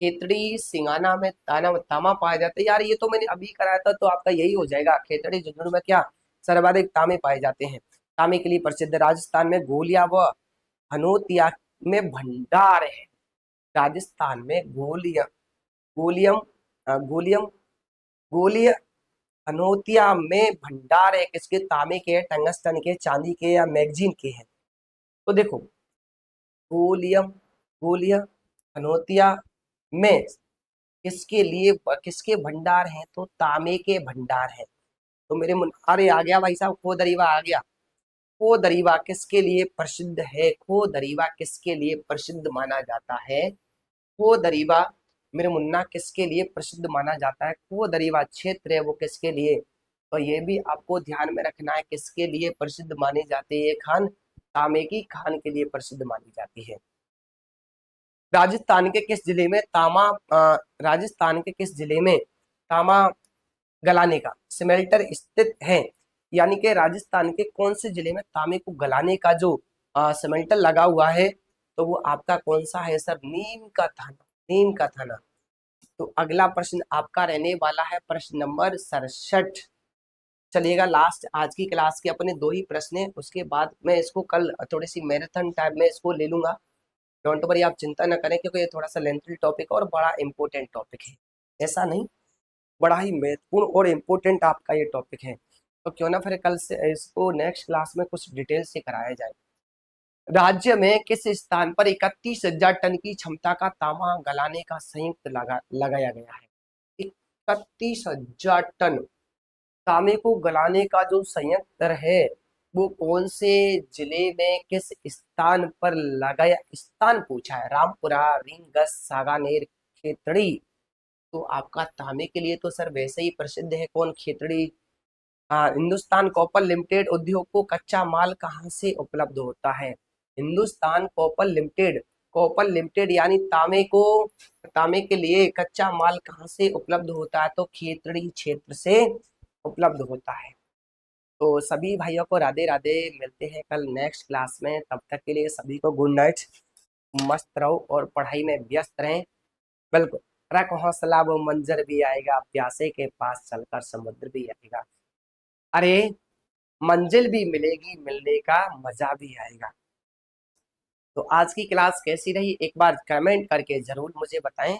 खेतड़ी सिंगाना में ताना तांबा पाया जाता है। यार ये तो मैंने अभी कराया था, तो आपका यही हो जाएगा, खेतड़ी झुंझुनू में क्या सर्वाधिक तांबे पाए जाते हैं। तांबे के लिए प्रसिद्ध राजस्थान में गोलिया व हनोतिया में भंडार है। राजस्थान में गोलियम, गोलियम गोलियम गोलिय हनोतिया में भंडार है किसके, तांबे के, टंगस्टन के, चांदी के या मैगजीन के हैं? तो देखो, गोलियम, गोलिय हनोतिया में किसके लिए, किसके भंडार हैं? तो तांबे के भंडार हैं। तो मेरे मन, अरे आ गया भाई साहब, खो दरीवा आ गया। खो दरीवा किसके लिए प्रसिद्ध है, खो दरीवा किसके लिए प्रसिद्ध माना जाता है? खो दरीवा मेरे मुन्ना किसके लिए प्रसिद्ध माना जाता है? खो दरीवा क्षेत्र है वो किसके लिए, तो ये भी आपको ध्यान में रखना है, किसके लिए प्रसिद्ध मानी जाती है ये खान? तांबे की खान के लिए प्रसिद्ध मानी जाती है। राजस्थान के किस जिले में राजस्थान के किस जिले में तांबा गलाने का स्मेल्टर स्थित है? यानी कि राजस्थान के कौन से जिले में तांबे को गलाने का जो स्मेल्टर लगा हुआ है, तो वो आपका कौन सा है सर? नीम का थाना, नीम का थाना। तो अगला प्रश्न आपका रहने वाला है प्रश्न नंबर 67। चलिएगा, लास्ट आज की क्लास के अपने दो ही प्रश्न है, उसके बाद मैं इसको कल थोड़ी सी मैराथन टाइप में इसको ले लूंगा। डोंट वरी, आप चिंता न करें, क्योंकि ये थोड़ा सा लेंथी टॉपिक और बड़ा इंपॉर्टेंट टॉपिक है, ऐसा नहीं, बड़ा ही महत्वपूर्ण और इम्पोर्टेंट आपका ये टॉपिक है। तो क्यों ना फिर कल से इसको नेक्स्ट क्लास में कुछ डिटेल से कराया जाए। राज्य में किस स्थान पर 31,000 टन की क्षमता का तांबा गलाने का संयंत्र लगाया गया है? 31,000 टन तांबे को गलाने का जो संयंत्र है वो कौन से जिले में किस स्थान पर लगाया, स्थान पूछा है, रामपुरा, रींगस, सागानेर, खेतड़ी। तो आपका तांबे के लिए तो सर वैसे ही प्रसिद्ध है कौन, खेतड़ी। हाँ, हिंदुस्तान कॉपर लिमिटेड उद्योग को कच्चा माल कहाँ से उपलब्ध होता है, हिंदुस्तान कॉपर लिमिटेड यानी तांबे को, तांबे के लिए कच्चा माल कहाँ से उपलब्ध होता है, तो खेतड़ी क्षेत्र से उपलब्ध होता है। तो सभी भाइयों को राधे राधे, मिलते हैं कल नेक्स्ट क्लास में, तब तक के लिए सभी को गुड नाइट, मस्त रहो और पढ़ाई में व्यस्त रहें। बिल्कुल, रख हौसला वो मंजर भी आएगा, प्यासे के पास चलकर समुद्र भी आएगा। अरे मंजिल भी मिलेगी, मिलने का मजा भी आएगा। तो आज की क्लास कैसी रही एक बार कमेंट करके जरूर मुझे बताएं।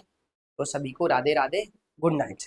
तो सभी को राधे राधे, गुड नाइट।